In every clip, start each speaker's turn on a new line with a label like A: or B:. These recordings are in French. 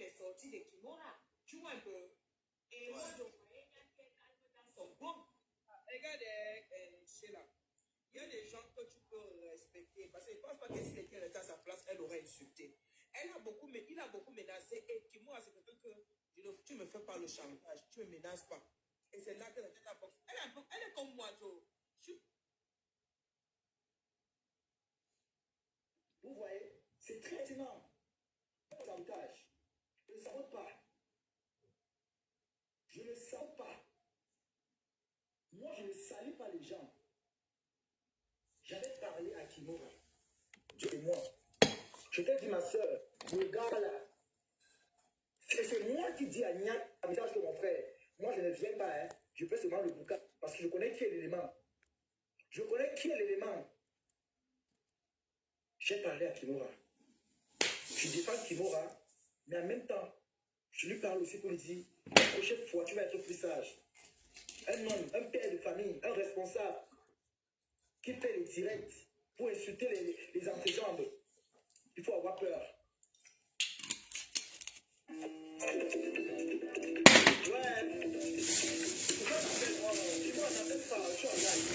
A: les sorties de Kimora. Tu vois un peu. Et moi, je voyais quelqu'un dans son bon. Regarde, Sheila. Il y a des gens que tu peux respecter. Parce que je ne pense pas que si quelqu'un était à sa place, elle aurait insulté. Il a beaucoup menacé. Et Kimora, c'est quelqu'un que tu ne me fais pas le chantage. Tu ne me menaces pas. Et c'est là qu'elle était la boxe. Elle est comme moi, Joe.
B: Vous voyez, c'est très énorme. Avantage. Je ne le savais pas. Je ne le savais pas. Moi, je ne salue pas les gens. J'avais parlé à Kimora. Dieu et moi. Je t'ai dit, ma soeur, le gars là, c'est moi qui dis à Niak, à message de mon frère. Moi, je ne viens pas, hein. Je fais seulement le bouquin. Parce que je connais qui est l'élément. Je connais qui est l'élément. J'ai parlé à Kimora. Je défends Kimora, mais en même temps, je lui parle aussi pour lui dire, la prochaine fois, tu vas être plus sage. Un homme, un père de famille, un responsable, qui fait les directs pour insulter les antéjambes. Il faut avoir peur. Ouais. Pourquoi on appelle moi? Dis-moi, on appelle ça, je suis en live.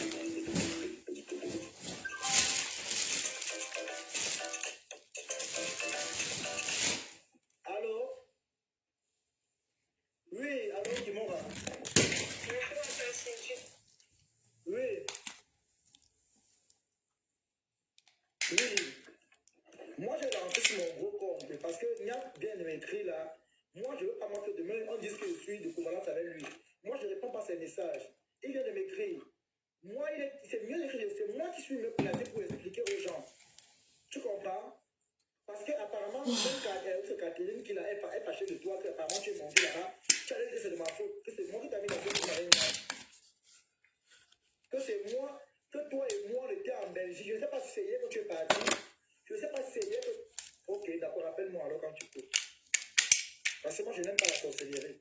B: Allô? Oui, allô, Kimora? Oui. Oui. Moi, j'ai lancé sur mon gros compte parce que Niak vient de m'écrire là. Moi, je ne veux pas moi que demain, on dise que je suis de convalence avec lui. Moi, je ne réponds pas à ses messages. Il vient de m'écrire. Moi, c'est mieux d'écrire. C'est moi qui suis mieux placé pour expliquer aux gens. Tu comprends? Parce qu'apparemment, même Catherine qui est fâchée de toi, que apparemment tu es monté là-bas, tu allais dire que c'est de ma faute, que c'est moi qui t'ai mis dans cette situation. Que c'est moi, que toi et moi, on était en Belgique. Je ne sais pas si c'est hier que tu es parti. Je ne sais pas si c'est hier que... Ok, d'accord, appelle-moi alors quand tu peux. Parce que moi, je n'aime pas la sorcellerie.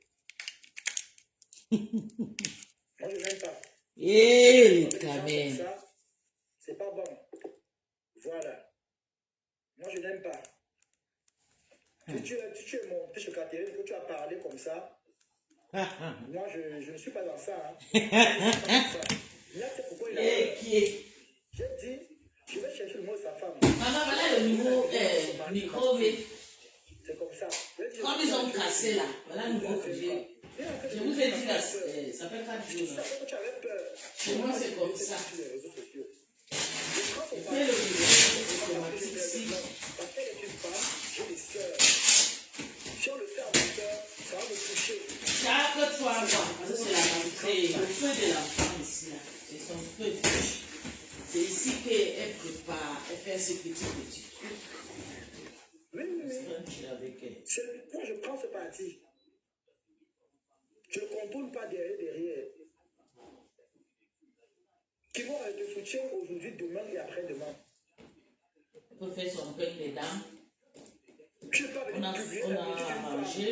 B: Moi, je n'aime pas.
C: Eh, quand même.
B: C'est pas bon. Voilà. Moi, je n'aime pas. Si tu es monté chez Catherine, que tu as parlé comme ça, moi, je ne suis pas dans ça. Hein. Là, c'est pourquoi il a peur. J'ai dit, je vais chercher le mot de sa femme.
C: Maman, voilà le nouveau micro.
B: C'est comme ça.
C: Comme ils ont cassé là, voilà le nouveau que j'ai. Je vous ai dit là, ça fait 4 jours. Chez moi, c'est comme ça. C'est le numéro automatique ici.
B: Parce qu'elle est une femme, j'ai des sœurs. Si on le fait à ma sœur, ça va me toucher.
C: Chaque 3 mois, parce que c'est le feu de l'enfant ici là. C'est son feu. C'est ici qu'elle prépare, elle fait ses petits trucs.
B: Oui. Moi, je prends ce parti. Je ne contourne pas derrière. Qui vont te soutien aujourd'hui, demain et après-demain.
C: On peut faire son pain des dents.
B: On
C: a mangé.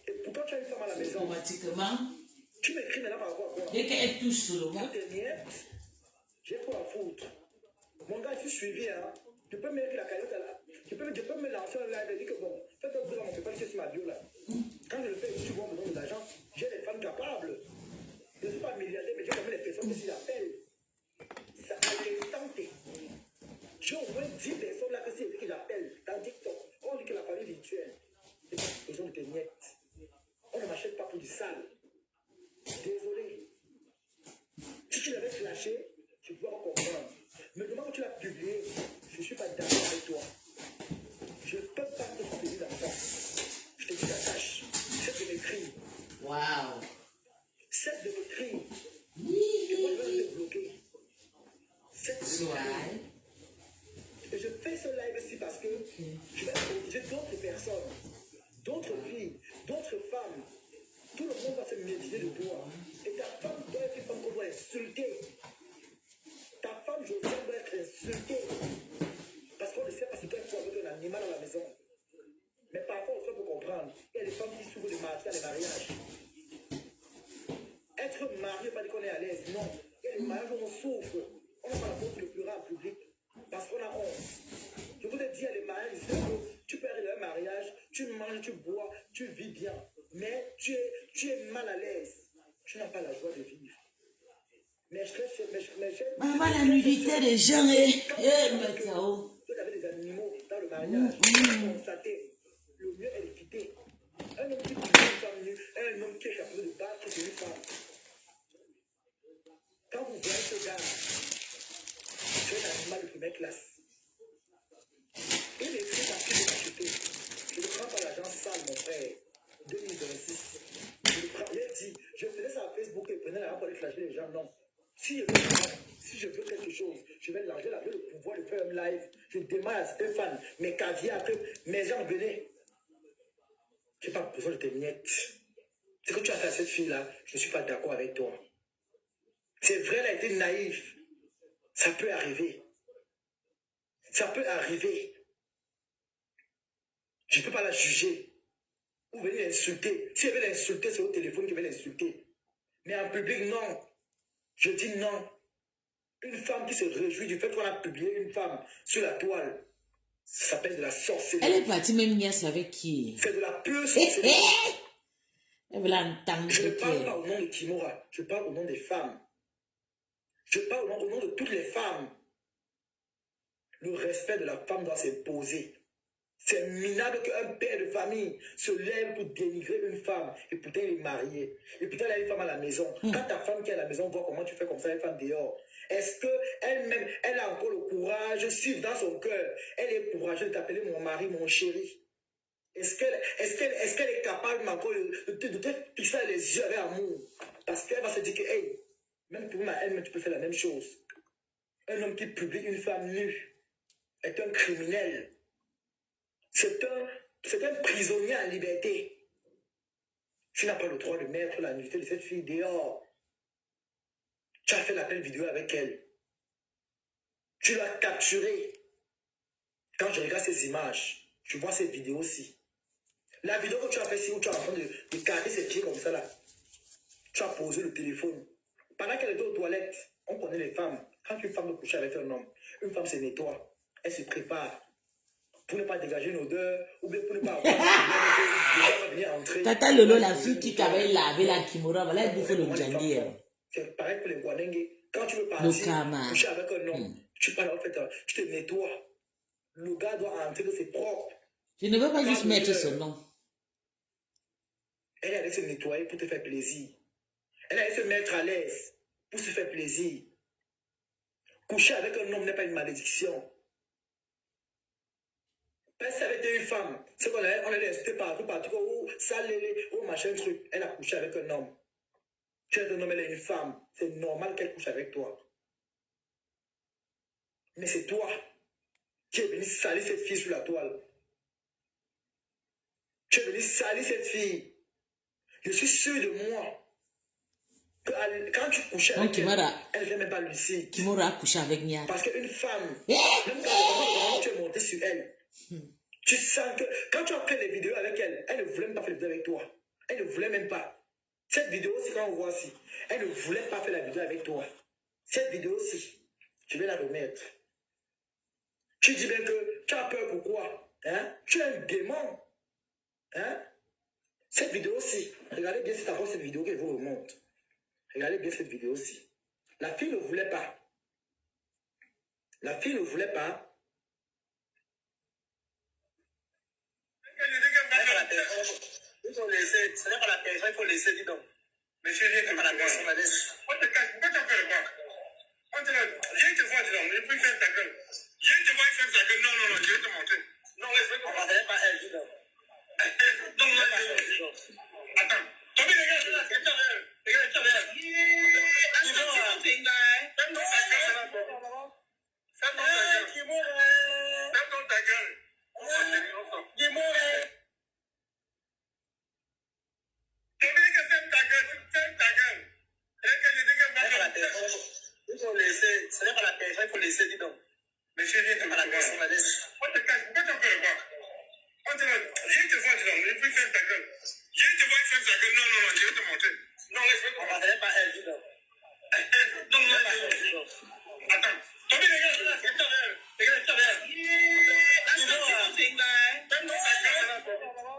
B: Et pourquoi tu as une femme à la maison?
C: Automatiquement.
B: Tu m'écris maintenant par rapport à quoi?
C: Dès qu'elle touche sur le ventre.
B: J'ai quoi à foutre? Mon gars, je suis suivi, hein. Tu peux mettre la cagnotte là. Tu peux me lancer un live et dire que bon, faites un peu dans mon PayPal sur ma bio là. Quand je le fais, tu vois mon nom d'argent. J'ai des femmes capables. Je ne suis pas milliardaire, mais j'ai quand même les personnes qui s'y appellent. Ça a été tenté. J'ai au moins 10 personnes là qui j'appelle dans TikTok. On dit que la famille virtuelle, c'est pas besoin de tes miettes. On ne m'achète pas pour du sale. Désolé. Si tu l'avais flashé, tu dois comprendre. Mais comment tu l'as publié, je ne suis pas d'accord avec toi. Je ne peux pas te soutenir dans ça. Je te dis la tâche. Cesse de m'écrire.
C: Waouh.
B: Cesse de m'écrire. Tu vas te bloquer. Cesse de m'écrire. Et je fais ce live ici parce que je vais obliger d'autres personnes, d'autres filles, d'autres femmes. Tout le monde va se méditer de toi. Et ta femme doit être une femme qu'on doit insulter. Ta femme, je dois être insultée. Parce qu'on ne sait pas ce qu'elle fait avec un animal à la maison. Mais parfois, on peut comprendre. Il y a des femmes qui souffrent de mariage. Être marié, pas dire qu'on est à l'aise. Non. Il y a des mariages où on souffre. On n'a pas la faute de le pleurer en public. Parce qu'on a honte. Je vous ai dit, il y a des mariages ici. Tu peux arriver à un mariage, tu manges, tu bois, tu vis bien, mais tu es mal à l'aise. Tu n'as pas la joie de vivre. Mais
C: Maman, la nudité des gens est...
B: Vous avez des animaux dans le mariage. Vous constatez, le mieux est de quitter. Un homme qui est une femme nue, un homme qui est capable de battre une femme. Quand vous voyez ce gars, c'est un animal de première classe. Il écrit parce qu'il est acheté. Je ne prends pas l'argent sale, mon frère. 2026. Je le prends. Il dit, je faisais ça à Facebook et prenais l'argent pour aller flasher les gens. Non. Si je veux quelque chose, je vais l'argent, avec le pouvoir de faire un live. Je demande à Stéphane, mes caviars, mes gens venaient. Je n'ai pas besoin de tes miettes. Ce que tu as fait à cette fille-là, je ne suis pas d'accord avec toi. C'est vrai, elle a été naïve. Ça peut arriver. Ça peut arriver. Je ne peux pas la juger. Ou venir l'insulter. Si elle veut l'insulter, c'est au téléphone qu'elle veut l'insulter. Mais en public, non. Je dis non. Une femme qui se réjouit du fait qu'on a publié une femme sur la toile, ça s'appelle de la sorcellerie.
C: Elle est partie même nièce avec qui?
B: C'est de la pure sorcellerie.
C: Elle veut l'entendre.
B: Je ne parle pas au nom de Kimora. Je parle au nom des femmes. Je parle au nom de toutes les femmes. Le respect de la femme doit s'imposer. C'est minable qu'un père de famille se lève pour dénigrer une femme. Et pourtant, il est marié. Et pourtant, il a une femme à la maison. Quand ta femme qui est à la maison voit comment tu fais comme ça, une femme dehors, est-ce qu'elle-même, elle a encore le courage, suivre dans son cœur, elle est courageuse de t'appeler mon mari, mon chéri? Est-ce qu'elle est capable encore de te fixer les yeux avec amour? Parce qu'elle va se dire que, hey, même pour moi, elle-même, tu peux faire la même chose. Un homme qui publie une femme nue est un criminel. C'est un prisonnier en liberté. Tu n'as pas le droit de mettre la nudité de cette fille dehors. Tu as fait l'appel vidéo avec elle. Tu l'as capturée. Quand je regarde ces images, je vois cette vidéo-ci. La vidéo que tu as fait ici, où tu es en train de garder ses pieds comme ça là. Tu as posé le téléphone. Pendant qu'elle était aux toilettes, on connaît les femmes. Quand une femme veut coucher avec un homme, une femme se nettoie. Elle se prépare. Pour ne pas dégager une odeur, ou bien pour ne pas avoir venir entrer.
C: Tata Lolo, la fille qui t'avait lavé la Kimora, voilà, elle bouffait le djangui.
B: C'est pareil pour les Guanengue. Quand tu veux partir, coucher avec un homme, tu parles en fait, tu te nettoies. Le gars doit entrer de ses propres.
C: Je ne veux pas juste mettre son nom.
B: Elle allait se nettoyer pour te faire plaisir. Elle allait se mettre à l'aise pour se faire plaisir. Coucher avec un homme n'est pas une malédiction. Parce que ça avait été une femme. C'est qu'on allait insulter partout, oh, ça, oh, machin, truc. Elle a couché avec un homme. Tu es un homme, elle est une femme. C'est normal qu'elle couche avec toi. Mais c'est toi qui es venu salir cette fille sur la toile. Tu es venu salir cette fille. Je suis sûr de moi que quand tu couchais avec elle n'est même pas lucide.
C: Kimora a couché avec Nia.
B: Parce qu'une femme, même quand tu es monté sur elle, tu sens que quand tu as fait les vidéos avec elle, elle ne voulait même pas faire les vidéos avec toi. Elle ne voulait même pas. Cette vidéo-ci, quand on voit ici, elle ne voulait pas faire la vidéo avec toi. Cette vidéo-ci, je vais la remettre. Tu dis bien que tu as peur, pourquoi? Hein? Tu es un démon. Hein? Cette vidéo-ci, regardez bien c'est encore cette vidéo qu'elle vous remonte. Regardez bien cette vidéo-ci. La fille ne voulait pas. La fille ne voulait pas. Il faut laisser, ce n'est pas la personne, il faut laisser, dis donc.
D: Mais chérie,
B: C'est pas la personne, la laisse.
D: on te cache, pourquoi tu as peur de quoi? Viens te voir, dis donc, mais puis faire ta gueule. Viens te voir et faire ta gueule. Non, non, non, je vais te montrer. Non, laisse-moi.
B: On ne pas elle, dis donc.
D: Non, non, non. Attends. Tommy, regarde, regarde, regarde. Ferme ta gueule.
B: Il faut laisser, ce n'est pas la personne, il faut laisser, dis donc.
D: Mais chérie,
B: C'est pas la personne, la laisse.
D: on te cache, pourquoi tu as peur de quoi? Viens te voir, dis donc, mais puis faire ta gueule. Viens te voir et faire ta gueule. Non, non, non, je vais te montrer. Non, laisse-moi.
B: On ne pas elle, dis donc.
D: Non, non, non. Attends. Tommy, regarde, regarde. Regarde. Ferme ta gueule.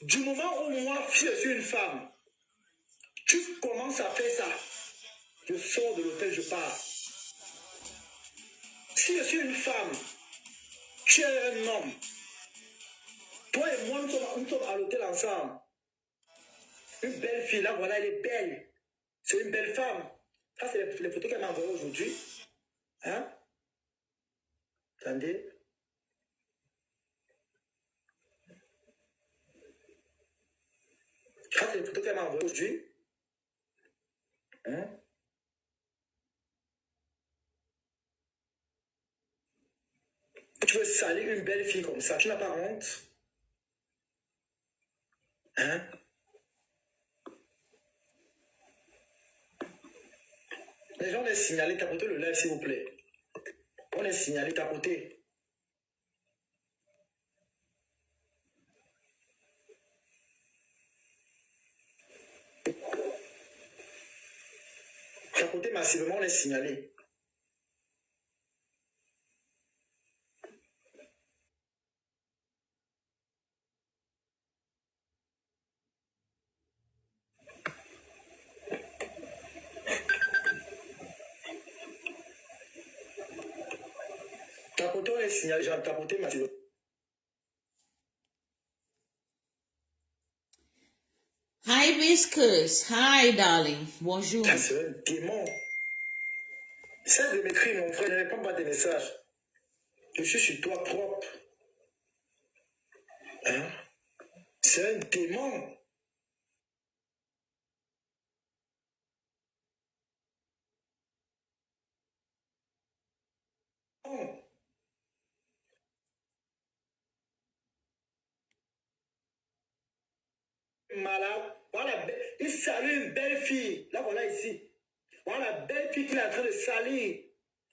B: Du moment où moi, si je suis une femme, tu commences à faire ça, je sors de l'hôtel, je pars. Si je suis une femme, tu es un homme, toi et moi, nous sommes à l'hôtel ensemble. Une belle fille, là, voilà, elle est belle. C'est une belle femme. Ça, c'est les photos qu'elle m'a envoyées aujourd'hui. Hein? Attendez. Ça, c'est les photos qu'elle m'a envoyées aujourd'hui. Hein? Tu veux salir une belle fille comme ça, tu n'as pas honte? Hein? Les gens, on est signalé, tapotez le live, s'il vous plaît. On est signalé, tapotez. Tapotez massivement, on est signalé. Tapotez, on est signalé, j'ai tapoté massivement.
C: Hi, Whiskers. Hi, darling. Bonjour.
B: Ça, c'est un démon. Cesse de m'écrire, mon frère, ne réponds pas des messages. Je suis sur toi propre. Hein? C'est un démon. Malade. Voilà, il salue une belle fille. Là, voilà ici. Voilà la belle fille qu'il est en train de salir.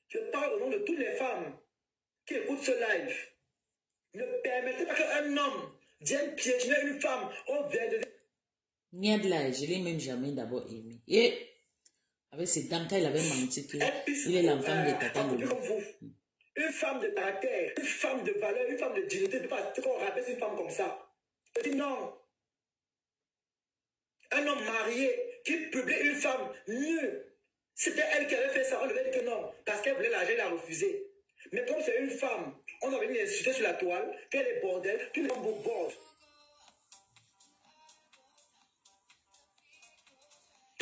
B: Je parle au nom de toutes les femmes qui écoutent ce live. Ne permettez pas qu'un homme vienne piétiner une femme. On vient de...
C: Niadla, je l'ai même jamais d'abord aimé. Et avec ses dents, quand il avait menti qu'il est l'enfant de Tata Lolo.
B: Une femme de caractère, une femme de valeur, une femme de dignité, ne peut pas qu'on rabaisse une femme comme ça. Je dis non. Un homme marié qui publie une femme nue. C'était elle qui avait fait ça. On devait dire que non. Parce qu'elle voulait l'argent, elle a refusé. Mais comme c'est une femme, on a venu insulter sur la toile, qu'elle est bordel, puis les femmes vous bordent.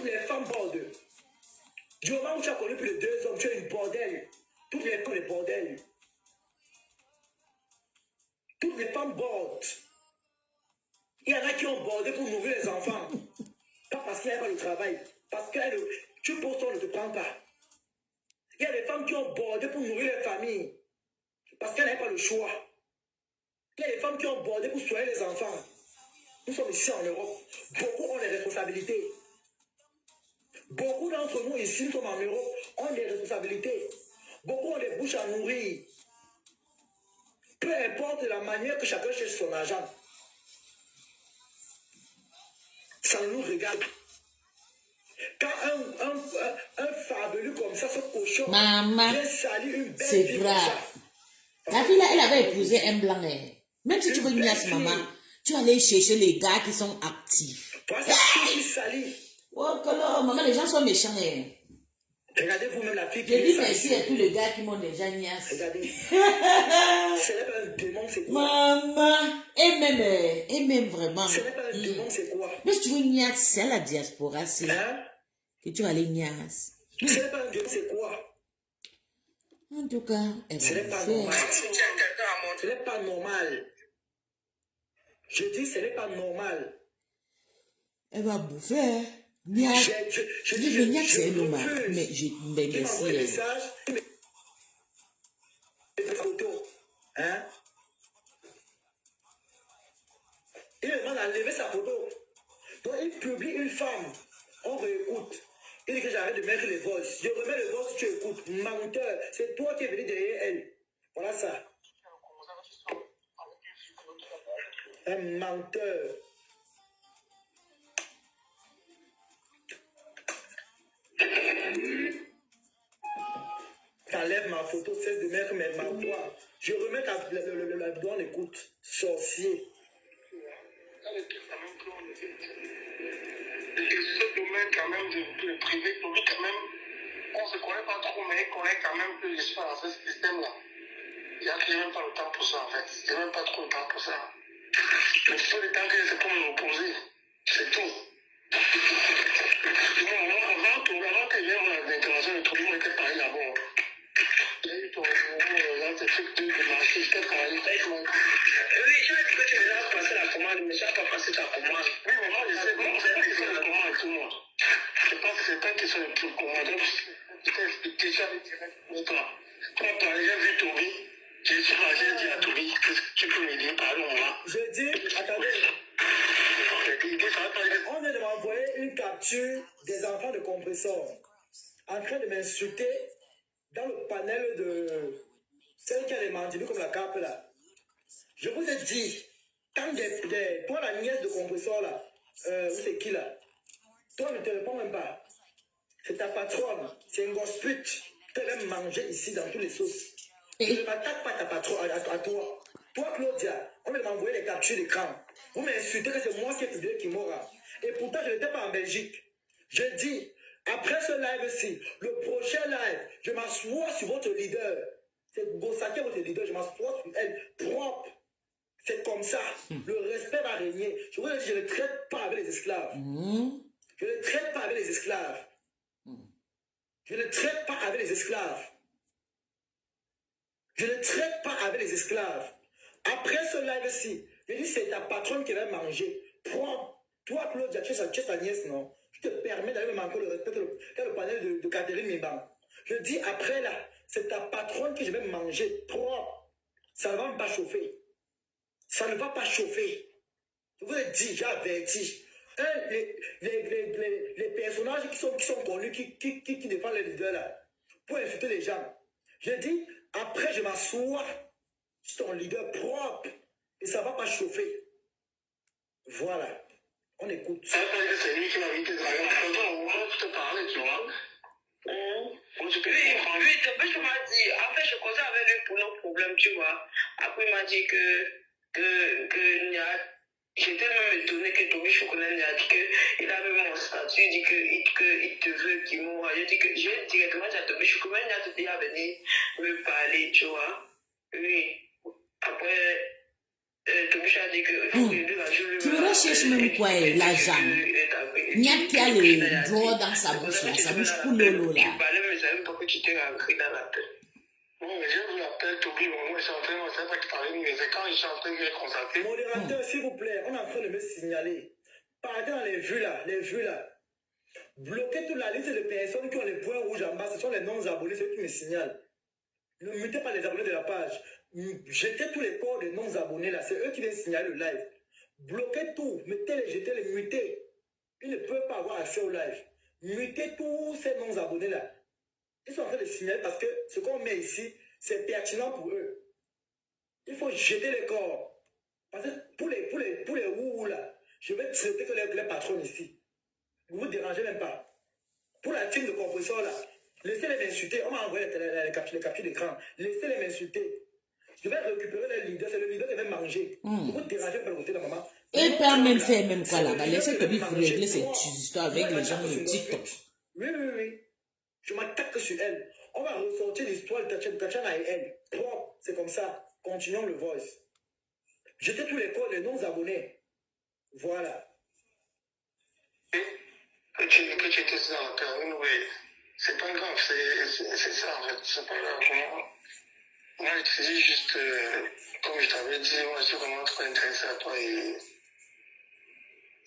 B: Les femmes bordent. Du moment où tu as connu plus de 2 hommes, tu es une bordel. Toutes les femmes, les bordels. Toutes les femmes bordent. Il y en a qui ont bordé pour nourrir les enfants. Pas parce qu'il n'y a pas le travail. Parce que tu poses toi, on ne te prend pas. Il y a des femmes qui ont bordé pour nourrir les familles. Parce qu'elles n'avaient pas le choix. Il y a des femmes qui ont bordé pour soigner les enfants. Nous sommes ici en Europe. Beaucoup ont des responsabilités. Beaucoup d'entre nous ici, nous sommes en Europe, ont des responsabilités. Beaucoup ont des bouches à nourrir. Peu importe la manière que chacun cherche son argent. Ça nous regarde. Quand un fabuleux comme ça, ce cochon,
C: Maman,
B: vient salir une belle
C: c'est
B: fille
C: grave.
B: comme ça.
C: La fille là, elle avait épousé un blanc. Même si tu veux niasse, maman, tu allais chercher les gars qui sont actifs.
B: Toi, c'est la fille qui salit.
C: Oh, que là, maman, les gens sont méchants.
B: Regardez vous-même la fille qui
C: Je dis
B: salit.
C: merci à tous les gars qui m'ont déjà niasse.
B: Regardez. Ce n'est pas un démon, c'est quoi?
C: Maman, et même vraiment.
B: Ce n'est pas un démon, c'est quoi?
C: Mais si tu veux niasse, c'est à la diaspora, c'est
B: Hein?
C: que tu vas aller niasse.
B: Ce n'est pas un démon, c'est quoi?
C: En tout cas, elle
B: Ce
C: va
B: n'est pas
C: faire.
B: normal. Ce n'est pas normal. Je dis, ce n'est pas normal.
C: Elle va bouffer. Niasse.
B: Je
C: Mais niasse, c'est un homme.
B: refuse.
C: Mais
B: Il m'envoie des
C: merci.
B: messages, il me des photos. Hein? Il me demande d'enlever sa photo. Donc, il publie une femme. On réécoute. Il dit que j'arrête de mettre les voices. Je remets le voice, tu écoutes. Menteur. C'est toi qui es venu derrière elle. Voilà ça. Un menteur. T'enlèves ma photo, cesse de mettre ma voix. Je remets la vidéo en écoute. Sorcier.
D: quand même qu'on évite. Et ce domaine quand même de privé, quand même, on ne se connaît pas trop, mais on connaît quand même que je suis dans ce système-là. Il n'y a même pas le temps pour ça en fait. Il n'y a même pas trop le temps pour ça. Le seul le temps que c'est pour me reposer. C'est tout. Avant que j'aie mon intervention, le truc était pareil là-bas. J'ai eu ton numéro, là, tes trucs de marché, je t'ai travaillé. Oui, tu as dit que tu devais passer la commande, mais tu n'as pas passé ta commande. Oui, mais moi, je sais, moi, c'est une question de commande à tout le monde. Je pense que c'est pas une question de commande. Je t'ai expliqué, tu as dit direct. Toi, j'ai vu Toby. J'ai dit à Toby, tu peux m'aider, parlons-moi.
B: Je dis, attendez. On vient de m'envoyer une capture des enfants de compresseur en train de m'insulter dans le panel de celle qui a les mandibus comme la cape là. Je vous ai dit, quand toi la nièce de compresseur là, c'est qui là? Toi ne te réponds même pas. C'est ta patronne, c'est une grosse pute. Tu vas manger ici dans tous les sauces. Je ne m'attaque pas ta patronne, à toi. Toi, Claudia, on va m'envoyer les captures d'écran. Vous m'insultez que c'est moi qui ai publié Kimora. Et pourtant, je n'étais pas en Belgique. Je dis, après ce live-ci, le prochain live, je m'assois sur votre leader. C'est Bossaki, votre leader, je m'assois sur elle, propre. C'est comme ça. Le respect va régner. Je vous ai dit, je ne traite pas avec les esclaves. Je ne traite pas avec les esclaves. Je ne traite pas avec les esclaves. Je ne traite pas avec les esclaves. Après ce live-ci, je dis c'est ta patronne qui va manger. Toi, Claudia, tu es sa nièce, non? Je te permets d'aller me manquer le respect dans le panel de Catherine Mibam. Je dis après là, c'est ta patronne que je vais manger. Propre. Ça ne va pas chauffer. Ça ne va pas chauffer. Je vous ai dit, j'ai averti. Les personnages qui sont connus, qui défendent les leaders là, pour insulter les gens. Je dis, après je m'assois sur ton leader propre et ça ne va pas chauffer. Voilà. On écoute.
D: C'est lui qui m'a mis tes amis. Au moment où je te parlais, tu vois. Oui, depuis tu m'as dit, en fait, je causais avec lui pour nos problèmes, tu vois. Après, il m'a dit que j'étais même étonné que Toby Chocolat a dit qu'il a même mon statut, il dit qu'il te veut, qu'il mourra. J'ai directement dit à Toby Chocolat, il a tout dit à venir me parler, tu vois. Oui. Après, Toby a dit que
C: tu me recherches même quoi, l'argent. Il y a qui a le draw dans sa bouche là, sa bouche coulolo là.
D: Tu parlais, mais je ne savais pas que tu t'es rentré dans la tête. Non, mais je vous l'appelle Toby, moi je suis en train de ne pas parler, mais c'est quand je suis en train de me consacrer.
B: Modérateur, s'il vous plaît, on est en train de me signaler. Partez dans les vues là. Bloquez toute la liste de personnes qui ont les points rouges en bas, ce sont les non-abonnés, ceux qui me signalent. Ne mutez pas les abonnés de la page. Jetez tous les corps des non-abonnés là, c'est eux qui viennent signaler le live. Bloquez tout, mettez-les, jetez-les, mutez. Ils ne peuvent pas avoir accès au live. Mutez tous ces non-abonnés là. Ils sont en train de signaler parce que ce qu'on met ici, c'est pertinent pour eux. Il faut jeter les corps. Parce que pour les ouh là, je vais traiter que les patrons ici. Vous ne vous dérangez même pas. Pour la team de compresseur là, laissez-les m'insulter. On m'a envoyé les captures d'écran. Laissez-les m'insulter. Je vais récupérer les leaders. C'est le leader qui va manger. Vous vous dérangez pas le côté de la maman.
C: Et il peut même faire même quoi là-bas. Laissez Toby régler ses histoires avec les gens de TikTok.
B: Oui. Je m'attaque sur elle. On va ressortir l'histoire de Tatiana et elle. Propre, c'est comme ça. Continuons le voice. Jetez tous les corps des non-abonnés. Voilà.
D: Que tu étais dans la période, oui. C'est pas grave, c'est ça en fait. C'est pas grave. Moi, je te dis juste, comme je t'avais dit, moi je suis vraiment trop intéressé à toi et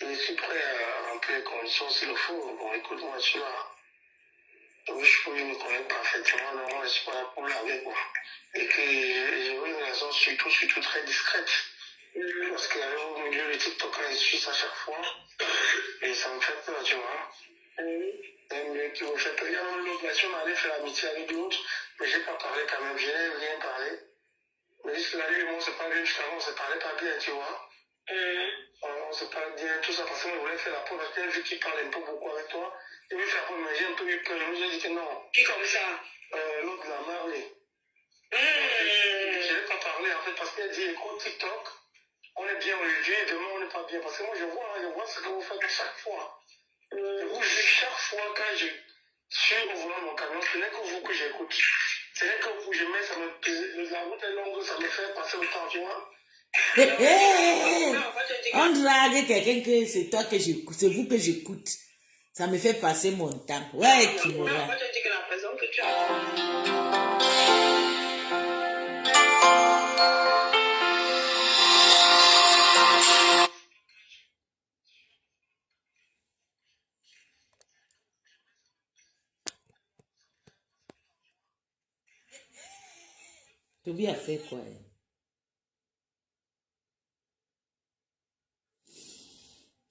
D: je suis prêt à remplir les conditions s'il le faut. Bon, écoute-moi, tu vois. Oui, je me connais parfaitement, donc moi je suis pas là pour laver quoi. Et que je veux une raison surtout très discrète. Parce qu'au milieu de TikTok, je suis à chaque fois. Et ça me fait peur, tu vois. Un milieu qui me fait peur. Il y a même l'autre nation, on allait faire amitié avec d'autres, mais je n'ai pas parlé quand même, je n'ai rien parlé. Mais jusque là, lui et moi, on se parle bien, jusqu'à on se parlait pas bien, tu vois. On se parle bien, tout ça, parce qu'on voulait faire la preuve, parce vu qu'il parle un peu beaucoup avec toi. Il veut faire preuve, mais j'ai un peu eu peur. J'ai dit que non. Qui comme ça? L'autre de la mère, oui. Je n'ai pas parlé en fait, parce qu'il a dit écoute TikTok. on est bien aujourd'hui, demain on n'est pas bien. Parce que moi je vois ce que vous faites chaque fois. Je vous dis chaque fois quand je suis au volant de mon camion, ce n'est que vous que j'écoute. Ce n'est que vous, je mets, ça me pèse, la route est longue, ça me fait passer au temps, tu vois.
C: On drague quelqu'un que c'est toi que j'écoute, c'est vous que j'écoute. Ça me fait passer mon temps. Ouais, Kimura. Toby a fait quoi?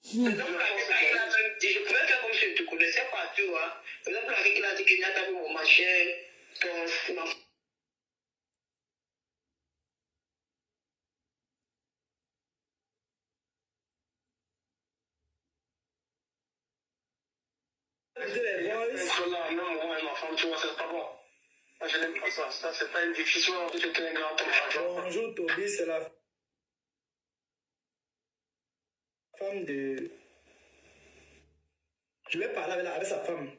D: Je pouvais faire comme si je ne te connaissais pas, tu vois. Par exemple, avec il a dit qu'il n'a pas vu mon machin, ton... Là, même moi et ma femme, tu vois, c'est pas bon. Moi, je n'aime pas ça. Ça, c'est pas une difficulté. J'étais un grand homme.
B: Bonjour Toby, c'est la femme de... Je vais parler avec sa femme.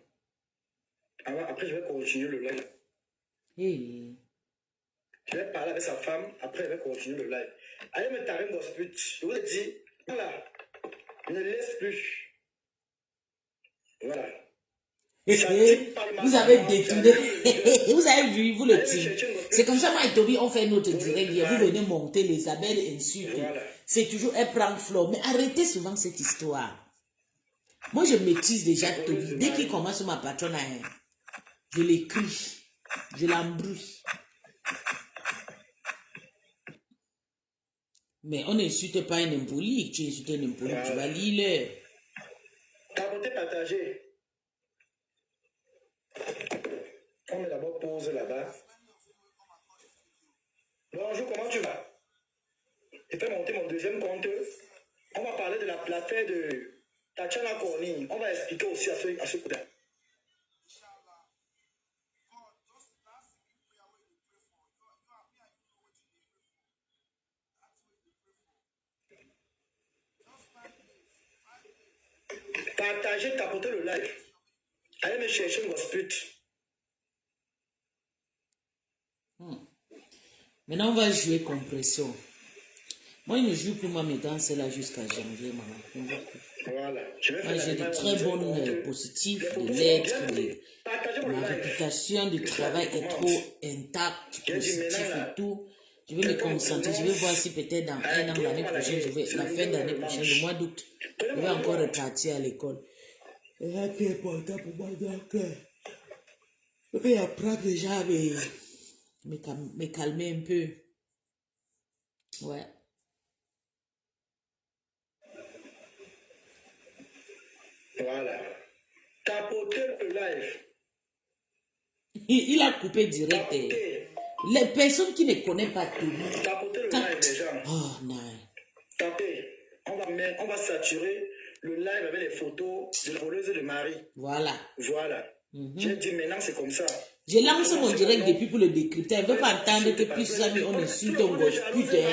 B: Après, je vais continuer le live.
C: Hey.
B: Je vais parler avec sa femme. Après, je vais continuer le live. Allez me tarer dans ce but. Je vous ai dit, voilà, ne laisse plus. Voilà.
C: Vous avez détourné. Vous avez vu, vous le dites. C'est comme ça, moi et Toby, on fait notre direct. Vous venez monter les abeilles insultes. Voilà. C'est toujours, elle prend flore. Mais arrêtez souvent cette histoire. Moi, je maîtrise déjà Toby. Dès qu'il commence sur ma patronne, je l'écris. Je l'embrouille. Mais on n'insulte pas un impoli. Tu insultes un impoli, tu vas lire.
B: Tapoter, partager. On met d'abord pause là-bas. Bonjour, comment tu vas? Je vais monter mon deuxième compte. On va parler de l'affaire de Tatiana Corny. On va expliquer aussi à ce coup-là. Partagez, tapotez le live. Allez me chercher mon sput.
C: Maintenant, on va jouer compression. Moi, je ne joue plus moi mes danses là jusqu'à janvier, maman.
B: Voilà.
C: Moi, j'ai de très bonnes positifs, des lettres, ma réputation du travail est trop intacte, positif et tout. Je vais me concentrer, je vais voir si peut-être dans un an, l'année prochaine, la fin d'année prochaine, le mois d'août, je vais encore repartir à l'école. Et là, c'est important pour moi, donc, je vais apprendre déjà à me calmer un peu. Ouais.
B: Voilà. Tapoter le live.
C: Il a coupé direct. Les personnes qui ne connaissent pas tout.
B: Tapoter le live déjà.
C: Oh non.
B: Taper. On va saturer le live avec les photos de la voleuse de Marie.
C: Voilà.
B: Voilà. J'ai dit maintenant c'est comme ça.
C: J'ai lancé mon direct depuis pour le décrypter. Elle ne veut pas entendre que plus amis on insulte, on gauche putain.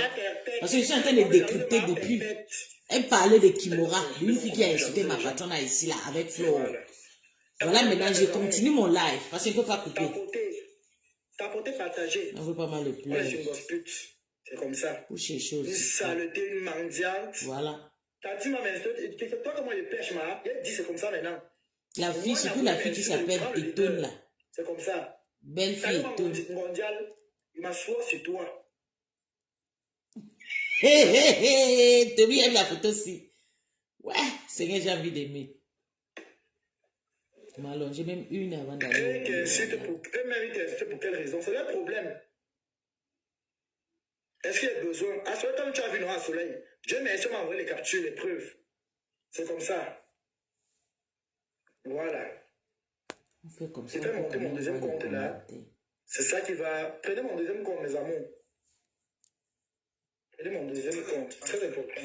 C: Parce que je suis en train de décrypter depuis. Elle parlait de Kimura, d'une fille qui a insulté ma patronne ici là avec Flo. Voilà, maintenant je continue mon live parce qu'il ne peut pas couper.
B: Tapoter, partager.
C: On veut pas mal le pleurer.
B: C'est comme ça.
C: Pour chercher aussi.
B: Une saleté, une mendiante.
C: Voilà.
B: T'as dit, toi comment je pêche, ma? Il dit c'est comme ça maintenant.
C: La fille, surtout la fille qui s'appelle Etone là.
B: C'est comme ça.
C: Belle fille Etone.
B: Mondial, il m'assoit sur toi.
C: Hé, Toby aime la photo aussi. Ouais, c'est que j'ai envie d'aimer. Je m'allonge même une avant d'aller.
B: Eux m'invitent à insulter pour quelle raison? C'est leur problème. Est-ce qu'il y a besoin? À ce temps, tu as vu Noir Soleil. Dieu merci, m'a envoyé les captures, les preuves. C'est comme ça. Voilà.
C: On fait comme ça.
B: Je vais monter mon deuxième compte là. C'est ça qui va. Prenez mon deuxième compte, mes amours. Prenez mon deuxième compte. Très important.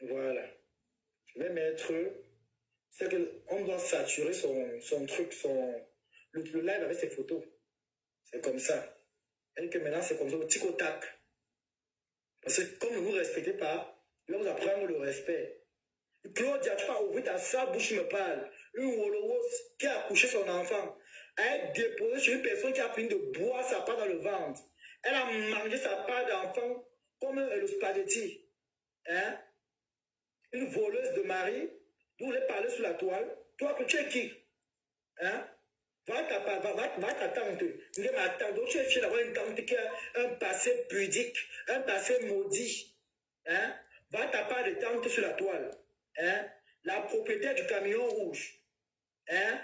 B: Voilà. Je vais mettre. C'est qu'on doit saturer son truc, le live avec ses photos. C'est comme ça. Et que maintenant, c'est comme ça, au tic au tac. Parce que comme vous ne respectez pas, là vous apprenez le respect. Claudia, tu vas ouvrir ta sale bouche, me parle. Une Wolowos qui a accouché son enfant. Elle a déposé chez une personne qui a fini de boire sa part dans le ventre. Elle a mangé sa part d'enfant comme le spaghetti. Hein? Une voleuse de mari. Vous voulez parler sur la toile. Toi, tu es qui? Hein? Va ta tante. Donc tu es fier d'avoir une tante qui a un passé pudique, un passé maudit. Hein? Va ta part de tante sur la toile. Hein? La propriétaire du camion rouge. Hein?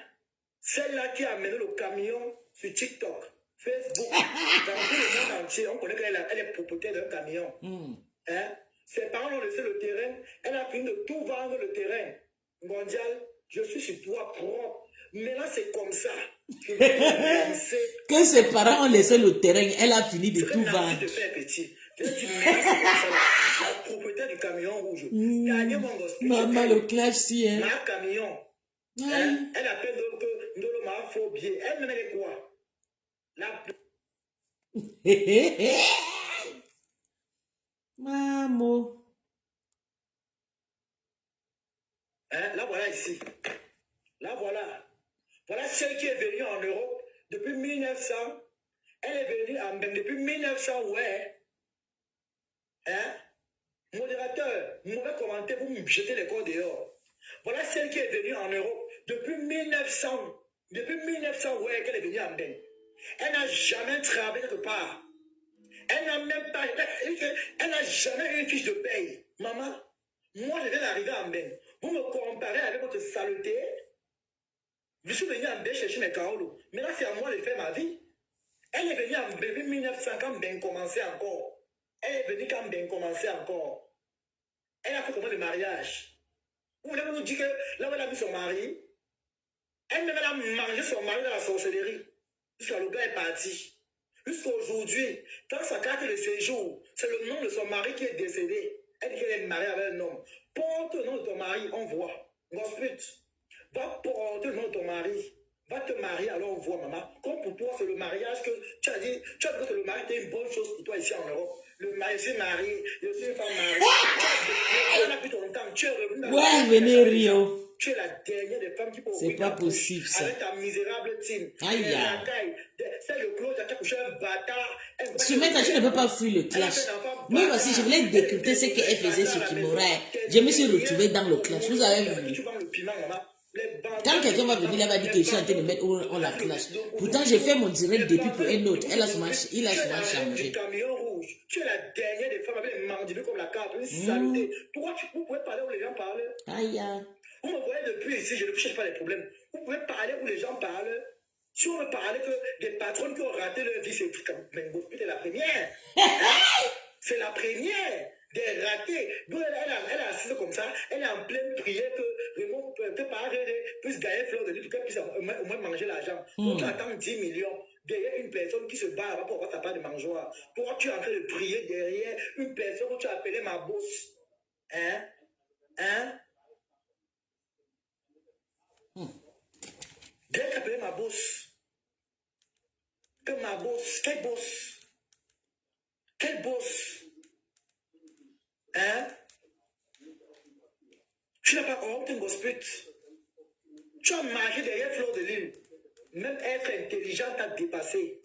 B: Celle-là qui a amené le camion sur TikTok, Facebook, dans tout le monde entier, on connaît qu'elle est propriétaire d'un camion. Hein? Ses parents ont laissé le terrain, elle a fini de tout vendre le terrain. Mondial, je suis sur toi propre. Mais là, c'est comme ça.
C: Que ses parents ont laissé le terrain, elle a fini de tout vendre.
B: Je dis, mais là, c'est comme ça. La propriétaire du camion rouge.
C: Maman, le clash, si, hein.
B: Ma camion. Hein? Elle appelle Ndolo ma phobie. Elle-même, elle est quoi?
C: Maman.
B: Hein? Là, voilà ici. Là, voilà. Voilà celle qui est venue en Europe depuis 1900. Elle est venue en Belgique depuis 1900, ouais. Hein? Modérateur, mauvais commentaire, vous me jetez les corps dehors. Voilà celle qui est venue en Europe depuis 1900. Depuis 1900, ouais, qu'elle est venue en Belgique. Elle n'a jamais travaillé quelque part. Elle n'a même pas. Elle n'a jamais eu une fiche de paye. Maman, moi, je viens d'arriver en Belgique. Vous me comparez avec votre saleté. Je suis venu en Belgique chercher mes caolos. Mais là, c'est à moi de faire ma vie. Elle est venue en Belgique 1900 quand Ben commençait encore. Elle est venue quand Ben commençait encore. Elle a fait comment le mariage? Vous voulez nous dire que là où elle a vu son mari, elle-même elle a mangé son mari dans la sorcellerie. Jusqu'à le gars est parti. Jusqu'à aujourd'hui, dans sa carte de séjour, c'est le nom de son mari qui est décédé. Elle dit qu'elle est mariée avec un homme. Porte le nom de ton mari, on voit. Gosput. Va porter le nom de ton mari. Va te marier, alors on voit, maman. Comme pour toi, c'est le mariage que tu as dit que le mari était une bonne chose pour toi ici en Europe. Le mari, je suis marié, je suis une femme mariée. On a pris ton temps, tu es revenu dans
C: venez Rio.
B: Tu es la dernière des femmes qui peut
C: C'est pas possible, ça.
B: Avec ta misérable team.
C: Aïe,
B: c'est le Claude qui a couché un bâtard.
C: Soumeta, tu ne peux pas fuir le clash. Moi aussi, je voulais décrypter ce qu'elle faisait sur Kimura. Je me suis retrouvée dans le clash. Vous avez vu. Quand quelqu'un va venir, elle va dire que je suis en train de mettre on la clash. Pourtant, j'ai fait mon direct depuis pour un autre. Il a souvent changé.
B: Tu es la dernière des femmes avec les mandibulés comme la carte. Une saleté. Pourquoi vous pouvez parler où les gens parlent?
C: Aïe.
B: Vous me voyez depuis ici, je ne cherche pas les problèmes. Vous pouvez parler où les gens parlent. Si on veut parler que des patronnes qui ont raté leur vie, c'est c'est la première. Hein? C'est la première des ratés. Donc elle est assise comme ça, elle est en pleine prière que Raymond puisse gagner fleur de lui, qu'elle puisse au moins manger l'argent. Donc tu attends 10 millions derrière une personne qui se bat pour avoir ta part de mangeoire. Toi, tu es en train de prier derrière une personne que tu as appelée ma bosse. Hein? Hein? Dès que tu as appelé ma bosse. Que ma bosse. Quelle bosse? Quelle bosse? Hein? Tu n'as pas honte, un gospel. Tu as marché derrière Fleur de Lune. Même être intelligent t'a dépassé.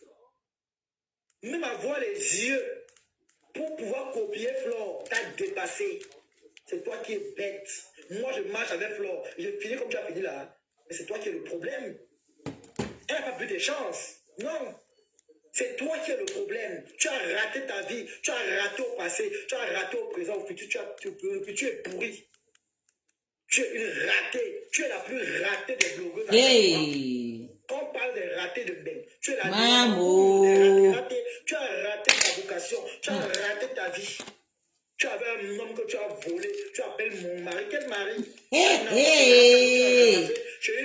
B: Même avoir les yeux pour pouvoir copier Fleur t'a dépassé. C'est toi qui es bête. Moi, je marche avec Fleur. Je finis comme tu as fini là. Mais c'est toi qui es le problème. Elle n'a pas plus de chance. Non. C'est toi qui es le problème. Tu as raté ta vie. Tu as raté au passé. Tu as raté au présent, au futur. Tu es pourri. Tu es une ratée. Tu es la plus ratée des blogueuses.
C: Hey!
B: Quand on parle des ratés de Ben, tu es la
C: Maman!
B: ratée. Tu as raté ta vocation. Tu as raté ta vie. Tu avais un homme que tu as volé. Tu appelles mon mari. Quel mari?
C: Hey!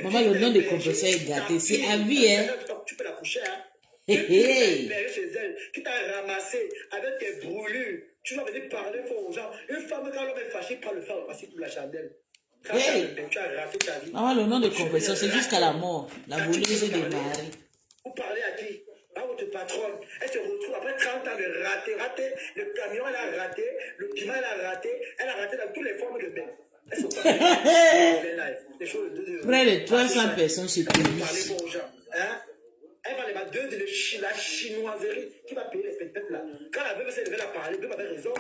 C: Maman, le nom de compresseur est gâté. C'est à vie, hein?
B: Tu peux la coucher, hein?
C: Hey!
B: Chez elle, qui t'a ramassé avec tes brûlures. Tu vas venir parler fort aux gens. Une femme, quand l'homme est fâché, prend le fer, on va passer pour la chandelle.
C: Hey!
B: Tu as raté ta vie.
C: Maman, le nom de compresseur, c'est jusqu'à la mort. La voleuse des maris.
B: Vous parlez à qui? par votre patronne. Elle se retrouve après 30 ans de rater. Le camion, elle a raté. Le piment, elle a raté. Elle a raté dans toutes les formes de bain. Elle se
C: Près de 300 personnes chez Télé.
B: Hein? Elle va les battre de la chinoiserie qui va payer les pépettes là. Quand la veuve s'est levée à parler, la veuve avait raison.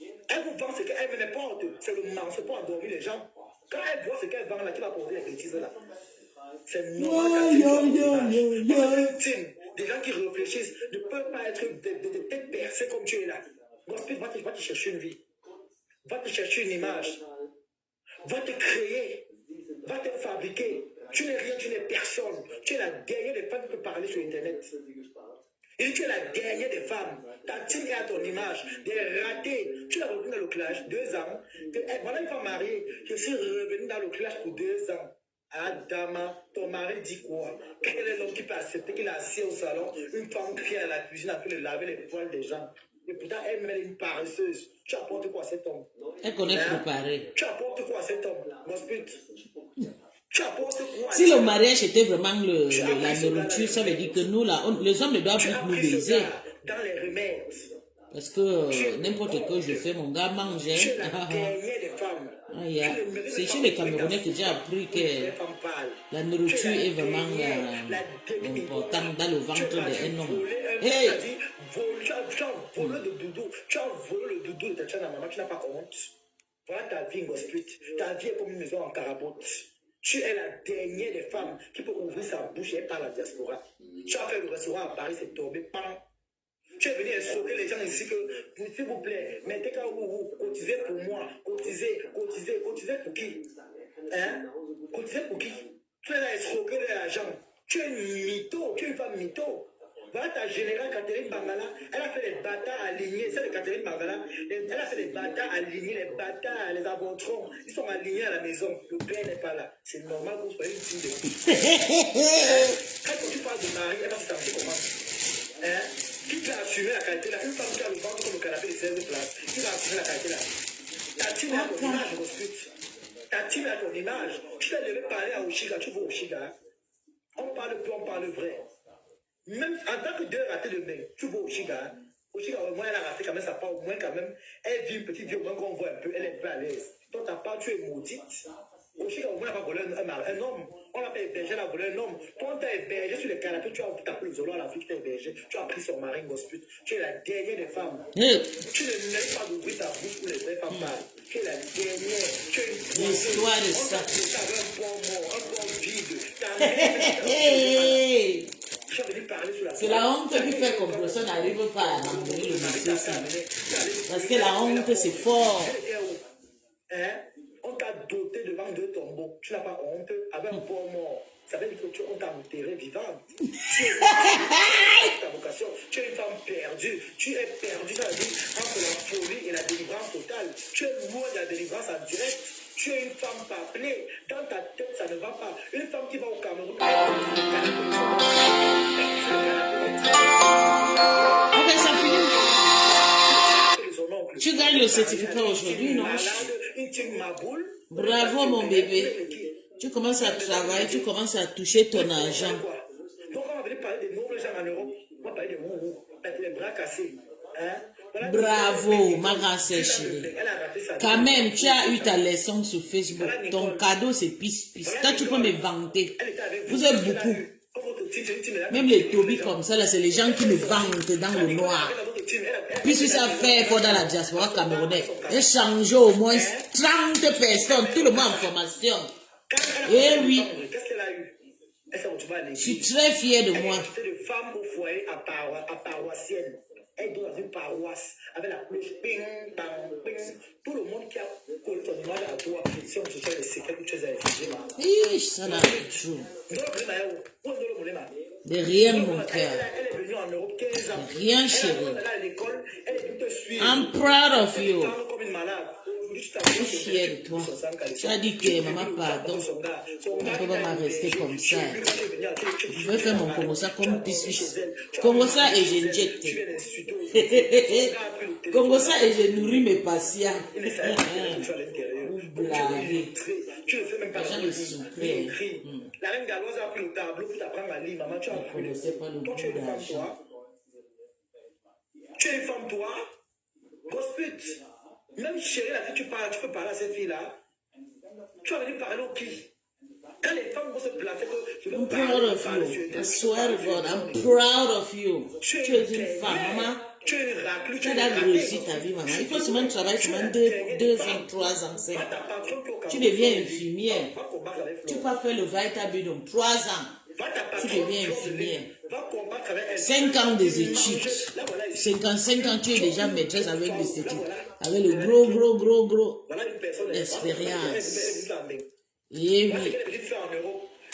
B: Elle vous vend ce qu'elle ne porte. C'est le mensonge pour endormir les gens. Quand elle voit ce qu'elle vend là, qui va porter les bêtises là. C'est normal. Des gens qui réfléchissent ne peuvent pas être des têtes percées comme tu es là. Gospel va te chercher une vie. Va te chercher une image. Va te créer. Va te fabriquer. Tu n'es rien, tu n'es personne. Tu es la dernière des femmes qui peut parler sur Internet. Et tu es la dernière des femmes. Ta team est à ton image. Des ratés. Tu l'as revenu dans le clash 2 ans. Voilà une femme mariée. Je suis revenu dans le clash pour 2 ans. Adama, ton mari dit quoi? Quel est l'homme qui peut accepter qu'il est assis au salon, une femme qui est à la cuisine après le laver les poils des gens? Et pourtant, elle est une paresseuse. Tu apportes quoi à cet homme?
C: Elle connaît préparer.
B: Tu apportes quoi à cet homme? Gospel. Tu apportes quoi?
C: Si le mariage était vraiment la nourriture, ça veut dire que nous, là, les hommes ne doivent plus nous baiser.
B: Dans les remèdes.
C: Parce que n'importe quoi je fais, mon gars mange.
B: Tu es la dernière des femmes.
C: C'est chez les Camerounais que j'ai appris que la nourriture est vraiment importante dans le ventre d'un homme. Hey!
B: Tu as volé le doudou de ta tchana maman, tu n'as pas honte. Voilà ta vie, Gospel. Ta vie est comme une maison en carabote. Tu es la dernière des femmes qui peut ouvrir sa bouche et parler à la diaspora. Tu as fait le restaurant à Paris, c'est tombé, pan. Tu es venu escroquer les gens ici que, s'il vous plaît, mettez quand vous cotisez pour moi, cotisez pour qui? Hein? Cotisez pour qui? Tu es là escroquer l'argent. Tu es une mytho, tu es une femme mytho. Voilà ta générale Catherine Bangala, elle a fait les bâtards alignés, c'est de Catherine Bangala, elle a fait les bâtards alignés, les bâtards, les avantrons, ils sont alignés à la maison, le père n'est pas là. C'est normal que vous soyez une fille de fille. Quand tu parles de mari, elle va se sentir comment? Hein? Qui peut assumer la qualité là? Une femme qui a le ventre comme le canapé de 16 places, qui va assumer la qualité là? Ta team a ton image, Gospel. Ta team a ton image. Tu t'es levé parler à Oshiga, tu vois Oshiga. On parle plus, on parle vrai. Même en tant que deux ratés de main, tu vois Oshiga. Oshiga, au moins, elle a raté quand même sa part, au moins quand même. Elle vit une petite vie, au moins qu'on voit un peu, elle est un peu à l'aise. Toi, ta part, tu es maudite. Oshiga, au moins, elle va voler un homme. On l'a pas hébergé, elle a volé un homme. Toi, on t'a hébergé sur les canapés, tu as tapé le zolo à la fille qui t'a hébergé. Tu as pris son mari, Gospel. Tu es la dernière des femmes. Tu ne mérites pas d'ouvrir ta bouche pour les vraies femmes parlent. Tu es la dernière. Tu es une
C: l'histoire de ça.
B: Un bon mort, un bon vide. Ta mère.
C: C'est la honte qui fait que personne n'arrive pas à abandonner le monsieur aussi. Parce que la honte, c'est fort.
B: On t'a doté devant 2 tombeaux. Tu n'as pas honte avec un pauvre mort. Ça veut dire qu'on t'a enterré vivante. Tu es ta vocation. Tu es une femme perdue. Tu es perdue dans la vie entre la folie et la délivrance totale. Tu es loin de la délivrance en direct. Tu es une femme appelée. Dans ta tête, ça ne va pas. Une femme qui va au Cameroun.
C: Ok, ça finit. Tu gagnes le certificat aujourd'hui, non? Bravo, mon bébé. Tu commences à travailler, tu commences à toucher ton argent.
B: Donc, on va venir parler des nobles gens en Europe. On va parler des mouvements, les bras cassés.
C: Bravo, ma grande sœur chérie. Quand même, tu as eu ta leçon sur Facebook. Ton cadeau, c'est pisse-pisse. Toi, tu peux me vanter. Vous êtes beaucoup. Même les Toby comme ça, là, c'est les gens qui me vantent dans le noir. Puisque ça fait fort dans la diaspora camerounaise. Et changer au moins 30 personnes, tout le monde en formation. Eh oui. Je suis très fière de moi.
B: Elle était femme au foyer à paroissienne. Elle est dans une paroisse avec la cloche ping, bang, ping. Tout le monde qui a collé son image à toi, si on se fait les secrets que tu as effectués.
C: Ça n'a pas tout. De rien, mon cœur.
B: Elle est venue en Europe 15 ans.
C: Rien, chérie.
B: Elle est venue te suivre.
C: I'm proud of you.
B: Comme une malade.
C: Je suis fière de toi. Tu as dit que maman, pardon. Papa m'a resté comme ça. Je vais faire mon Congosa comme petit Suisse. Congosa et j'injecte. Congosa et je nourris mes patients. Vous blaguez. Les gens le souffrent.
B: La reine galloise a pris le tableau pour t'apprendre à lire. Maman, tu as appris. Toi, tu es une femme, toi. Tu es une femme, toi. Gospel. Même chérie, là, si tu parles, tu peux parler à cette fille-là. Tu vas venir parler au qui? Quand les femmes vont se placer, je
C: I'm proud of you. I swear to God, I'm proud of you. Tu es une femme, maman.
B: Tu es une raclure.
C: Tu as réussi ta vie, maman. Il faut seulement travailler seulement 2 ans, 3 ans, 5 ans. Tu deviens infirmière. Tu peux faire le Vitabidon, 3 ans. Tu deviens infirmière. 5 ans des études. 55 ans, tu es déjà maîtresse avec l'esthétique. Avec le gros expérience. Et oui.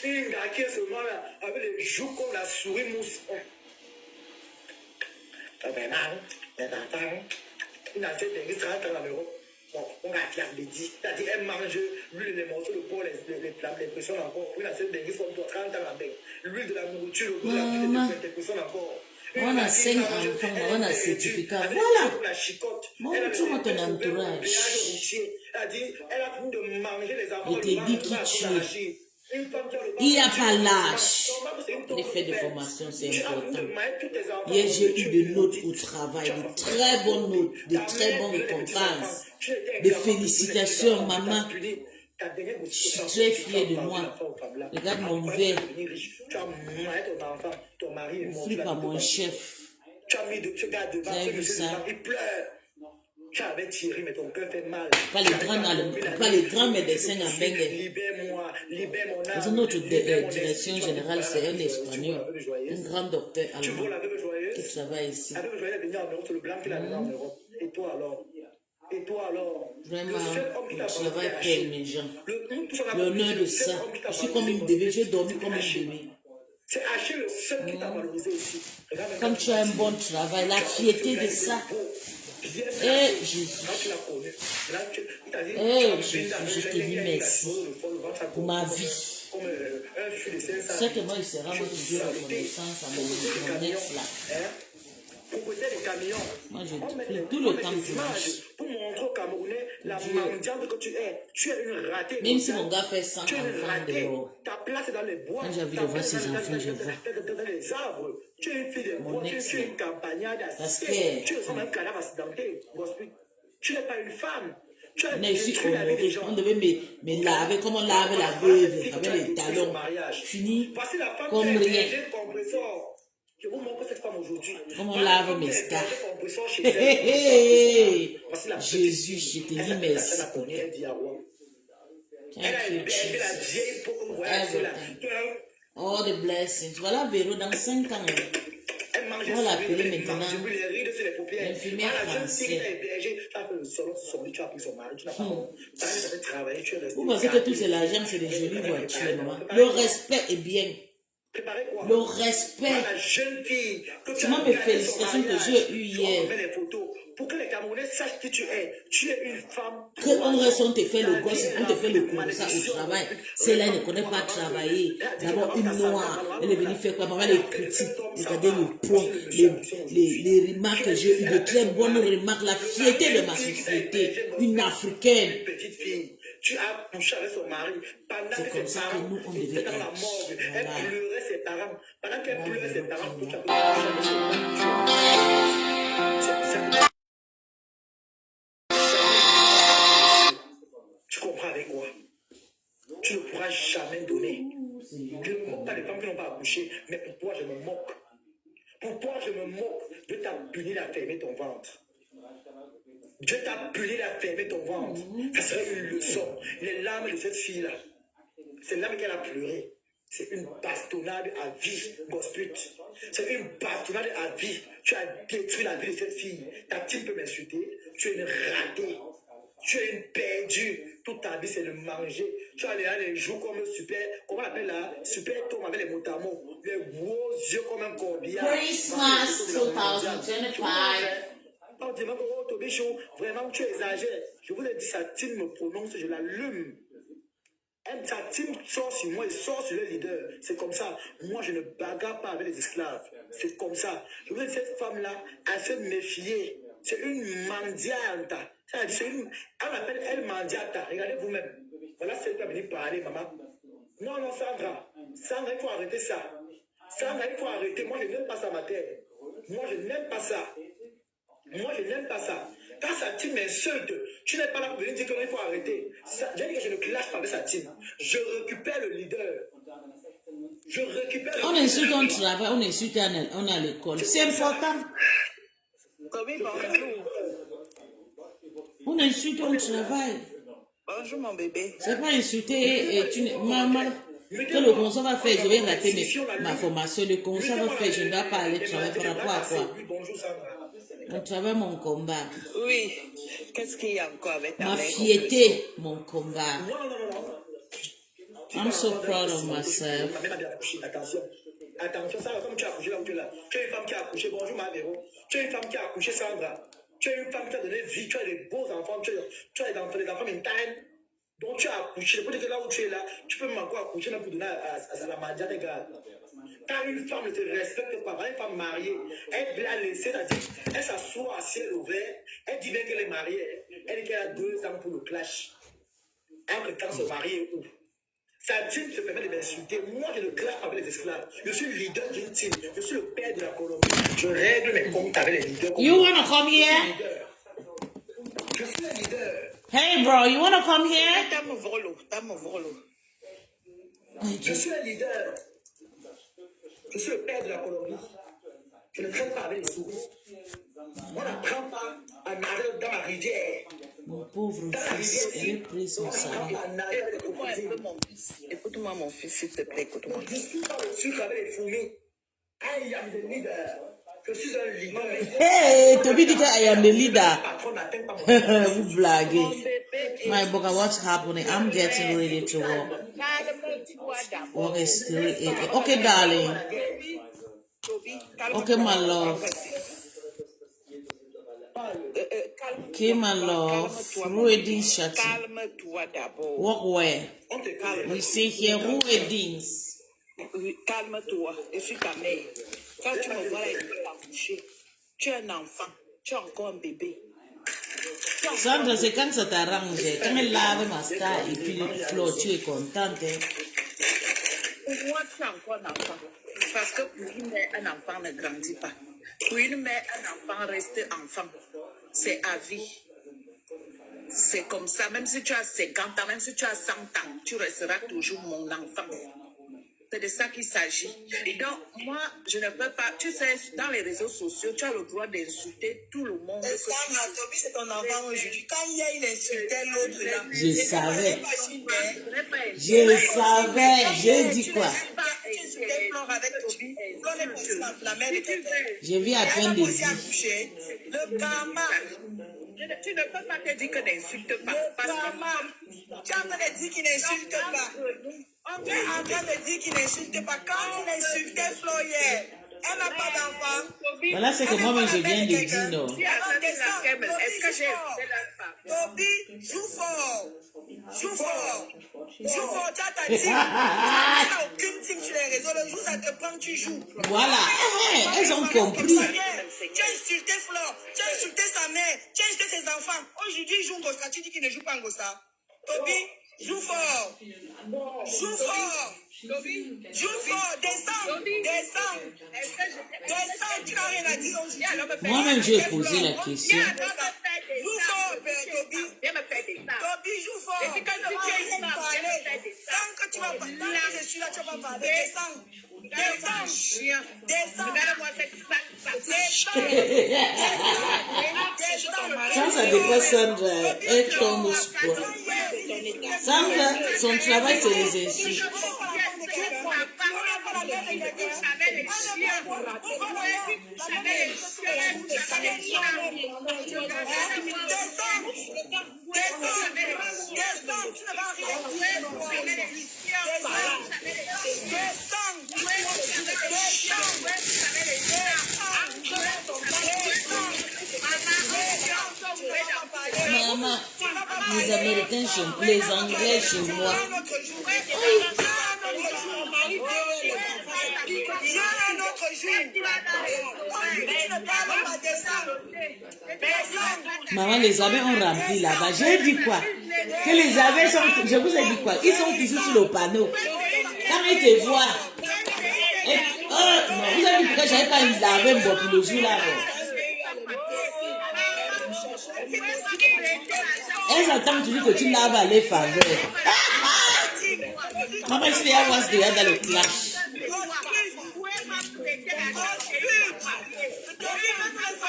B: Une gars qui est seulement là, avec les joues comme la souris mousse. Une assiette d'indice 30 ans en Europe. On a fait les dit. C'est-à-dire, elle mange l'huile des morceaux de porc, les pressions encore. Une assiette d'indice comme toi, 30 ans en bain. L'huile de la nourriture, les pressions encore.
C: On a 5 enfants, on a certificat. Voilà. Montre-moi ton entourage.
B: Elle a fini de manger les enfants.
C: Je te dis qui tu es. Il n'y a pas l'âge. Les faits de formation, c'est important. Hier, j'ai eu des notes au travail, de très bonnes notes, de très bonnes récompenses, des félicitations, maman. Je suis très fière de moi. Regarde mon verre. Ouvre par mon chef. Tu as vu ça?
B: Tu avais tiré, mais ton cœur fait mal.
C: Pas les grands médecins à Bengue.
B: Libère-moi, libère mon âme.
C: Dans notre direction générale, c'est un Espagnol, un grand docteur allemand qui travaille ici.
B: Et toi alors? Et toi alors?
C: Vraiment, le travail paye mes gens. L'honneur de ça. Je suis comme une bébé, j'ai dormi comme un bébé.
B: C'est Achille le seul qui t'a valorisé ici.
C: Comme tu as un bon travail, la fierté de ça. Eh Jésus, je te dis merci pour ma vie. Certainement, il sera toujours reconnaissance à mon ex là. Moi, je prie tout le temps pour
B: montrer aux Camerounais la mendiante que tu es. Tu es une ratée.
C: Même si mon gars fait 100 enfants dehors.
B: Ta place est dans les bois.
C: Quand j'ai envie de voir ses enfants, je vois.
B: Dans les arbres. Tu es une fille de bois. Tu es une campagnarde.
C: Parce que
B: tu es un cadavre accidenté. Tu n'es pas une femme.
C: On est ici honoré. On devait me laver comme on lave la veuve avec les talons. Fini comme rien.
B: Je vous montre cette femme aujourd'hui.
C: Comme on lave mes stars. Jésus, je te dis merci. Thank you, Jesus. Everything. All the blessings. Voilà Véro dans 5 ans. On l'a appelé maintenant l'infirmière française. Vous pensez que tout c'est l'argent, c'est des jolies voitures, maman. Le respect est bien. Le respect. C'est moi mes félicitations que j'ai eues hier.
B: Pour que les Camerounais sachent qui tu es. Tu es une femme.
C: On reste, on te fait le gosse, on te fait le coup ça au travail. Celle-là, elle ne connaît pas travailler. D'abord, une noire, elle est venue faire quoi? Maman, les critiques, regardez le poids, les remarques que j'ai eues, de très bonnes remarques, la fierté de ma société, une africaine.
B: Petite fille. Tu as couché avec son mari.
C: C'est comme ça que nous, on devait être.
B: Elle pleurait ses parents. Pendant qu'elle pleurait ses parents, tu as tu comprends avec quoi? Tu ne pourras jamais donner. Je ne me moque pas des femmes qui n'ont pas accouché, mais pour toi, je me moque. Pour toi, je me moque. Dieu t'a puni à fermer ton ventre. Dieu t'a puni à fermer ton ventre. Ça serait une leçon. Les larmes de cette fille-là, c'est l'âme qu'elle a pleuré. C'est une bastonnade à vie, Gospel. C'est une bastonnade à vie. Tu as détruit la vie de cette fille. Ta team peut m'insulter. Tu es une ratée. Tu es une perdue. Toute ta vie, c'est le manger. Tu as les joues comme le super, comment on appelle là? Super tom avec les motamos. Les gros yeux comme un corbillard.
C: Christmas 2025.
B: pas en disant que oh, Tobichon, vraiment tu exagères. Je vous ai dit, sa team me prononce, je l'allume. Sa team sort sur moi et sort sur le leader. C'est comme ça. Moi, je ne bagarre pas avec les esclaves. C'est comme ça. Je vous ai dit, cette femme-là, elle se méfier. C'est une mendiante. Elle l'appelle elle mendiata. Regardez vous-même. Voilà, c'est elle qui va venir parler, maman. Non, non, Sandra. Sandra, il faut arrêter ça. Sandra, il faut arrêter. Moi, je n'aime pas ça, ma terre. Moi, je n'aime pas ça. Moi, je n'aime pas ça. Quand sa team m'insulte, tu n'es pas là pour venir dire qu'il faut arrêter. J'ai dit que je ne clash pas avec sa team. Je récupère le leader. Je récupère le leader.
C: On insulte, on travaille, on insulte, on est à l'école. C'est important. On insulte, on travaille.
E: Bonjour mon bébé.
C: C'est pas insulter et tu maman. Que le conseil va faire, je vais rater ma formation. Le conseil va faire, je ne dois pas aller travailler par rapport à quoi? On travaille mon combat.
E: Oui. Qu'est-ce qu'il y a encore avec ta
C: Ma fierté, mon combat. I'm so proud of myself.
B: Attention, ça, comme tu as accouché là où tu es là. Tu es une femme qui a accouché. Bonjour, ma Véro. Tu es une femme qui a accouché, Sandra. Tu es une femme qui a donné vie. Tu as des beaux enfants. Tu as des enfants mentales. Donc tu as accouché. Pour dire que là où tu es là, tu peux encore accoucher pour donner à la madia des gars. Quand une femme ne te respecte pas, une femme mariée, elle l'a laissée, elle s'assoit à ciel ouvert, elle dit bien qu'elle est mariée, elle dit qu'elle a 2 ans pour le clash. Entre temps se marier où? Sa team se permet de m'insulter. Moi, je ne clash pas avec les esclaves. Je suis le leader d'une team. Je suis le père de la Colombie. Je règle mes comptes avec les leaders.
C: You wanna come here?
B: Je suis le leader.
C: Hey bro, you wanna come here?
E: T'as mon vrolo.
B: Je suis le leader. Je suis le père de la Colombie. Je ne traite pas avec les sous. On n'apprend pas à nager dans la rivière.
C: Mon pauvre fils, elle est prise son salaire.
E: Écoute-moi un peu mon fils. Écoute-moi mon fils, s'il te plaît, écoute-moi.
B: Je suis pas le sucre avec les fourmis. I am the leader. Je suis un leader.
C: Hey, Toby dit que I am the leader.
B: Patron n'atteint pas mon
C: Vous blaguez. My book, what's happening? I'm getting ready to work. Work is still 8. Okay, darling. Okay, my love. Okay, my love. Ruedin Shati.
E: Calme-toi d'abord.
C: Walk where? We say here, Ruedins.
E: Calme-toi. Je suis ta mère. Quand tu me vois là, il est accouché. Tu es un enfant. Tu es encore un bébé.
C: Sandra, c'est quand ça t'arrange. Quand elle lave ma star et puis le flow, tu es contente.
E: Pour moi, tu es encore un enfant. Parce que pour une mère, un enfant ne grandit pas. Pour une mère, un enfant reste enfant. C'est à vie. C'est comme ça. Même si tu as 50 ans, même si tu as 100 ans, tu resteras toujours mon enfant. C'est de ça qu'il s'agit. Et donc, moi, je ne peux pas... Tu sais, dans les réseaux sociaux, tu as le droit d'insulter tout le monde.
F: Et ça, Toby, c'est ton enfant aujourd'hui. Quand il insultait l'autre là...
C: Je savais.
E: Je
C: Je savais. J'ai dit quoi?
F: Tu insultais Flore avec Toby. Flore est passée s'enflammer de quelqu'un.
C: Je viens à peine de dire.
F: Le karma.
E: Tu ne peux pas te dire que n'insulte pas.
F: Le karma. Tu es en train de dire qu'il n'insulte pas. Tu es en train de dire qu'il n'insulte pas. Quand il insultait Flore hier, elle n'a pas d'enfant.
C: Voilà ce que moi-même je viens de dire, non?
E: Est-ce que j'ai...
F: Toby, joue fort. Joue fort. Joue fort. Tu as ta team. Tu n'as aucune team sur les réseaux. Le jour où ça te prend, tu joues.
C: Voilà. Elles ont compris.
F: Tu as insulté Flore. Tu as insulté sa mère. Tu as insulté ses enfants. Aujourd'hui, il joue Ngosta. Tu dis qu'il ne joue pas Ngosta. Toby, joue fort. Joue fort. Joue fort. Descends. Descends. Descends. Tu n'as rien à dire aujourd'hui.
C: Moi-même, j'ai posé la question.
F: Joue fort, Toby. Toby, joue fort. Et puis quand tu es parler, tant que tu vas pas, tant que je suis là, tu vas pas parler. Descends. Descends. Descends.
C: Quand ça dépasse Sandra, elle tombe au sport. Sandra, son travail, c'est les insultes. Les Américains chez moi, les Anglais chez moi.
F: Un autre jour. Mon mari derrière les enfants. Il y a un autre jour. Tu ne parles pas de ça.
C: Maman, les abeilles ont rempli là-bas. J'ai dit quoi? Que les abeilles sont... Je vous ai dit quoi? Ils sont toujours sur le panneau. Quand ils te voient... Et, oh, non, vous avez dit pourquoi j'avais pas lavé mon pour le jour là. Elles attendent toujours que tu laves à les faveurs. Maman, je vais avoir déjà dans le clash.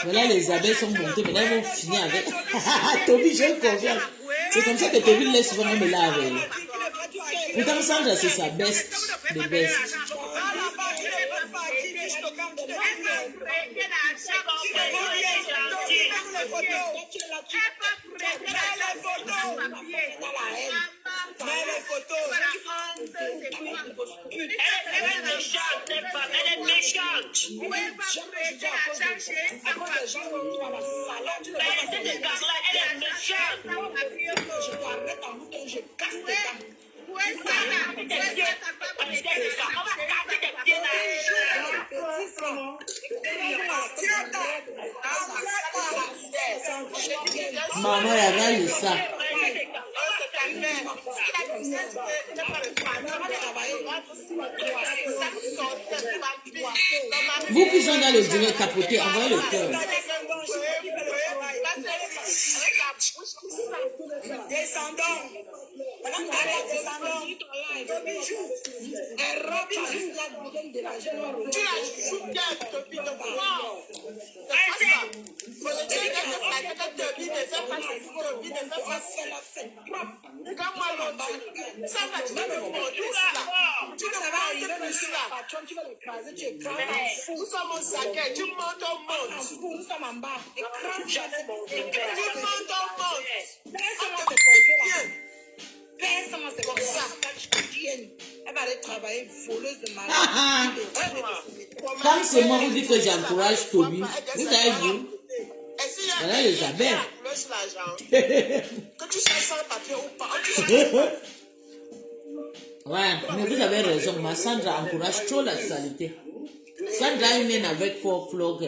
C: Voilà, les abeilles sont montées. Maintenant, elles vont finir avec... Toby, j'ai confiance. C'est comme ça que Toby laisse souvent me laver. Pourtant, Sandra, c'est sa best. The best.
F: Mais les photos. Elle est méchante. Elle est méchante.
C: Maman, il y avait ça. Vous qui sont dans le direct tapoter, envoyez le cœur.
F: Descendons. Elle va aller travailler voleuse de malade.
C: Comme c'est moi, vous dites que j'encourage Toby. Vous avez vu? Voilà les abeilles.
F: Que tu sois sans papier ou pas.
C: Ouais, mais vous avez raison. Ma Sandra encourage trop la saleté. Sandra est mène avec folklore.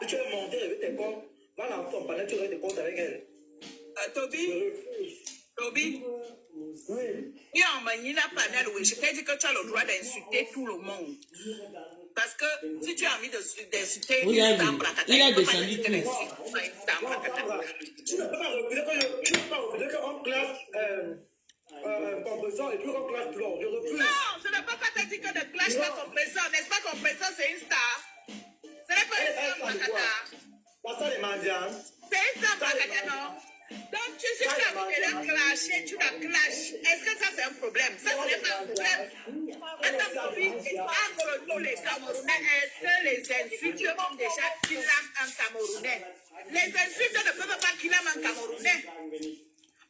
B: Tu veux monter avec tes corps. Va l'enfant, pendant que tu aurais des comptes avec elle.
E: Toby,
B: Oui.
E: il y a un mani la panel où je t'ai dit que tu as le droit d'insulter tout le monde. Parce que si tu as envie d'insulter,
C: Vous avez vu, il a descendu tout.
B: Tu ne peux pas refuser qu'on classe compresseur et puis on classe plomb. Je refuse.
E: Non, je ne peux pas te dire que ne clash pas compresseur. N'est-ce pas compresseur, c'est une star? Ce n'est pas une star, Makata.
B: La salle est mendiante.
E: C'est une star, Makata, non? Donc, si tu as envie de la clasher, tu la clashes. Est-ce que ça, c'est un problème? Ça, ce n'est pas un problème. Attends, Toby, entre nous, les Camerounais, est-ce que les insultes ont déjà kidnappé un Camerounais? Les insultes ne peuvent pas kidnapper un Camerounais.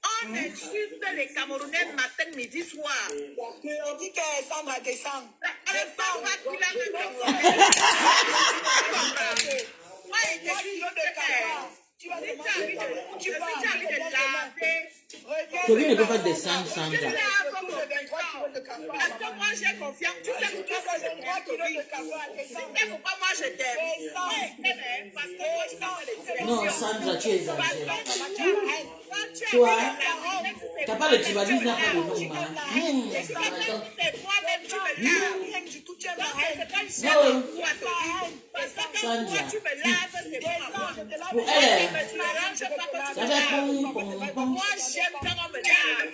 E: On insulte les Camerounais matin, midi, soir.
F: On dit qu'elle Sandra descend.
E: Elle ne peut pas kidnapper un Camerounais. Moi, il te dit que tu as envie de laver.
C: Toby ne peut pas descendre Sandra.
E: Parce que moi j'ai confiance. Tu sais pourquoi je t'aime, Toby? Tu sais pourquoi moi je t'aime? Parce que moi je t'aime.
C: Non, Sandra, tu exagères. Toi, t'as pas le tribalisme, n'a pas le nom,
E: C'est moi-même, tu me laves.
C: Non, Sandra. Pour elle, ça fait pom, pom, pom.
E: Moi j'aime quand on me lave.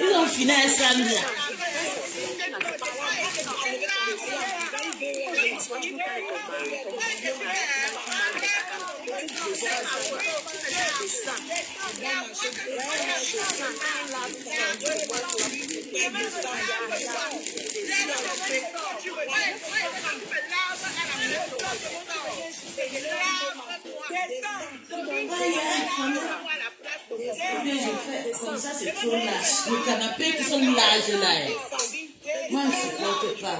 C: Ils ont fini à Sandra. Comme ça, c'est trop large. Les canapés qui sont larges là. Moi, je ne supporte pas.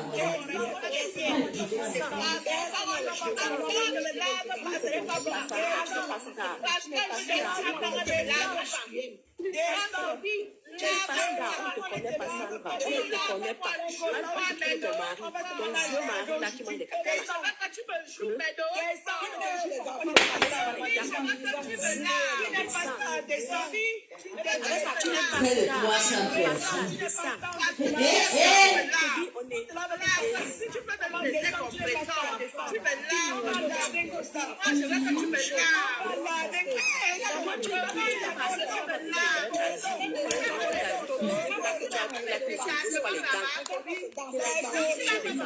C: Près de 300 personnes.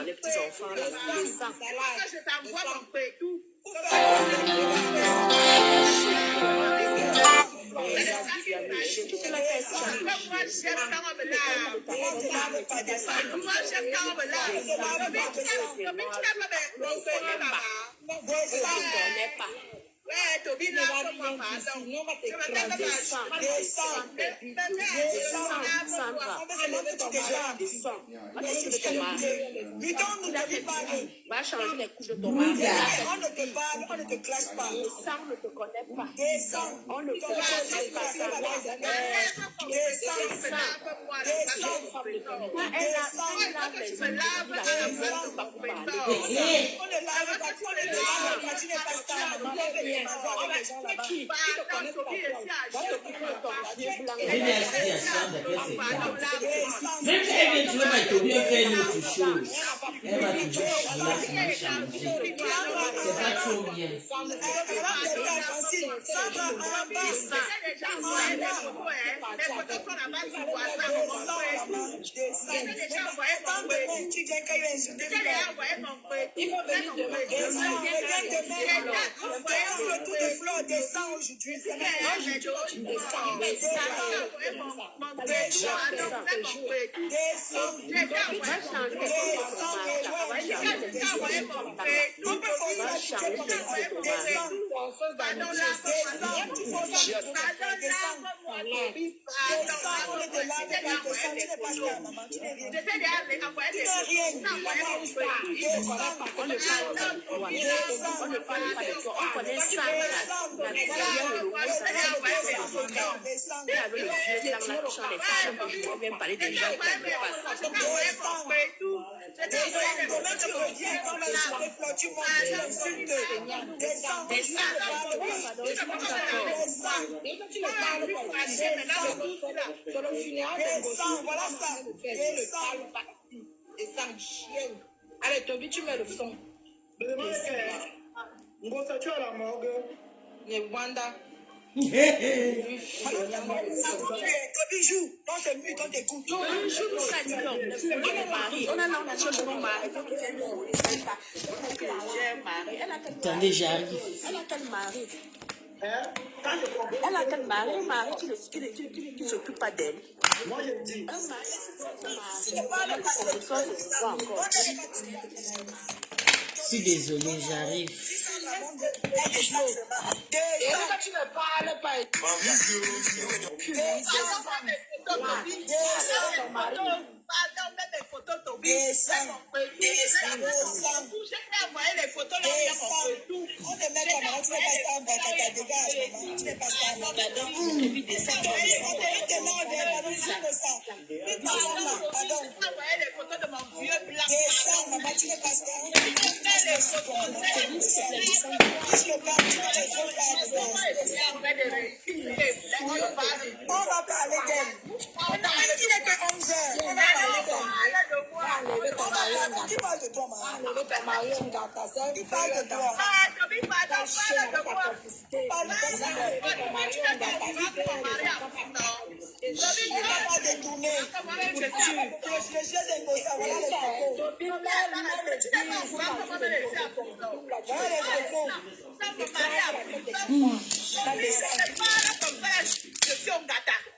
E: Les petits enfants, je t'envoie mon pétou. Ouais, Toby, là, comment pardon? Je va changer les couches de ton mari.
F: On ne te parle, on ne te classe pas.
E: Le sang ne te connaît pas.
F: Descends.
E: On ne te connaît pas.
C: Même si elle vient trouver ma Toby, elle fait une autre chose. Elle va toujours changer. C'est pas trop bien.
F: Allez, Toby, tu mets le son.
B: Ngosa, tu as la morgue.
F: Wanda. Toby joue. Dans ce mute, on t'écoute.
E: Toby joue ça, dit non. On a mon mari.
C: Attendez, j'arrive.
E: Elle a quel mari?
B: Hein?
E: Elle a quel mari? Un mari qui ne s'occupe pas d'elle.
B: Moi, je dis.
E: Un mari, c'est pas le encore.
C: Je suis désolée, j'arrive.
F: Tu ne parles pas.
E: Pardon, même les photos, Toby. Les photos, là,
F: on te met comme tu n'es pas un bon tata, dégage, maman. Tu n'es pas un bon tata. Pardon.
E: les photos de mon vieux blanc.
F: Descends, maman, tu n'es pas un.
E: Les photos,
F: on va parler d'elle. Il n'est que 11 heures. On va parler d'elle. Qui parle de toi, maman? Qui parle de toi? On va pas détourner. Les yeux émotions, voilà les photos. Voilà les photos.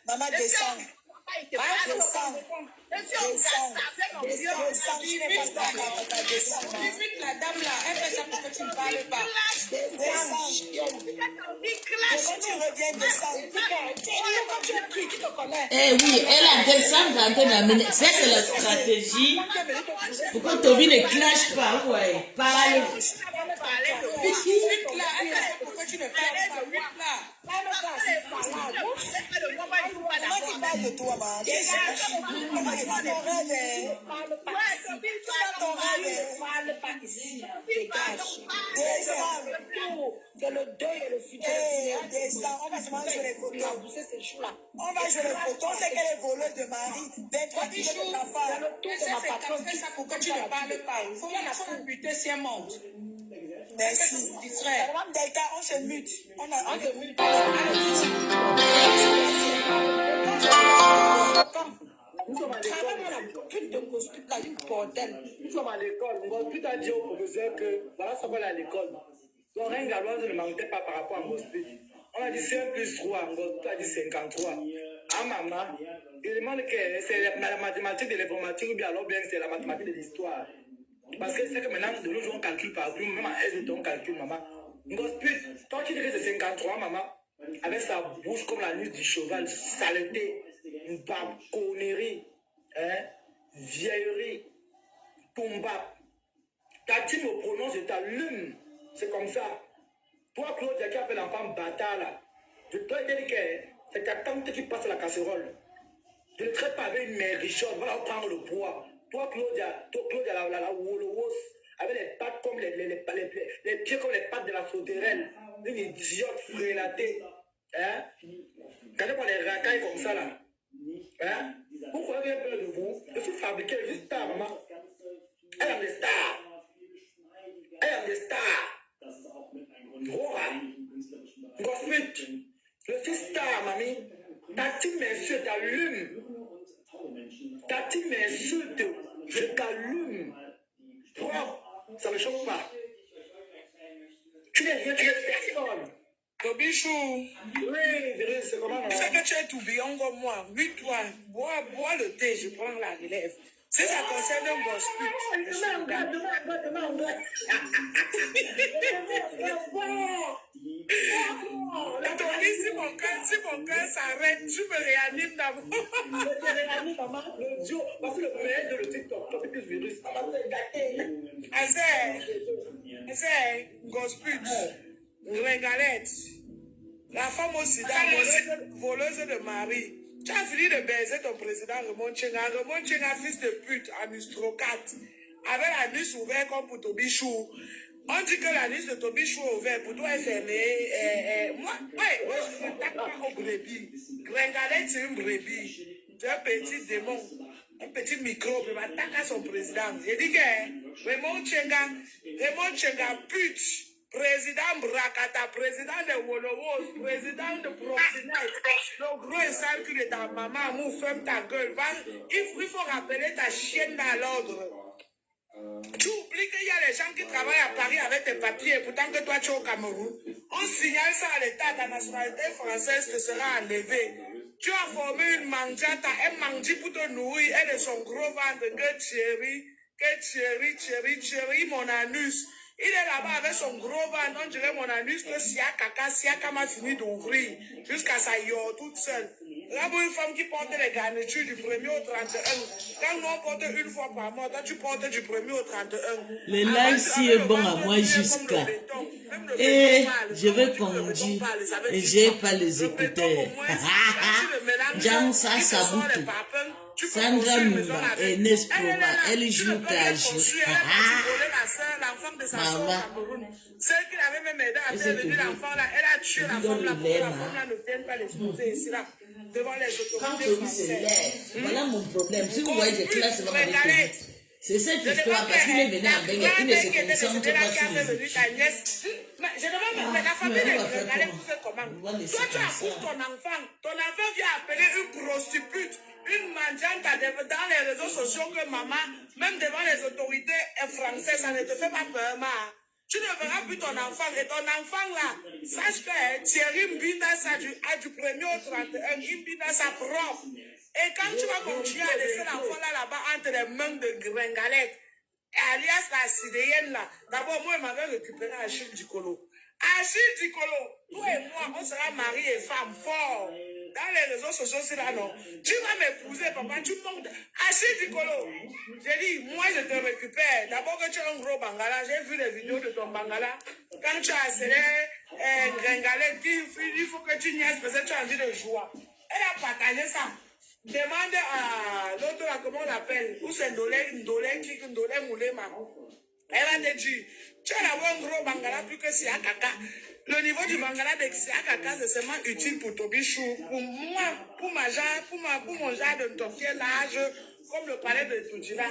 F: Maman descend. Descend. La dame là, elle fait ça pour que tu ne parles pas. Tu reviens descendre.
C: Eh oui, elle a descendu en train d'amener. Ça, c'est la stratégie. Pour que Toby ne clash pas. Ouais, parle.
F: Pourquoi tu ne parles pas? De toi, ma. C'est le deuil et le futur. On va se manger les photos. On va jouer les photos. On sait qu'elle est voleuse de mari. 23 kilos de ta femme. C'est ma patronne. Ça pour que tu ne parles pas. Il faut la faire buter si elle monte. Merci. Madame Delta, on se mute. On se mute.
B: Nous sommes à l'école. Ngospit a dit au professeur que voilà ce qu'on a à l'école. Donc rien galoise ne mentait pas par rapport à Ngospit. On a dit 5 plus 3. Ngospit a dit 53. Ah maman, il demande que c'est la mathématique de l'informatique ou bien alors bien c'est la mathématique de l'histoire. Parce que c'est que maintenant, de nos jours, on calcule par plus. Même à S, on calcule, maman. Ngospit, toi tu dis que c'est 53, maman, avec sa bouche comme la nuit du cheval, saleté, une barbe, connerie, hein, vieillerie, tomba. Ta team me prononce, je t'allume. C'est comme ça. Toi, Claudia, qui appelle l'enfant bâtard, là, je dois dire que c'est ta tante qui passe la casserole. Je ne traite pas avec une mère richonne, voilà, on prend le poids. Toi, Claudia, la Wolowos, avec les pattes comme les pieds comme les pattes de la sauterelle. Une idiote frélatée. Hein? Quand on les racailles comme ça, là. Hein? Pourquoi avez peur de vous? Je suis fabriqué, je suis star, maman. Elle a des stars. Elle a des stars. Rora. Ngospit. Je suis star, mamie. Ta team m'insulte, t'allume. Ta team m'insulte, je t'allume. Toi, ça ne me choque pas. Tu n'es rien, tu n'es personne.
F: Tobichou,
B: Oui, c'est comment?
F: tu sais que tu es tourbillon comme moi. Mute-toi, bois le thé, je prends la relève. Si ça concerne un Ngospit, je suis
B: Demain.
F: Si mon cœur s'arrête, tu me réanimes d'abord.
B: Je te réanime, maman. Le Dieu, parce que le meilleur de le TikTok, toi, c'est plus virus. Maman, c'est gâté.
F: Assez, Ngospit, Gringalette, la femme aussi, voleuse de mari. Tu as fini de baiser ton président Raymond Tchenga. Raymond Tchenga, fils de pute, en ustrocate, avec l'anus ouvert comme pour Tobichou. On dit que l'anus de Tobichou est ouvert, pour toi est fermé. Moi, je ne tape pas au brebis. Gringalette, c'est une brebis. C'est un petit démon, un petit microbe, il m'attaque à son président. J'ai dit que Raymond Tchenga, pute. Président Brakata, président de Wolowos, président de Proxinite, le gros et sale cul de ta maman, mou, ferme ta gueule. Il faut rappeler ta chienne à l'ordre. Tu oublies qu'il y a les gens qui travaillent à Paris avec tes papiers, pourtant que toi tu es au Cameroun. On signale ça à l'État, ta nationalité française te sera enlevée. Tu as formé une mangiata, un mangui pour te nourrir, et de son gros ventre, que chérie, mon anus. Il est là-bas avec son gros ventre, on dirait mon anus que Siaka m'a fini d'ouvrir, jusqu'à sa yore toute seule. Là, une femme qui porte les garnitures du 1er au 31. Quand nous on porte une fois par mois, toi tu portes du 1er au 31.
C: Le live si est bon à moi jusqu'à. Et je vais conduire et j'ai pas les écouteurs. J'aime ça, ça boute. Sandra Mumba et Nesprova, elle joue qu'à jouer. Maman.
F: Celle qui avait même aidé à faire venir l'enfant là, elle a tué la femme là pour que la femme là ne vienne pas l'exposer ici là, devant les autorités françaises.
C: Voilà mon problème. Si vous voyez des classes dans ma vie, c'est cette histoire parce qu'il est venu à Bengue, il ne se concentre pas sur les études.
F: Je demande, mais la famille de Gringalette, vous faites comment? Toi, tu accouches ton enfant vient appeler une prostitute, une mendiante dans les réseaux sociaux que maman, même devant les autorités françaises, ça ne te fait pas peur, ma.
E: Tu ne verras plus ton enfant. Et ton enfant là, sache que Thierry Mbinda, ça du 1er au 31, Mbinda, ça propre. Et quand tu vas continuer à laisser l'enfant là-bas entre les mains de Gringalette, alias la Sidéenne là, d'abord moi, je m'avais récupéré Achille Dicolo. Achille Dicolo, toi et moi, on sera mari et femme fort. Dans les réseaux sociaux, c'est là, non. Tu vas m'épouser, papa, tu montes. Achille Dicolo, j'ai dit, moi, je te récupère. D'abord que tu es un gros bangala, j'ai vu les vidéos de ton bangala. Quand tu as accéléré Gringalette, il faut que tu niaises parce que tu as envie de jouer. Elle a partagé ça. Demande à l'autre, là, comment on l'appelle, où c'est Ndolé Moulema. Elle va te dire, tu as d'abord un gros bangala plus que Sia Kaka. Le niveau du bangala de Sia Kaka, c'est seulement utile pour Tobichou. Pour moi, pour mon genre de tortiller large, comme le palais de Toudjila.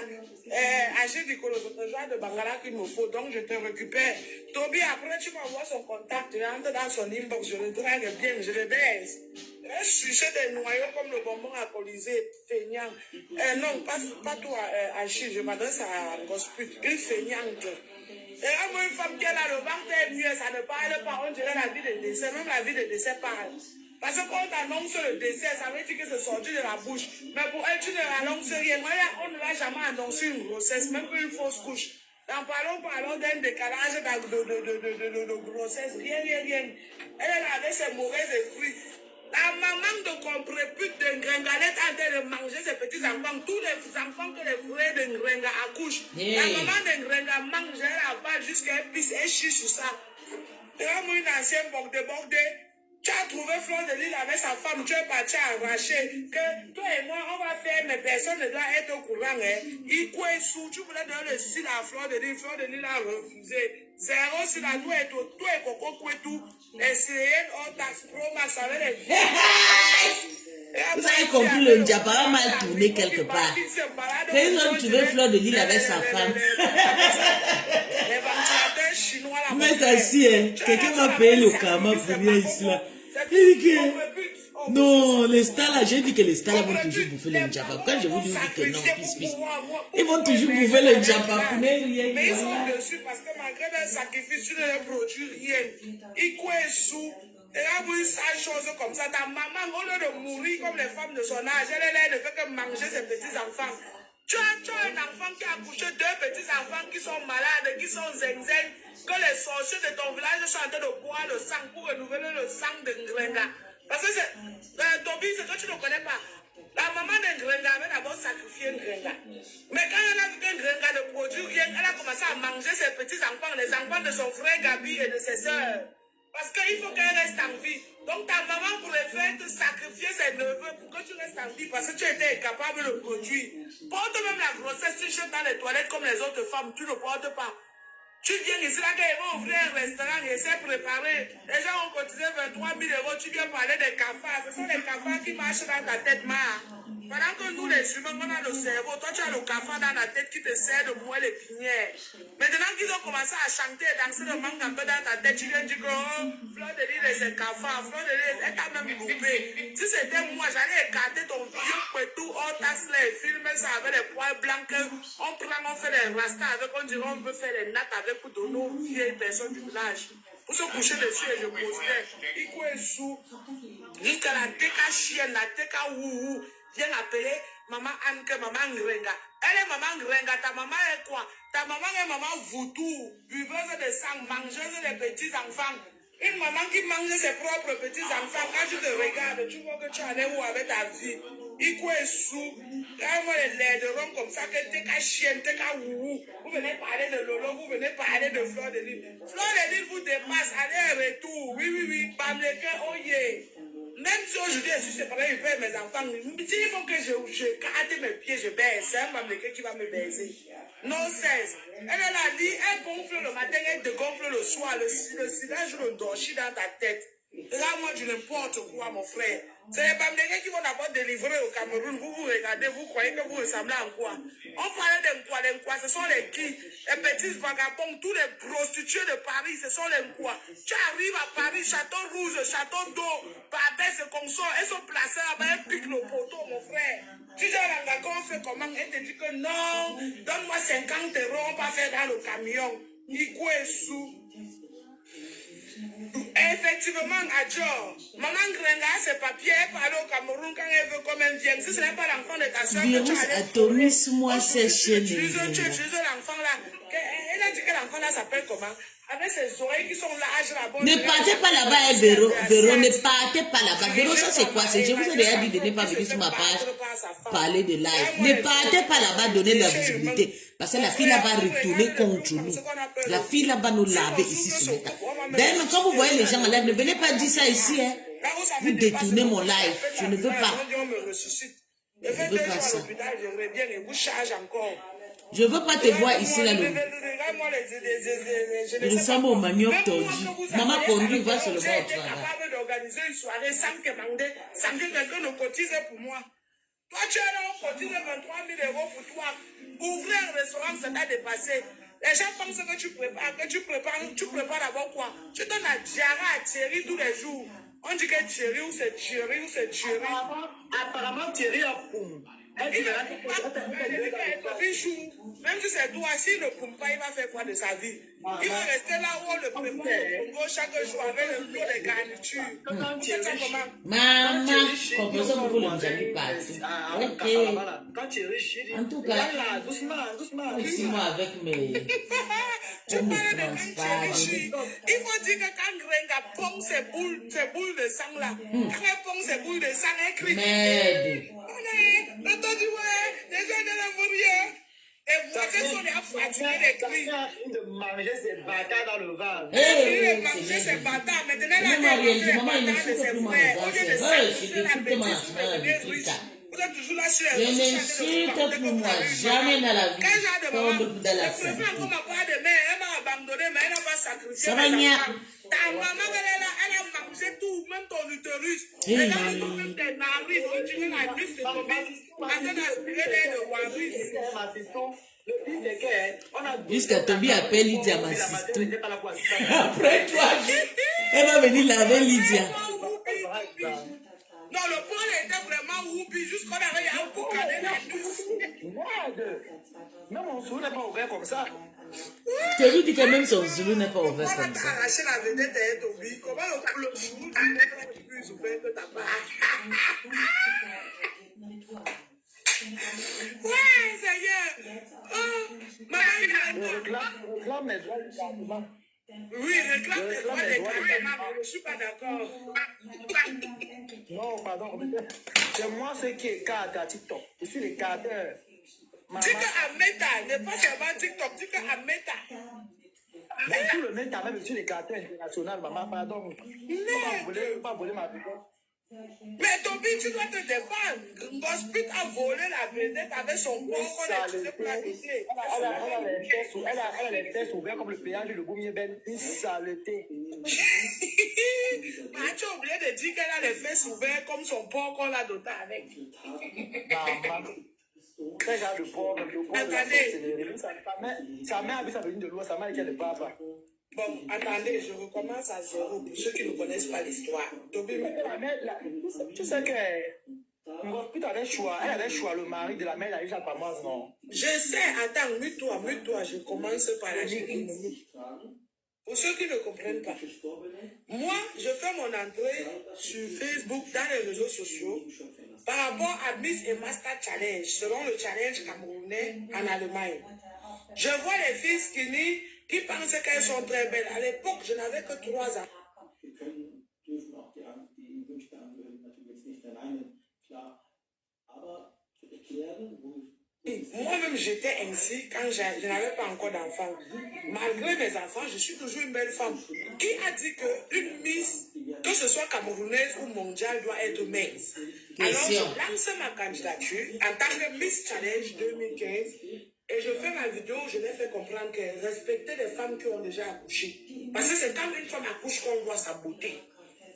E: Achille Dicolo, c'est le genre de bangala qu'il me faut, donc je te récupère. Tobi, après, tu vas voir son contact, tu rentres dans son inbox, je le drague bien, je le baise. Je suçais des noyaux comme le bonbon alcoolisé, feignant. Non, pas toi, Achille, je m'adresse à Gosput, une feignante. Et là, moi, une femme qui est là, le ventre est mieux, ça ne parle pas, on dirait la vie de décès, même la vie de décès parle. Parce que quand on annonce le décès, ça veut dire que c'est sorti de la bouche. Mais pour elle, tu ne annonces rien. Moi, on ne va jamais annoncer une grossesse, même une fausse couche. Parlons d'un décalage de grossesse, rien. Elle est là avec ses mauvais esprits. La maman ne comprend plus de Gringalette en train de manger ses petits enfants. Tous les enfants que les frères de Gringa accouchent. Hey. La maman de Gringa mange, elle avale jusqu'à elle pisse, elle chie sur ça. Tu as une ancienne bordée. Tu as trouvé Fleur de Lille avec sa femme, tu es parti arracher. Que toi et moi, on va faire, mais personne ne doit être au courant. Il couait sous, tu voulais donner le style à Fleur de Lille a refusé. Zéro sur la toi et Coco couait tout. Essayer en taxe pro max avec les.
C: Vous avez compris, le Ndiabara a mal tourné quelque part. Quand ils ont trouvé Fleur de Lille avec sa femme. Vous êtes assis, hein. Quelqu'un m'a payé le karma pour venir ici là. Il dit que non, les stars là, j'ai dit que les stars là vont toujours bouffer le Ndiabara. Quand je vous dis que non, pisse. Ils vont toujours bouffer le Ndiabara pour ne rien.
E: Mais ils sont dessus parce que malgré leur sacrifice, tu ne leur produis rien. Ils couent sous. Et là, vous savez choses comme ça. Ta maman, au lieu de mourir comme les femmes de son âge, elle ne fait que manger ses petits-enfants. Tu as un enfant qui a accouché 2 petits-enfants qui sont malades, qui sont zen, que les sorciers de ton village sont en train de boire le sang pour renouveler le sang de Ngrenga. Parce que Tobi, c'est que tu ne connais pas. La maman de Ngrenga avait d'abord sacrifié Ngrenga. Mais quand elle a vu que Ngrenga ne produit rien, elle a commencé à manger ses petits-enfants, les enfants de son frère Gabi et de ses soeurs. Parce qu'il faut qu'elle reste en vie. Donc ta maman pourrait faire te sacrifier ses neveux pour que tu restes en vie parce que tu étais incapable de produire. Porte même la grossesse, tu jettes dans les toilettes comme les autres femmes, tu ne portes pas. Tu viens ici là, quand ils vont ouvrir un restaurant et essaient de préparer. Les gens ont cotisé 23 000 €, tu viens parler des cafards. Ce sont les cafards qui marchent dans ta tête, Pendant que nous, les humains, on a le cerveau, toi, tu as le cafard dans la tête qui te sert de mouer les pinières. Maintenant qu'ils ont commencé à chanter et danser le manque un peu dans ta tête, tu viens dire que Fleur de Lille, c'est cafard. Fleur de Lille, elle t'a même loupé. Si c'était moi, j'allais écarter ton vieux pétou, on tasse les films, ça avec des poils blancs. On prend, on fait des rastas avec, on dirait, on veut faire des nattes avec pour donner aux vieilles personnes du village. Pour se coucher dessus et je postais. Il couait sous. Jusqu'à la teka chienne, la teka wouhou. Viens appeler maman Anke, maman Ngrenga. Elle est maman Ngrenga, ta maman est quoi? Ta maman est maman Voutou, buveuse de sang, mangeuse de petits enfants. Une maman qui mange ses propres petits enfants, quand tu te regardes, tu vois que tu en es où avec ta vie. Il couait sous. Là, moi, les laits de rhum comme ça, que t'es qu'à chienne, t'es qu'à wouhou. Vous venez parler de Lolo, vous venez parler de Fleur de Lille. Fleur de Lille vous dépasse, allez et retour. Oui. Bamleke, oh yeah. Même si aujourd'hui je suis séparée, je perds mes enfants, s'il faut que je carte mes pieds, je baisse. C'est un Bamleke qui va me baiser. Non cesse. Elle est là, elle gonfle le matin, elle dégonfle le soir. Le silence, le dorchi dans ta tête. Là, moi, du n'importe quoi, mon frère. C'est les Bamleke qui vont d'abord délivrer au Cameroun. Vous vous regardez, vous croyez que vous ressemblez à quoi? On parlait d'Nkwa, ce sont les qui? Les petits vagabonds, tous les prostituées de Paris, ce sont les Nkwa. Tu arrives à Paris, Château Rouge, Château d'eau, Babel se console, elles sont placées là-bas, elles piquent le poteau, mon frère. Tu dis à la on fait comment? Elle te dit que non, donne-moi 50 €, on va faire dans le camion.
F: Ikwesu. Effectivement, Adjor, Maman Grenga, ses papiers, parle au Cameroun quand elle veut comme elle vient. Si ce n'est pas l'enfant de ta soeur,
C: Virus atomise-moi ces chaînes.
F: Tu utilises l'enfant là. Elle a dit que l'enfant là s'appelle comment? Avec ses oreilles qui sont larges là-bas.
C: Ne partez pas là-bas, hein, Véro, ne partez pas là-bas. Véro, ça c'est quoi? Je vous ai déjà dit de ne pas venir sur ma page parler de live. Ne partez pas là-bas donner la visibilité. Parce que la fille là va retourner contre nous. La fille là va nous laver ici sur le tas. D'ailleurs, quand vous voyez les gens en live, ne venez pas dire ça ici. Hein. Vous détournez mon live. Je ne veux pas. Je ne veux pas ça. Je ne veux pas te voir ici là. Je ressemble au manioc tordu. Maman conduit, va sur le bord du travail.
F: Capable d'organiser une soirée sans que quelqu'un ne cotise pour moi. Toi, tu es là, on cotise 23 000 € pour toi. Ouvrir un restaurant, ça t'a dépassé. Les gens pensent que tu prépares d'abord quoi? Tu donnes à Diarra, à Thierry tous les jours. On dit que Thierry ou c'est Thierry ou c'est Thierry.
B: Apparemment, Thierry a poum.
F: Même si c'est toi, s'il ne pompe pas, il va faire quoi de sa vie? Il va rester là où on le prépare au Congo chaque jour avec le lot de garniture.
C: Maman, composons pour vous, nous allons partir. Ok. En tout cas, ici, moi, avec mes...
F: Tu parlais de France. Il faut dire que quand Grenga pond ses boules de sang là, quand elle pond ses boules de sang, elle crie.
C: Merde.
F: Le temps du ouais, les gens ne l'aiment rien. Et voisins sont déjà fatigués des cris.
B: De manger ses bâtards dans le vase.
F: Il manger ses bâtards. Maintenant, elle a mangé les bâtards de ses frères. Au lieu de sacrifier la bêtise, vous êtes toujours là sur les
C: Je n'insulte plus moi, jamais dans la vie. Tombe dans la
F: santé. Elle m'a abandonné, mais elle n'a pas sacrifié.
C: Ça va, Nia.
F: Ta maman, elle a mangé tout, même ton utérus. Elle a même des narines. On dirait la bif de ton bif. Maintenant, aspiré d'air de Waris.
C: Jusqu'à Toby appelle Lydia ma sister. Après 3 jours, elle va venir laver Lydia.
F: Non, le pôle était vraiment whoopi, juste qu'on avait un boucané la nuit.
B: Merde! Même mon sourd n'est pas ouvert comme ça.
C: Tu lui dis que même son Zulu n'est pas ouvert comme ça.
F: Comment arraché la vedette et Toby? Comment le chou est plus ouvert que ta part? Ouais, Seigneur! Oh,
B: Réclame mes droits.
F: Oui, réclame tes droits des carrément, je ne suis pas d'accord.
B: Non, pardon. C'est moi ce qui est carte à TikTok. Je suis le carteur.
F: Dis que à Meta, n'est pas seulement TikTok, dis que à Meta.
B: Mais tout le Meta, même sur les carteurs internationaux, maman, pardon. Vous ne pas voler ma vie.
F: Mais Toby, tu dois te défendre. Gospit a volé la vedette avec son corps qu'on a utilisé pour la visiter.
B: Elle a les fesses ouvertes comme le péage de Boumier Ben. Une saleté.
F: Tu as oublié de dire qu'elle a les fesses ouvertes comme son porc qu'on l'a doté avec.
B: Maman. Très genre de porc.
F: Attendez.
B: Sa mère a vu sa venue de l'eau, sa mère qui a le papa.
F: Bon, attendez, je recommence à zéro pour ceux qui ne connaissent pas l'histoire. Toby,
B: tu sais que elle avait choisi le mari de la mère d'Aïcha Pamoise, non?
F: Je sais, attends, mute-toi, je commence par la chimie. Pour ceux qui ne comprennent pas, moi, je fais mon entrée sur Facebook, dans les réseaux sociaux, par rapport à Miss et Master Challenge, selon le challenge camerounais en Allemagne. Je vois les filles skinny qui pensent qu'elles sont très belles. À l'époque, je n'avais que 3 ans. Moi-même, j'étais ainsi quand je n'avais pas encore d'enfants. Malgré mes enfants, je suis toujours une belle femme. Qui a dit qu'une Miss, que ce soit camerounaise ou mondiale, doit être mince? Alors, je lance ma candidature en tant que Miss Challenge 2015 et je fais ma vidéo où je l'ai fait comprendre que respecter les femmes qui ont déjà accouché. Parce que c'est quand une femme accouche qu'on voit sa beauté.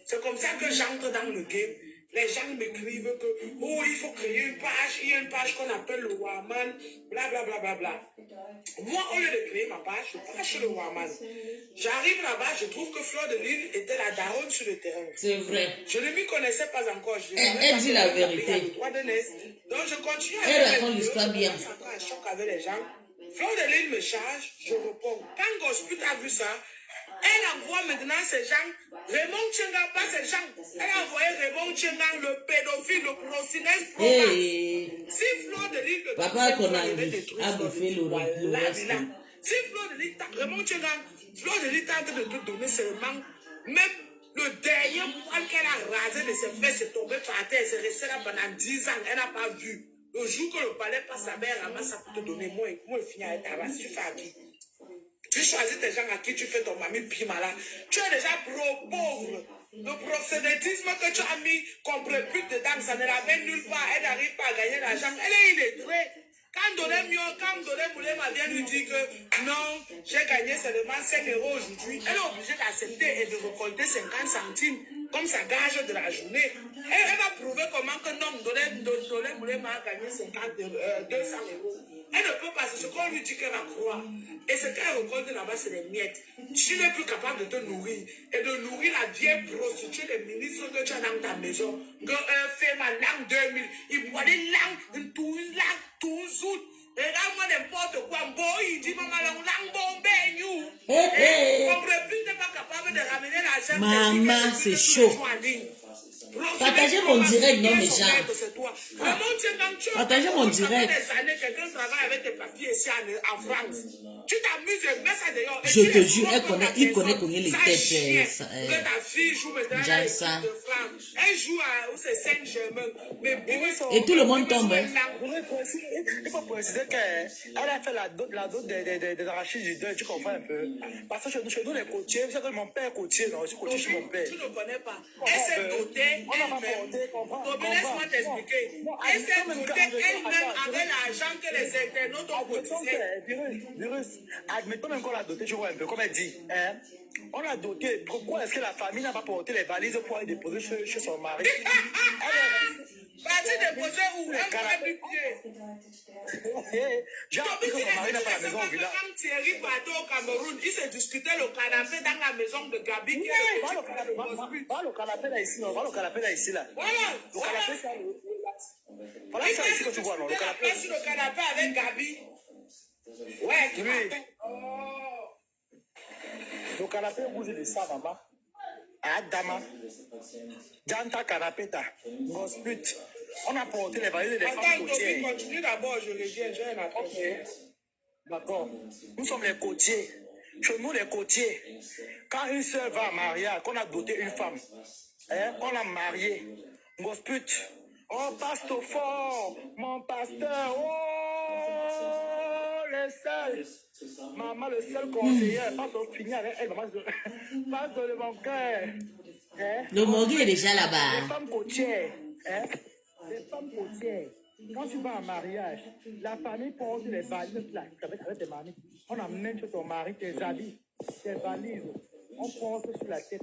F: C'est comme ça que j'entre dans le game. Les gens m'écrivent que, oh, il faut créer une page, il y a une page qu'on appelle le Waman, blablabla. Bla, bla, bla. Moi, au lieu de créer ma page, je passe sur le Waman. J'arrive là-bas, je trouve que Fleur de Lille était la daronne sur le terrain.
C: C'est vrai.
F: Je ne m'y connaissais pas encore.
C: Elle dit la vérité.
F: Donc je continue à
C: elle raconte l'histoire bien.
F: un choc avec les gens. Fleur de Lys me charge, je réponds. Quand Gosput a vu ça, elle envoie maintenant ces gens, Raymond Tchenga, pas ces gens, elle a envoyé Raymond Tchenga, le pédophile, le procynèse probable. Si Fleur de Lys le
C: Papa qu'on a dit, a bouffé le reste.
F: Si Fleur de Lys, Raymond Tchenga, Fleur de Lys tente de te donner seulement, même le dernier poil qu'elle a rasé de ses fesses est tombé par terre, elle s'est restée là pendant 10 ans, elle n'a pas vu. Le jour que le palais passe, sa mère ramasse ça pour te donner, moi, il finit à être tabac. Tu fais à qui? Tu choisis tes gens à qui tu fais ton mamie pima là. Tu es déjà pro-pauvre. Le proxénétisme que tu as mis comme prépuce dedans, ça ne l'amène nulle part. Elle n'arrive pas à gagner l'argent. Elle est illettrée. Quand Dodé Moulema vient lui dire que non, j'ai gagné seulement 5 € aujourd'hui, elle est obligée d'accepter et de récolter 50 centimes comme ça gage de la journée. Elle va prouver comment que non, Dodé Moulema a gagné 200 €. Elle ne peut pas, c'est ce qu'on lui dit qu'elle va croire. Et ce qu'elle récolte là-bas, c'est les miettes. Tu n'es plus capable de te nourrir. Et de nourrir la vieille prostituée des ministres que tu as dans ta maison. Que un fait ma langue 2000. Il boit des langues, tout zout. Regarde-moi n'importe quoi. Bon, il dit, maman, langue bombée, nous. Ton prépuce n'est pas capable de ramener l'argent.
C: Maman, c'est chaud. Partagez mon direct, non, mes gens. Partagez mon direct.
F: Quelqu'un travaille avec tes papiers ici en France. Tu t'amuses et mets ça dehors.
C: Je te jure, il connaît les têtes.
F: Que ta fille joue maintenant à l'équipe de France. Elle joue à c'est Saint-Germain.
C: Et tout le monde tombe.
B: Il faut préciser qu'elle a fait la dot des arachides du deuil, tu comprends un peu. Parce que chez nous, les côtiers, vous savez que mon père est côtier, non, je suis côtier chez mon père.
F: Tu ne connais pas. Elle s'est dotée elle-même. Toby, laisse-moi t'expliquer. Elle s'est dotée elle-même avec l'argent que les internautes ont cotisé.
B: Virus, admettons même qu'on l'a doté, tu vois un peu, comme elle dit. Hein? On l'a doté. Pourquoi est-ce que la famille n'a pas porté les valises pour aller déposer chez son mari?
F: Parti déposer où? Un mois du pied.
B: J'ai appris que son mari n'a pas la maison au village.
F: Quand Thierry partait au Cameroun, il s'est discuté le canapé dans la maison de Gabi.
B: Va le canapé là ici, non? Va le canapé là ici là.
F: Voilà.
B: Le canapé ça. Voilà ça ici que tu vois, non? Le canapé.
F: Sur le canapé avec Gabi. Ouais,
B: oui. Le canapé bouge de ça, maman. Adama. Janta canapé ta. Gosput. On a porté les valises des femmes côtières.
F: Attends, continue d'abord, je reviens, j'ai un appel.
B: Ok. D'accord. Nous sommes les côtiers. Chez nous, les côtiers, quand une sœur va en mariage, qu'on a doté une femme, hein, qu'on a mariée, Gosput. Oh, pasteur fort, mon pasteur, oh, le seul. Maman, le seul conseiller, passe au fini avec elle, maman, passe dans le mon cœur. Hein?
C: Le Mogui est déjà là-bas.
B: Les femmes côtières, hein? Les femmes côtières. Quand tu vas en mariage, la famille porte les valises là, avec tes mamies. On amène chez ton mari tes habits, tes valises. On porte sur la tête.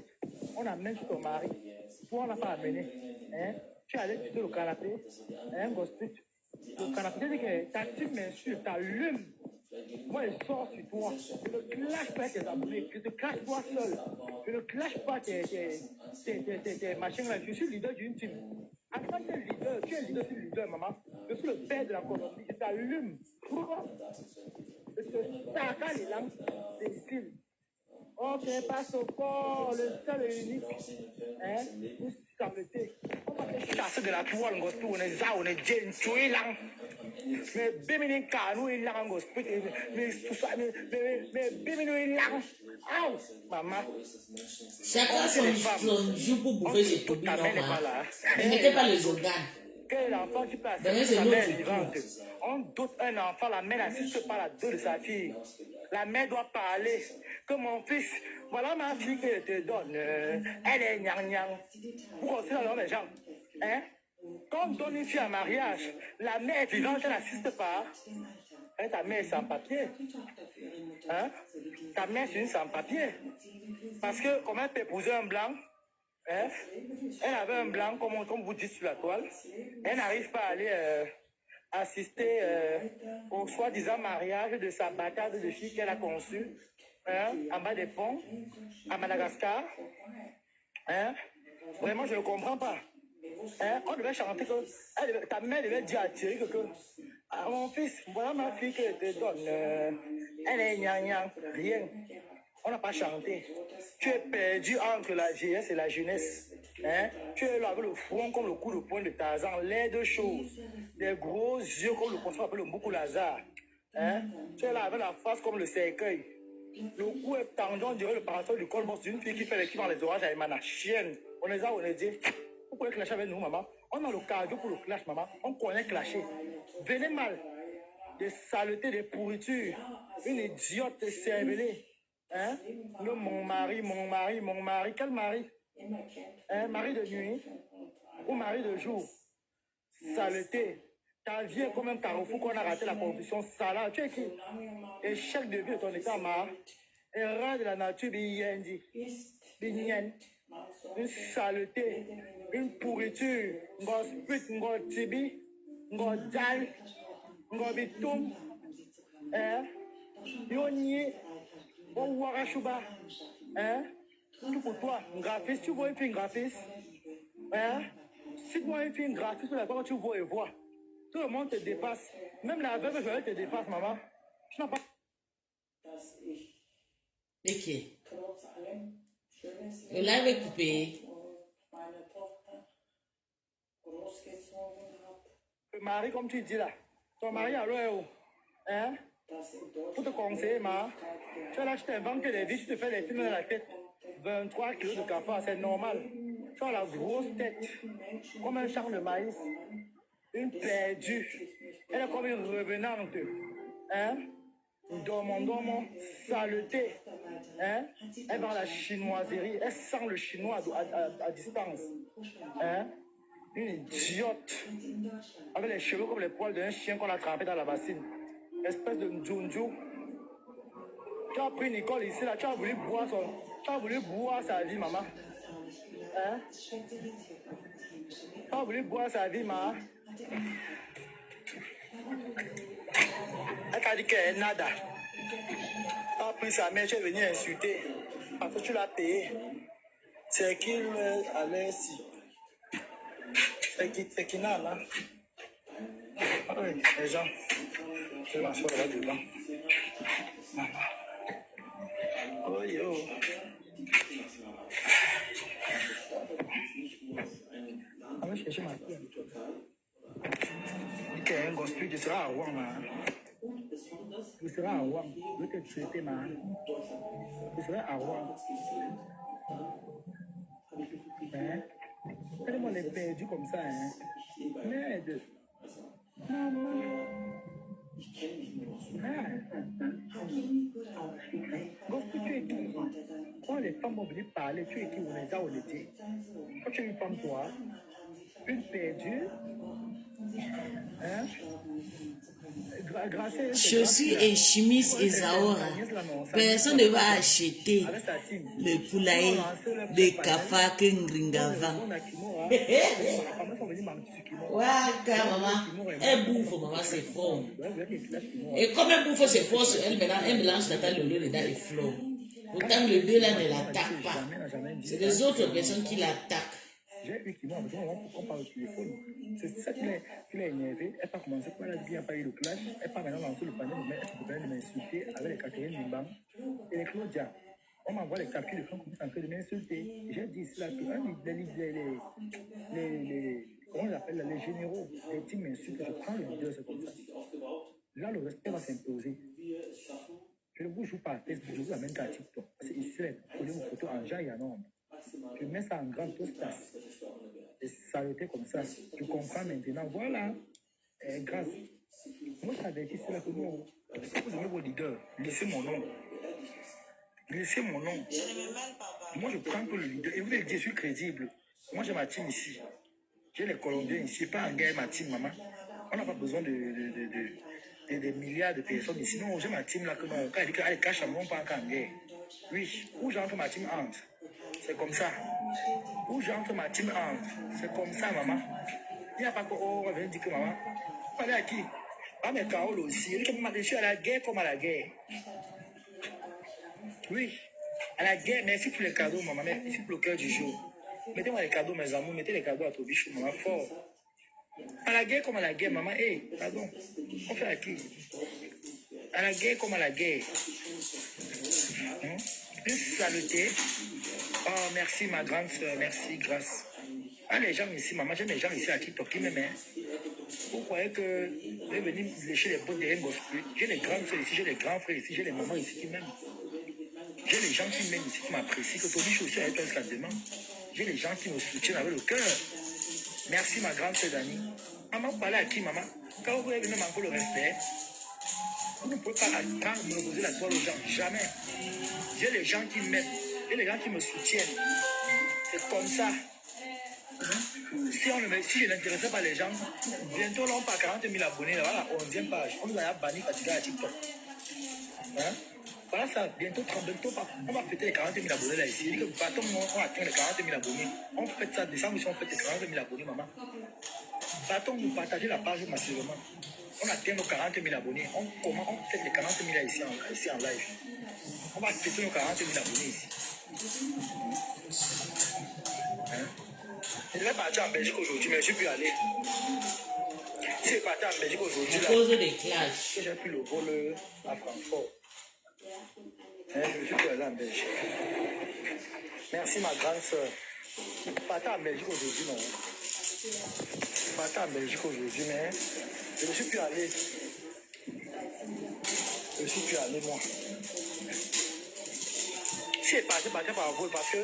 B: On amène chez ton mari. Toi, on n'a pas amené. Hein? Tu es allé sur le canapé. Hein, Gosput? Le canapé, c'est que ta petite m'insulte, t'allumes. Moi, je sors sur toi. Je ne clash pas tes abonnés. Je te clash toi seul. Je ne clash pas tes machins là. Je suis leader d'une team. En tant que leader, tu es leader, tu es leader, maman. Je suis le père de la Colombie. Je t'allume. Je te saccage les langues des styles. Ok, passe au corps, le seul et unique. Hein? Vous savez. On va te chasser de la toile, on est za, on est jen, tu es là. Mais bimini kanu il là, mais tout ça, mais bimini il là. Ah, maman.
C: Chacun son jour pour bouffer chez Toby, non, ne mettez pas les organes.
B: Quel enfant qui peut assister sa mère vivante? On doute un enfant, la mère n'assiste pas à la dot de sa fille. La mère doit parler. Que mon fils, voilà ma fille que je te donne. Elle est gnang-gnang. Vous connaissez dans les gens. Hein? Quand on donne une fille en mariage, la mère vivante, elle n'assiste pas. Hein, ta mère est sans papier. Hein? Ta mère, c'est une sans papier. Parce que, comment elle peut épouser un blanc? Hein? Elle avait un blanc, comme vous dites sur la toile. Elle n'arrive pas à aller assister au soi-disant mariage de sa bâtarde de fille qu'elle a conçue, hein, en bas des ponts, à Madagascar. Hein? Vraiment, je ne comprends pas. Hein? On devait chanter que ta mère devait dire à Thierry que Ah, mon fils, voilà ma fille que je te donne. Elle est gnangnan, rien. On n'a pas chanté. Tu es perdu entre la vieillesse et la jeunesse. Hein? Tu es là avec le front comme le coup de poing de Tarzan, les deux choses. Des gros yeux comme le contrat appelé le Mboukou Lazare. Hein? Tu es là avec la face comme le cercueil. Le cou est tendu, on dirait le parasol du colmos d'une fille qui fait l'équipe dans les orages à Emana. Chienne. On les a, on les dit. Vous pouvez clasher avec nous, maman. On a le cardio pour le clash, maman. On connaît clasher. Venez mal. Des saletés, des pourritures. Une idiote cervelée. Hein? Le mon mari. Quel mari? Hein? Mari de nuit ou mari de jour? Saleté. Ta vie est comme un carrefour qu'on a raté la confusion. Salade. Tu es qui? Échec de vie de ton état, ma. Erreur de la nature, biyendi. Binyen. Une saleté. Une pourriture. Ngo spit, ngo tibi. Ngo dal. Ngo bitum. Hein? Yoni. Bon Warashuba. Hein? Tout pour toi. Graphiste, tu vois une fille graphiste? Hein? Si tu vois une fille graphiste, tu vois et vois. Tout le monde te dépasse. Même la veuve te dépasse, maman. Je n'ai pas.
C: Ok. Le live est coupé.
B: Le mari, comme tu dis là. Ton mari à l'heure. Hein? Pour te conseiller, ma. Tu as là, je t'invente des vies, tu te fais des films dans la tête. 23 kilos de cafard, c'est normal. Tu as la grosse tête. Comme un champ de maïs. Une perdue. Elle est comme une revenante. Hein? Dormant, saleté. Hein? Elle va à la chinoiserie. Elle sent le chinois à distance. Hein? Une idiote. Avec les cheveux comme les poils d'un chien qu'on a trempé dans la bassine. Espèce de ndjoundjou. Tu as pris Nicole ici, là. Tu as voulu boire sa vie, maman. Hein? Tu as voulu boire sa vie, maman. Elle t'a dit qu'elle est nada. Tu as pris sa mère, tu es venu insulter. Parce que tu l'as payé. C'est qui allait ici? C'est qui n'a là? Ah oui, les gens. Je vais m'asseoir là-dedans. Oh yo. On va chercher ma fille. Dis qu'il y a un gosse, tu seras à Rouen, man. Tu seras à Rouen. Je vais te traiter, man. Tu seras à Rouen. Hein? Tellement les perdus comme ça, hein? Merde. Maman. Gosse, tu es qui? Quand les femmes ont voulu parler, tu es qui? On les a, on les dit. Quand tu es une femme, toi, une perdue, hein?
C: Chaussures et chemises et Zahora. Personne ne va acheter le poulailler de Kafa Kengringava. Waka, maman. Elle bouffe, maman, c'est fort. Et comme elle bouffe, c'est fort, elle mélange la le lait dans les fleurs. Pourtant, le deux là ne l'attaque pas. C'est les autres personnes qui l'attaquent.
B: J'ai eu qui m'ont dit, on parle au téléphone. C'est ça qui l'a énervé. Elle n'a pas commencé par la bien pas eu le clash. Elle n'a pas maintenant lancé le panier, mais elle peut m'insulter avec les Catherine Nimbam et les Claudia. On m'envoie les captures de femmes qui sont en train de m'insulter. J'ai dit cela que comment on appelle les généraux, les teams m'insultent. Je prends le leader, c'est comme ça. Là, le respect va s'imposer. Je ne vous joue pas à test, je vous amène qu'à TikTok. C'est ici, prenez vos photos en jaille et en ombre. Tu mets ça en grand, tout ça. Et saleté comme ça. Tu comprends maintenant. Voilà. Grâce. Moi, je t'avais dit cela que non. Vous aimez vos leaders. Laissez mon nom. Laissez mon nom. Moi, je prends que le leader. Et vous allez dire, je suis crédible. Moi, j'ai ma team ici. J'ai les Colombiens ici. Pas un gars et ma team, maman. On n'a pas besoin des milliards de personnes ici. Non, j'ai ma team là. Quand elle dit qu'elle cache à mon pas en guerre. Oui. Où j'entre ma team entre. C'est comme ça. Où j'entre ma team entre. C'est comme ça, maman. Il n'y a pas que on va dire que maman. Vous parlez à qui? Ah, mais Carole aussi. Je suis à la guerre comme à la guerre. Oui. À la guerre, merci pour les cadeaux, maman. Merci pour le cœur du jour. Mettez-moi les cadeaux, mes amours. Mettez les cadeaux à Tobichou, maman. Fort. À la guerre comme à la guerre, maman. Hé, pardon. On fait à qui? À la guerre comme à la guerre. Une saleté. Oh, merci ma grande soeur, merci, grâce. Ah, les gens ici, maman, j'ai des gens ici à TikTok qui m'aiment. Vous croyez que je vais venir lécher les bottes de un gosse plus? J'ai les grandes soeurs ici, j'ai les grands frères ici, j'ai les mamans ici qui m'aiment. J'ai les gens qui m'aiment ici, qui m'apprécient, que Toby, je suis aussi avec toi jusqu'à demain. J'ai les gens qui me soutiennent avec le cœur. Merci ma grande soeur Dani. Maman, parlez à qui, maman? Quand vous voulez venir manquer le respect, vous ne pouvez pas attendre de me poser la toile aux gens. Jamais. J'ai les gens qui m'aiment. J'ai les gens qui me soutiennent. C'est comme ça. Si je n'intéressais pas les gens, bientôt là on part 40 000 abonnés, là, voilà, 11e page. On nous a banni fatigué à TikTok. Hein? Voilà ça, bientôt on va fêter les 40 000 abonnés là ici. Il dit que battons, on atteint les 40 000 abonnés. On fête ça décembre si on fête les 40 000 abonnés, maman. Battons, nous partager la page massivement. On atteint nos 40 000 abonnés. On fête les 40 000 ici en live. On va fêter nos 40 000 abonnés ici. Hein? Je devais partir en Belgique aujourd'hui, mais je ne suis plus allé. Si je partais en Belgique aujourd'hui,
C: à cause des clashs.
B: j'ai pris le vol à Francfort. Hein, je ne suis plus allé en Belgique. Merci ma grande soeur. Je partais en Belgique aujourd'hui, non? Je partais en Belgique aujourd'hui, mais je ne suis plus allé. Je ne suis plus allé, moi. Si je partais par vol, parce que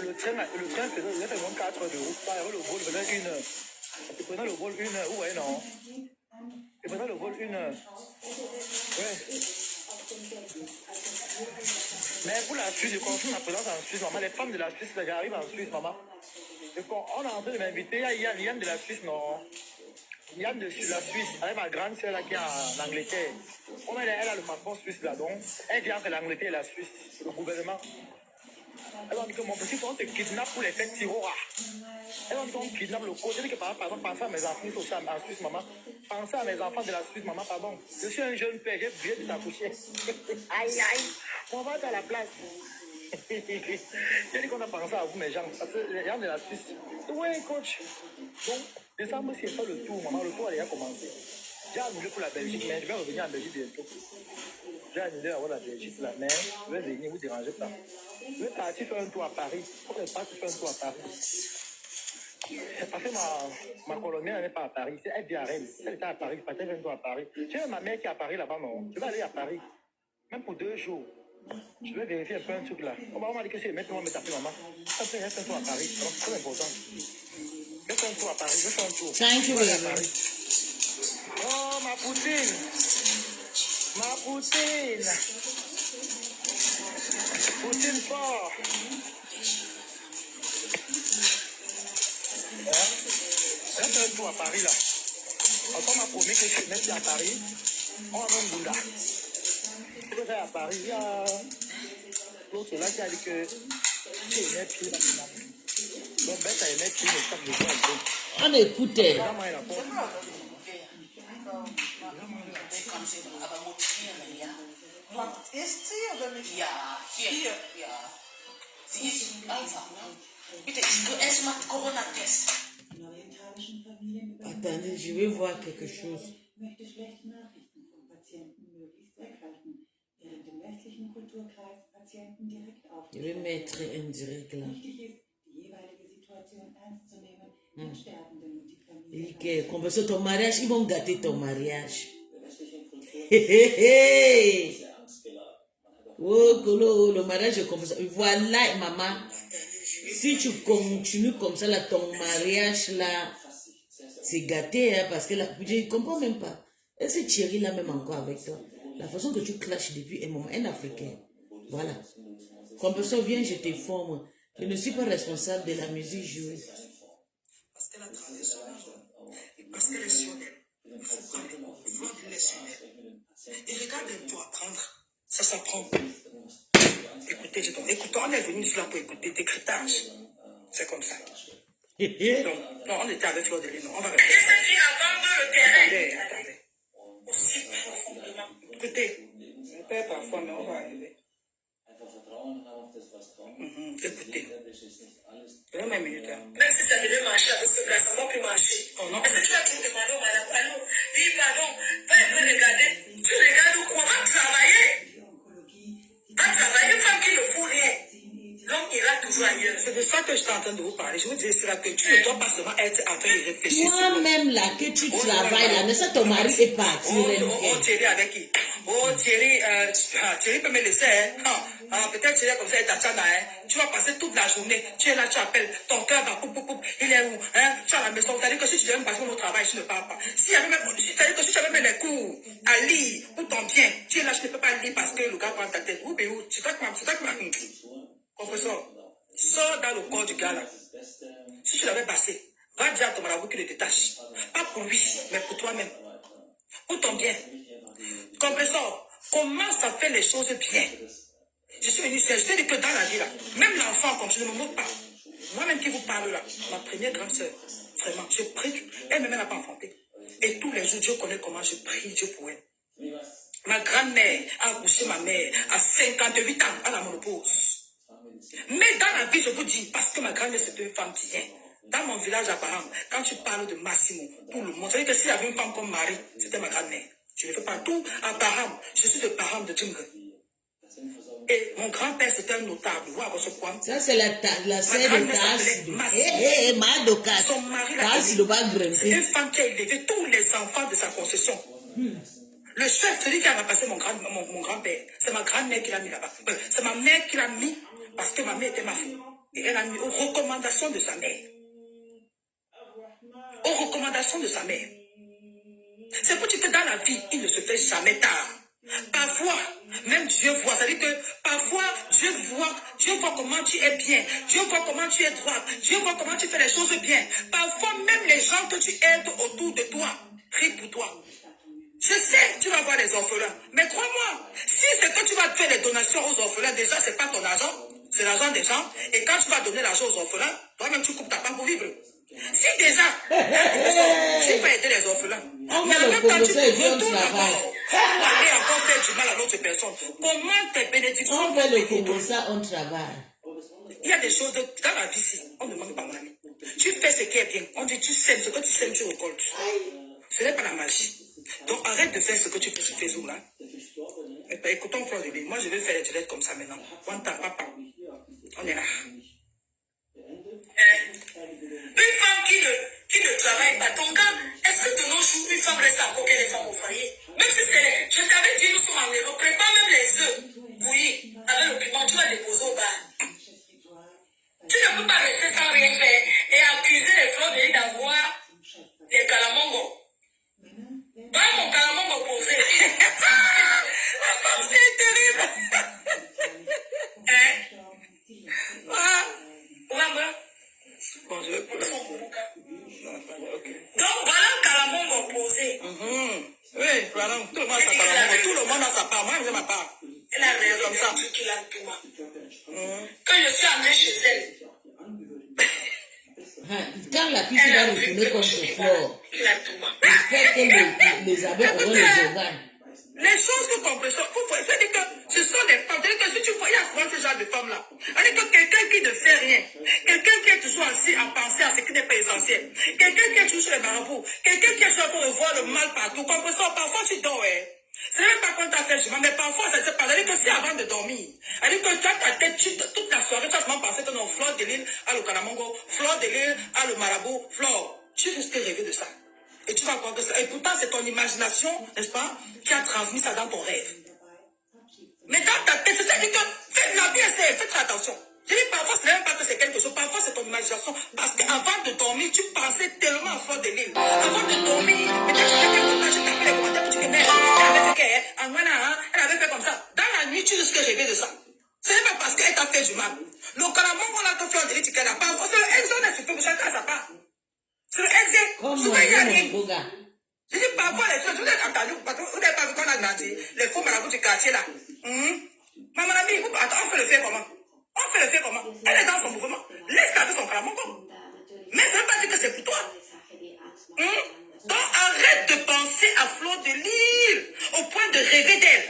B: le train faisait moins 4 heures de route. Le vol faisait 1 heure. Je prenais le vol 1 heure. Ouais, non. Je prenais le vol 1 heure. Ouais. Mais pour la Suisse, je confirme ma présence en Suisse, maman. Les femmes de la Suisse, là, j'arrive en Suisse, maman. On est en train de m'inviter. Il y a Yann de la Suisse, non. Yann de la Suisse, avec ma grande soeur là qui est en Angleterre. Elle a le passeport suisse là, donc elle vient entre l'Angleterre et la Suisse, le gouvernement. Elle va dire que mon petit, on te kidnappe pour les fêtes Tirora. Elle va dire qu'on kidnappe le côté. Je dis que par exemple, pensez à mes enfants aussi en Suisse, maman. Pensez à mes enfants de la Suisse, maman, pardon. Je suis un jeune père, j'ai bien de t'accoucher. Aïe, aïe, on va être à la place. J'ai dit qu'on a pensé à vous, mes gens, parce que les gens de la Suisse. Oui, coach. Donc, décembre, c'est pas le tour, maman. Le tour a déjà commencé. J'ai annulé pour la Belgique, mais je vais revenir en Belgique bientôt. J'ai annulé avant la Belgique, là, mais je vais venir, vous dérangez pas. Je vais partir faire un tour à Paris. Faut que je parte faire un tour à Paris. Parce que ma colombienne, elle n'est pas à Paris. Elle vit à Rennes. Elle était à Paris. Je partais faire un tour à Paris. J'ai ma mère qui est à Paris là-bas, non. Je vais aller à Paris. Même pour 2 jours. Je vais vérifier un peu un truc là. On m'a dit que c'est maintenant, on va me taper maman. Après, je vais faire un tour à Paris. Alors, c'est très important. Je vais faire un tour à Paris. Je vais faire un tour.
C: Thank you,
B: Paris. Oh, ma poutine. Ma poutine. Poutine fort. Je vais faire un tour à Paris là. On m'a promis que je vais mettre à Paris. On va faire un Bouddha. Je vais faire à Paris. Il y a l'autre là qui a dit que si il met pied dans le monde. Donc, ben, ça il met pied, mais ça me voit un peu.
C: On écoutait. Attendez, je vais voir quelque chose. Je vais mettre un direct là. Et que, comme ça, ton mariage, ils vont gâter ton mariage. Oh, Kolo, le mariage est comme ça. Voilà, maman. Si tu continues comme ça, là, ton mariage, là, c'est gâté, hein, parce que là, je ne comprends même pas. Est-ce que Thierry là même encore avec toi? La façon que tu clashes depuis un moment, un Africain. Voilà. Comme ça, viens, je te forme. Je ne suis pas responsable de la musique jouée.
F: Parce qu'elle a travaillé sur elle. Parce qu'elle est sur elle. Il faut prendre une leçon. Et regarde, pour apprendre, ça s'apprend. Écoutez, écoutons, on est venu là pour écouter décrétage. C'est comme ça. Donc, non, on était avec Fleur de Lino. On va répéter. Attendez. Aussi profondément. Écoutez, je perds parfois, mais on va arriver. Écoutez. Donne-moi une minute. Même si ça devait marcher avec ce gars, ça ne va plus marcher. Oh non. Est-ce que tu vas tout demander au madame? Allô? Oui, pardon. Va un peu regarder. Tu regardes quoi? Va travailler. Va travailler, une femme qui ne fout rien. L'homme ira toujours ailleurs. C'est de ça que je suis en train de vous parler. Je vous dis c'est là que tu ne dois pas seulement être en train de réfléchir.
C: Toi-même là, que tu travailles là, ne sais ton mari est parti.
F: Oh, Thierry avec qui? Oh, Thierry, Thierry peut me laisser. Peut-être Thierry comme ça est Tatiana. Tu vas passer toute la journée. Tu es là, tu appelles. Ton cœur va poup, poup, poup. Il est où? Tu es à la maison. C'est-à-dire que si tu devais me passer au travail, je ne parle pas. C'est-à-dire que si tu avais même les cours à lire pour ton bien, tu es là, je ne peux pas lire parce que le gars prend ta tête. Où, c'est toi qui m'as. Professeur, sors dans le corps du gars là. Si tu l'avais passé, va dire à ton marabout qu'il le détache. Pas pour lui, mais pour toi-même. Pour ton bien. Compresseur, commence à faire les choses bien. Je suis venu ici, je t'ai dit que dans la vie là, même l'enfant, comme je ne me moque pas, moi-même qui vous parle là, ma première grande sœur, vraiment, je prie, elle-même n'a pas enfanté. Et tous les jours, Dieu connaît comment je prie Dieu pour elle. Ma grand-mère a accouché ma mère à 58 ans à la ménopause. Mais dans la vie, je vous dis, parce que ma grand-mère, c'est une femme bien. Dans mon village à Baham, quand tu parles de Massimo, tout le monde, c'est-à-dire que s'il y avait une femme comme Marie, c'était ma grand-mère. Je ne fais pas tout à Baham. Je suis de Baham de Djingre. Et mon grand-père, c'était un notable.
C: Ça, c'est la sœur de Tassi. Madokas.
F: Son mari l'a c'est une femme qui a élevé tous les enfants de sa concession. Le chef, celui qui a remplacé mon grand-père, c'est ma grand-mère qui l'a mis là-bas. C'est ma mère qui l'a mis parce que ma mère était ma fille. Et elle a mis aux recommandations de sa mère. Aux recommandations de sa mère. C'est pour dire que dans la vie, il ne se fait jamais tard. Parfois, même Dieu voit. C'est-à-dire que parfois, Dieu voit comment tu es bien. Dieu voit comment tu es droit. Dieu voit comment tu fais les choses bien. Parfois, même les gens que tu aides autour de toi prient pour toi. Je sais, tu vas voir les orphelins. Mais crois-moi, si c'est que tu vas faire des donations aux orphelins, déjà, c'est pas ton argent. C'est l'argent des gens. Et quand tu vas donner l'argent aux orphelins, toi-même, tu coupes ta part pour vivre. Si déjà, tu vas aider les orphelins, mais en même temps, tu te retournes encore pour aller encore faire du mal à l'autre personne. Comment tes bénédictions
C: on fait le commerçant, on travaille.
F: Il y a des choses dans la vie ici, on ne demande pas mon ami. Tu fais ce qui est bien. On dit tu sèmes, ce que tu sèmes, tu récoltes. Ce n'est pas la magie. Donc arrête de faire ce que tu fais sur Facebook là. Écoutons Fleur de Lys. Moi je vais faire les directs comme ça maintenant. Papa. On est là. Une femme qui ne travaille pas, ton gars, est-ce que de nos jours, une femme reste encore que les femmes au foyer? Même si c'est, je t'avais dit, nous sommes en Europe, prépare même les œufs bouillis avec le piment, tu vas déposer au bar. Tu ne peux pas rester sans rien faire et accuser les Fleurs de Lys d'avoir des calamongos. Va mon calamongo posé. La femme, c'est terrible. Bon, je vais prendre son bouquin. Donc, voilà un calamongo posé. Oui, voilà, tout le monde a sa part. Tout le monde a sa part. Moi, j'ai ma part. Elle a réalisé comme ça. Qu'il a tout. Quand je suis entrée chez elle.
C: Quand la fille va retourner contre Flore, j'espère que les abeilles auront les organes.
F: Les choses que compressons, il faut dire que ce sont des femmes. C'est-à-dire que si tu vois, il y a souvent ce genre de femmes-là. C'est-à-dire que quelqu'un qui ne fait rien, quelqu'un qui est toujours assis à penser à ce qui n'est pas essentiel, quelqu'un qui est toujours sur les marabouts, quelqu'un qui est toujours pour voir le mal partout. Compressons, parfois tu dors, c'est même pas quand tu as fait du mal, mais parfois ça se passe. C'est-à-dire que si avant de dormir, c'est-à-dire que tu as ta tête, toute la soirée, tu as seulement pensé que non, Fleur de Lys a le calamongo, Fleur de Lys a le marabout, Flore, tu risques de rêver de ça. Et tu vas croire que ça. Et pourtant, c'est ton imagination, n'est-ce pas, qui a transmis ça dans ton rêve. Mais dans ta tête, c'est-à-dire que la vie, faites attention. Je dis parfois, ce n'est même pas que c'est quelque chose. Parfois, c'est ton imagination. Parce qu'avant de dormir, tu pensais tellement à Fleur de Lys. Avant de dormir, peut-être que tu tapais les commentaires pour dire que merde, elle avait fait comme ça. Dans la nuit, tu risques de rêver de ça. Ce n'est pas parce qu'elle t'a fait du mal. Le calamongo, là, que Fleur de Lys, qu'elle n'a pas. C'est l'exemple, c'est que chacun a sa part. C'est l'exemple. Souvent, il y a rien. Je dis parfois les choses, vous avez entendu, parce que vous n'avez pas vu qu'on a grandi, les faux marabouts du quartier là. Maman ami, on fait le fait comment? On fait le fait comment? Elle est dans son mouvement. Laisse-la avec son calamongo. Mais ça ne veut pas dire que c'est pour toi. Donc arrête de penser à Fleur de Lys au point de rêver d'elle.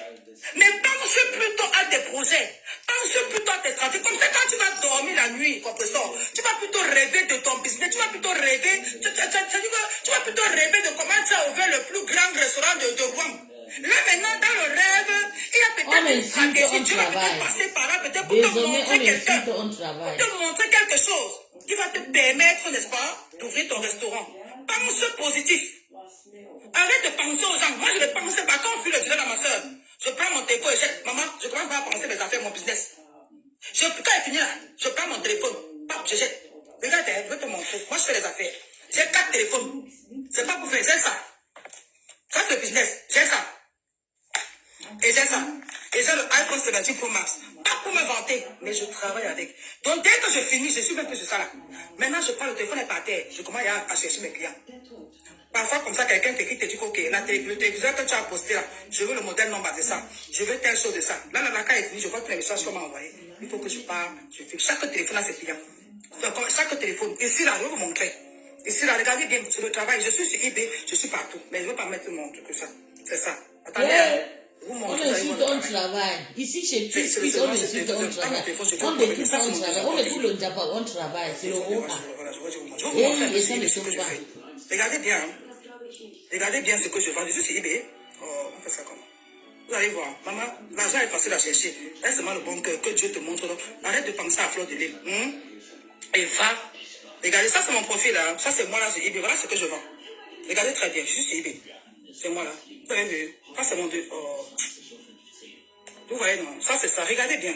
F: Mais pense plutôt à des projets. Pense plutôt à tes stratégies. Comme ça, quand tu vas dormir la nuit, compresseur, tu vas plutôt rêver de ton business. Tu vas plutôt rêver. Tu vas plutôt rêver de comment tu as ouvert le plus grand restaurant de Rouen. Là, maintenant, dans le rêve, il y a peut-être une stratégie. Tu vas peut-être passer par là, peut-être pour te montrer quelqu'un. Pour te montrer quelque chose qui va te permettre, n'est-ce pas, d'ouvrir ton restaurant. Pense positif. Arrête de penser aux gens. Moi, je ne pense pas. Quand on fuit le tunnel à ma soeur, je prends mon téléphone et je dis, maman, je commence pas à penser mes affaires, mon business. Quand elle finit là, je prends mon téléphone, pap, je jette. Regarde, je vais te montrer. Moi, je fais les affaires. J'ai 4 téléphones. C'est pas pour faire, j'ai ça. Ça, c'est le business. J'ai ça. Et j'ai ça. Et j'ai le iPhone 17 Pro Max. Pas pour me vanter, mais je travaille avec. Donc, dès que je finis, je suis même plus sur ça là. Maintenant, je prends le téléphone et par terre. Je commence à chercher mes clients. Parfois, comme ça, quelqu'un t'écrit, te dit, ok, le téléviseur que tu as posté là, je veux le modèle nombre de ça. Je veux telle chose de ça. Là, la carte est finie, je vois tous les messages qu'on m'a envoyés. Il faut que je parle. Je fais chaque téléphone à ses clients. Donc, chaque téléphone. Ici, là, je vais vous montrer. Ici, là, regardez bien, sur le travail. Je suis sur eBay, je suis partout. Mais je ne veux pas mettre mon truc que ça. C'est ça. Attendez,
C: Ouais.
F: vous
C: On
F: montrez.
C: insulte ton travail. Ici, chez Twitch, on insulte ton travail. On découvre ton travail. On découvre le Japon, on travaille. C'est le roi.
F: Voilà, je vais vous montrer
C: Et ça ne
F: ce que je
C: chauffe pas.
F: fais. Regardez bien. Regardez bien ce que je vends. Je suis sur eBay. Oh, on fait ça comment? Vous allez voir. Maman, l'argent est facile à chercher. Laisse seulement le bon cœur que Dieu te montre. Donc, arrête de penser à fleur de lait. Et va. Regardez, ça c'est mon profil là. Ça c'est moi là sur eBay. Voilà ce que je vends. Regardez très bien. Je suis sur eBay. C'est moi là. Vous avez vu? Ça c'est mon deux. Oh. Vous voyez non? Ça c'est ça. Regardez bien.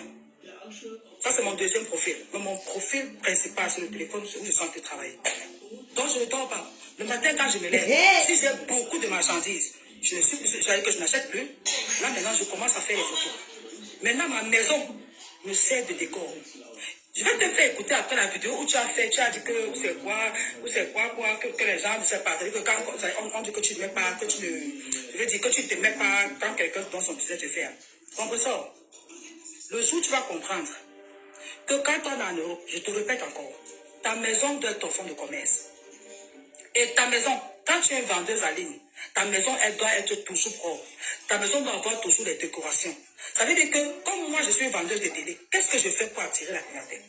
F: Ça c'est mon deuxième profil. Mais mon profil principal sur le téléphone, c'est où je suis en train de travailler. Donc je ne dors pas. Le matin quand je me lève, si j'ai beaucoup de marchandises, je n'achète plus. Là maintenant je commence à faire les photos. Maintenant ma maison me sert de décor. Je vais te faire écouter après la vidéo où tu as dit que c'est quoi, que les gens ne savent pas. C'est-à-dire que quand on dit que tu ne mets pas, je veux dire que tu ne te mets pas quand quelqu'un dans son business te fait. Comprends ça? Le jour où tu vas comprendre que quand tu es en Europe, je te répète encore, ta maison doit être ton fonds de commerce. Et ta maison, quand tu es vendeuse en ligne, ta maison, elle doit être toujours propre. Ta maison doit avoir toujours des décorations. Ça veut dire que, comme moi, je suis vendeuse de télé, qu'est-ce que je fais pour attirer la clientèle?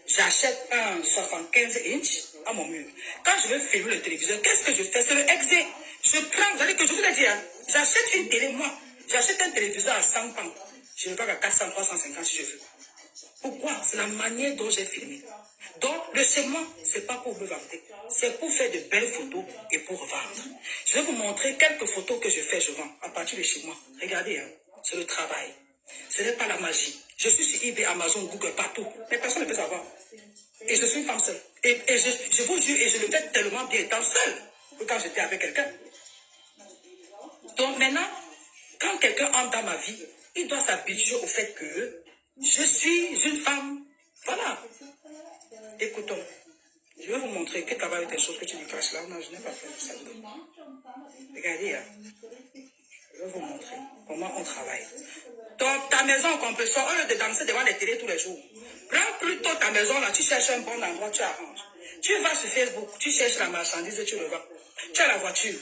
F: J'achète un 75 inch à mon mur. Quand je veux filmer le téléviseur, qu'est-ce que je fais? C'est le excès. Je prends, vous allez que je vous ai dit, hein, j'achète une télé, moi. J'achète un téléviseur à 100 pounds. Je ne vais pas à 400, 350 si je veux. Pourquoi? C'est la manière dont j'ai filmé. Donc, le chez moi, ce n'est pas pour me vanter. C'est pour faire de belles photos et pour revendre. Je vais vous montrer quelques photos que je fais, je vends à partir de chez moi. Regardez, hein, c'est le travail. Ce n'est pas la magie. Je suis sur eBay, Amazon, Google, partout. Mais personne ne peut savoir. Et je suis une femme seule. Et je vous jure, et je le fais tellement bien étant seule que quand j'étais avec quelqu'un. Donc maintenant, quand quelqu'un entre dans ma vie, il doit s'habituer au fait que je suis une femme. Voilà. Écoutons. Je vais vous montrer que là-bas, il y a des choses que tu lui caches là. Non, je n'ai pas fait ça. Regardez, hein. Je vais vous montrer comment on travaille. Donc, ta maison, compresseur, au lieu de danser devant les télés tous les jours, prends plutôt ta maison là, tu cherches un bon endroit, tu arranges. Tu vas sur Facebook, tu cherches la marchandise et tu le vends. Tu as la voiture.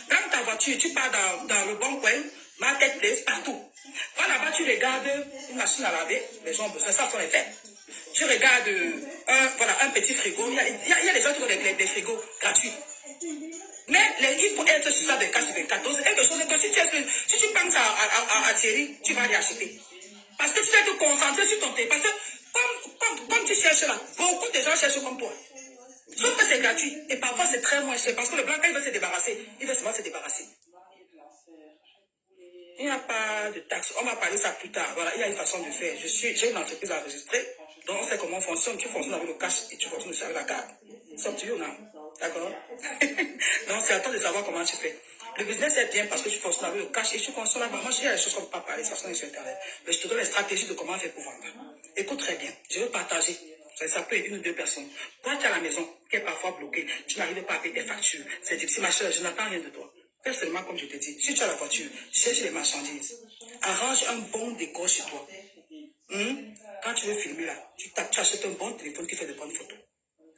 F: Prends ta voiture, tu pars dans le bon coin, marketplace, partout. Va là-bas, tu regardes une machine à laver, les gens ont besoin, ça faut les faire. Tu regardes un petit frigo, il y a des gens qui ont des frigos gratuits. Mais il faut être sur ça de 4 c'est quelque chose que si tu penses à Thierry, tu vas aller acheter. Parce que tu dois te concentrer sur ton téléphone. Parce que comme tu cherches là, beaucoup de gens cherchent comme toi. Sauf que c'est gratuit. Et parfois c'est très moins cher. Parce que le blanc, quand il veut se débarrasser, il veut seulement se débarrasser. Il n'y a pas de taxe. On va parler ça plus tard. Voilà, il y a une façon de faire. J'ai une entreprise à enregistrer. Donc on sait comment on fonctionne. Tu fonctionnes avec le cash et tu fonctionnes avec la carte. C'est tu non? D'accord? Donc c'est à toi de savoir comment tu fais. Le business est bien parce que tu fonctionnes avec le cash et tu fonctionnes là-bas. Moi, j'ai des choses qu'on ne peut pas parler, ça sur Internet. Mais je te donne les stratégies de comment faire pour vendre. Écoute très bien. Je veux partager. Ça peut être 1 ou 2 personnes. Toi, tu es à la maison, qui est parfois bloquée. Tu n'arrives pas à payer tes factures. C'est difficile, ma chère, je n'attends rien de toi. Fais seulement comme je te dis. Si tu as la voiture, cherche les marchandises. Arrange un bon décor chez toi. Quand tu veux filmer là, tu achètes un bon téléphone qui fait de bonnes photos.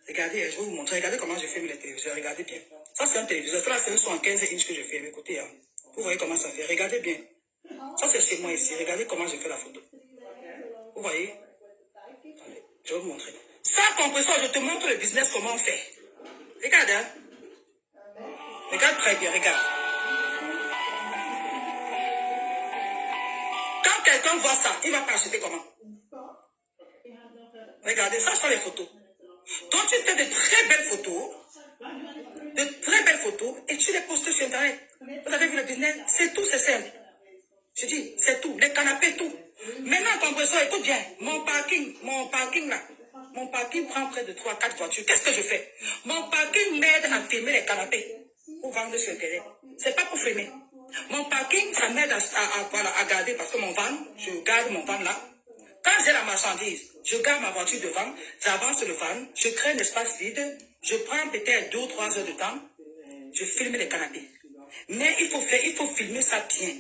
F: Regardez, je vais vous montrer. Regardez comment je filme les téléviseurs. Regardez bien. Ça, c'est un téléviseur. Ça, là, c'est un 75 inch que je fais. Écoutez, hein. Vous voyez comment ça fait. Regardez bien. Ça, c'est chez moi ici. Regardez comment je fais la photo. Vous voyez. voyez? Attendez, je vais vous montrer. Sans compresseur, je te montre le business, comment on fait. Regarde, hein. Regarde très bien, regarde. Quand quelqu'un voit ça, il va pas acheter comment? Regardez, ça sont les photos. Donc tu fais de très belles photos, et tu les postes sur Internet. Vous avez vu le business? C'est tout, c'est simple. Je dis, c'est tout. Les canapés, tout. Maintenant, compresseur, écoute bien. Mon parking là, mon parking prend près de 3-4 voitures. Qu'est-ce que je fais? Mon parking m'aide à filmer les canapés pour vendre sur Internet. C'est pas pour filmer. Mon parking, ça m'aide à garder, parce que mon van, je garde mon van là. Quand j'ai la marchandise, je garde ma voiture devant, j'avance le van, je crée un espace vide, je prends peut-être 2 ou 3 heures de temps, je filme les canapés. Mais il faut filmer ça bien.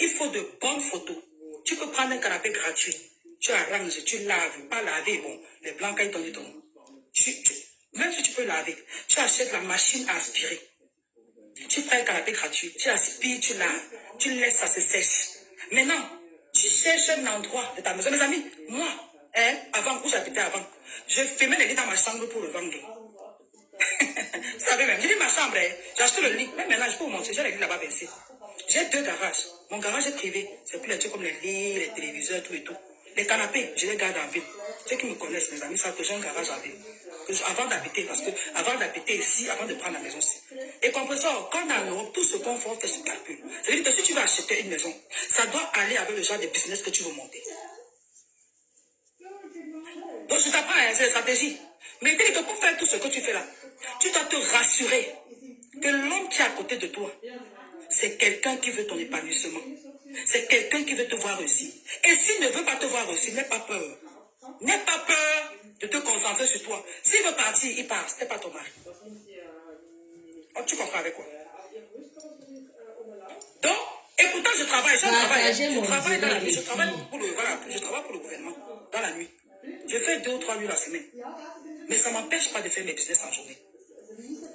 F: Il faut de bonnes photos. Tu peux prendre un canapé gratuit, tu arranges, tu laves, pas laver, bon, les blancs, quand ils t'ont dit ton. Même si tu peux laver, tu achètes la machine à aspirer. Tu prends un canapé gratuit, tu aspires, tu laves, tu laisses ça se sèche. Maintenant, tu cherches un endroit de ta maison. Mes amis, moi, avant, où j'habitais avant, je filmais les lits dans ma chambre pour le vendre. Vous savez même, j'ai dit ma chambre, j'ai acheté le lit. Même maintenant, je peux vous montrer, j'ai les lits là-bas versés. J'ai 2 garages. Mon garage est privé. C'est pour les trucs comme les lits, les téléviseurs, tout et tout. Les canapés, je les garde en ville. Ceux qui me connaissent, mes amis, savent que j'ai un garage en ville. Avant d'habiter, parce que avant d'habiter ici, avant de prendre la maison ici. Et compresseur, quand on est en Europe, tout ce qu'on fait se calcule. C'est-à-dire que si tu veux acheter une maison, ça doit aller avec le genre de business que tu veux monter. Donc je t'apprends, c'est la stratégie. Mais dès que pour faire tout ce que tu fais là, tu dois te rassurer que l'homme qui est à côté de toi, c'est quelqu'un qui veut ton épanouissement. C'est quelqu'un qui veut te voir réussir. Et s'il ne veut pas te voir réussir, n'aie pas peur. N'aie pas peur de te concentrer sur toi. S'il veut partir, il part. Ce n'est pas ton mari. Oh, tu comprends avec quoi? Donc, et pourtant je travaille. Je travaille pour le gouvernement dans la nuit. Je fais 2 ou 3 nuits la semaine. Mais ça ne m'empêche pas de faire mes business en journée.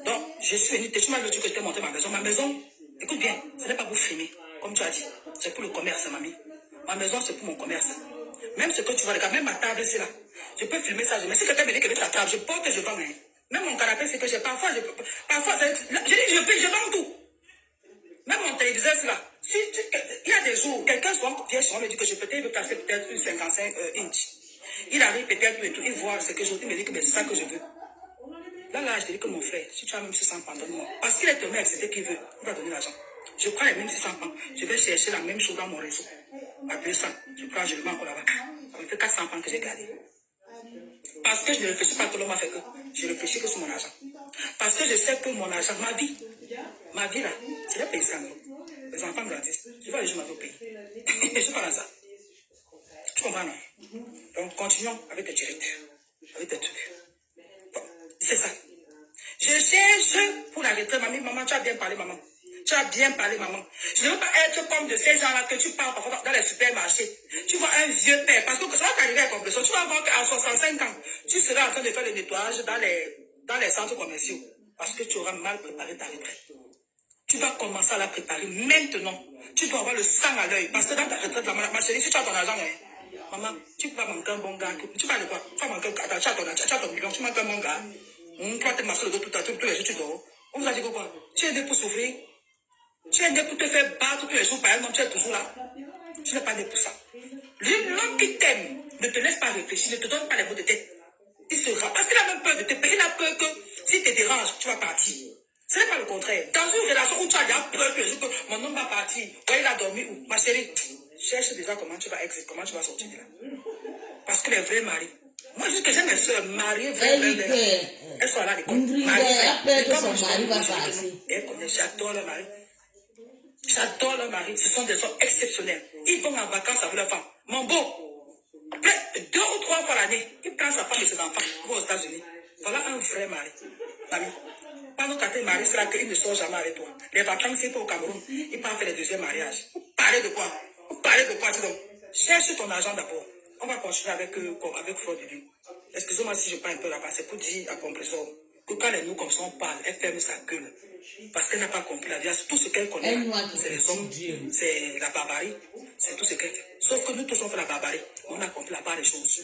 F: Donc, je suis venu. Tu m'as dit que je t'ai montré ma maison. Ma maison, écoute bien, ce n'est pas pour filmer, comme tu as dit. C'est pour le commerce, mamie. Ma maison, c'est pour mon commerce. Même ce que tu vois, regarde, même ma table, c'est là. Je peux filmer ça. Mais si quelqu'un me dit que ta table, je porte et je vends. Hein. Même mon canapé, c'est que j'ai parfois, je vends tout. Même mon téléviseur, c'est là. Il y a des jours, quelqu'un vient chez moi, me dit que je peut-être passer peut-être une 55 inch. Il arrive peut-être et tout, il voit ce que je dis, il me dit que c'est ça que je veux. Là, je te dis que mon frère, si tu as même 600 pounds, donne-moi. Parce qu'il est tombé avec ce qu'il veut, il va donner l'argent. Je prends les mêmes 600 pounds, je vais chercher la même chose dans mon réseau. À 200, je prends, je le mets encore là-bas. Ça me fait 400 pounds que j'ai gardé. Parce que je ne réfléchis pas que l'homme a fait que. Je réfléchis que sur mon argent. Parce que je sais que mon argent, ma vie là, c'est de payer ça. Les enfants grandissent. Je vais aller jouer ma vie au pays. Je ne suis pas dans ça. Tu comprends, non? Donc, continuons avec tes directeurs, avec tes trucs. Bon, c'est ça. Je cherche pour la retraite, mamie. Maman, tu as bien parlé, maman. Tu as bien parlé, maman. Je ne veux pas être comme de ces gens-là que tu parles parfois dans les supermarchés. Tu vois un vieux père, parce que ça va t'arriver à compression. Tu vas voir qu'à 65 ans, tu seras en train de faire le nettoyage dans les centres commerciaux. Parce que tu auras mal préparé ta retraite. Tu vas commencer à la préparer maintenant. Tu dois avoir le sang à l'œil. Parce que dans ta retraite, ma chérie, si tu as ton argent, maman, tu vas manquer un bon gars. Tu vas aller quoi? Tu vas manquer un gars. Tu as ton million, tu manques un bon gars. Tu vas te masser le dos tous les jours, tu dors. On vous a dit quoi? Tu es né pour souffrir. Tu es né pour te faire battre tous les jours par un homme, tu es toujours là. Tu n'es pas né pour ça. L'homme qui t'aime ne te laisse pas réfléchir, ne te donne pas les mots de tête. Il sera. Parce qu'il a même peur de te payer. Il a peur que si tu te déranges, tu vas partir. Ce n'est pas le contraire. Dans une relation où tu as peur que mon homme va partir, ouais, il a dormi où? Ma chérie, cherche déjà comment tu vas exit, comment tu vas sortir de là. Parce que les vrais maris. Moi, juste que j'ai mes soeurs mariées, elles sont là à l'école. J'adore leur mari. J'adore leur mari. Ce sont des hommes exceptionnels. Ils vont en vacances avec leur femme. Mon beau, 2 ou 3 fois l'année, il prend sa femme et ses enfants pour aux États-Unis. Voilà un vrai mari. Ami. Pendant que tes maris, c'est là qu'il ne sort jamais avec toi. Les vacances, c'est pas au Cameroun. Il part faire le deuxième mariage. Vous parlez de quoi? Vous parlez de quoi, donc? Cherche ton argent d'abord. On va continuer avec Fraude de lui. Excusez-moi si je parle un peu là-bas. C'est pour dire à Compresseur que quand les nous comme ça on parle, elle ferme sa gueule. Parce qu'elle n'a pas compris la vie. Tout ce qu'elle connaît, c'est les hommes, c'est la barbarie. C'est tout ce qu'elle fait. Sauf que nous tous on fait la barbarie. On a compris la barbarie. part des choses.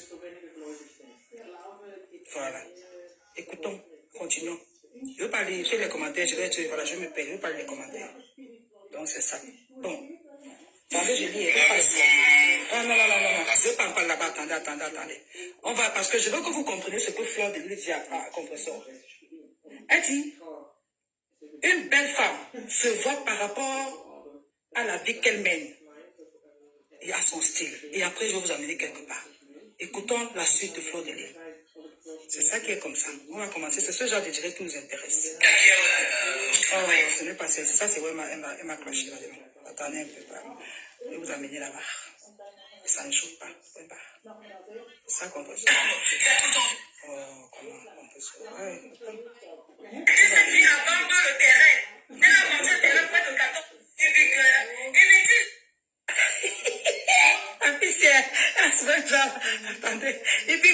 F: Voilà. Écoutons, continuons. Je ne veux pas lire les commentaires, je vais me perdre, je ne veux pas lire les commentaires. Donc c'est ça. Bon. Attendez, je lis. Ah non. Je ne veux pas en parler là-bas. Attendez. On va, parce que je veux que vous compreniez ce que Fleur de Lys dit à Compressor. Elle dit, une belle femme se voit par rapport à la vie qu'elle mène et à son style. Et après, je vais vous amener quelque part. Écoutons la suite de Fleur de Lys. C'est ça qui est comme ça. On va commencer. C'est ce genre de direct qui nous intéresse. Oh, ce n'est pas ça. Ça, c'est où elle m'a clashé là-dedans. Attendez un peu. Je vais vous amener là-bas. Ça ne chauffe pas. C'est ça qu'on peut faire. Oh, comment on peut se faire.
G: Et cette fille a vendu le terrain. Elle a vendu le terrain près de 14. Et puis, il me dit.
F: La fille, c'est genre. Attendez. Et puis,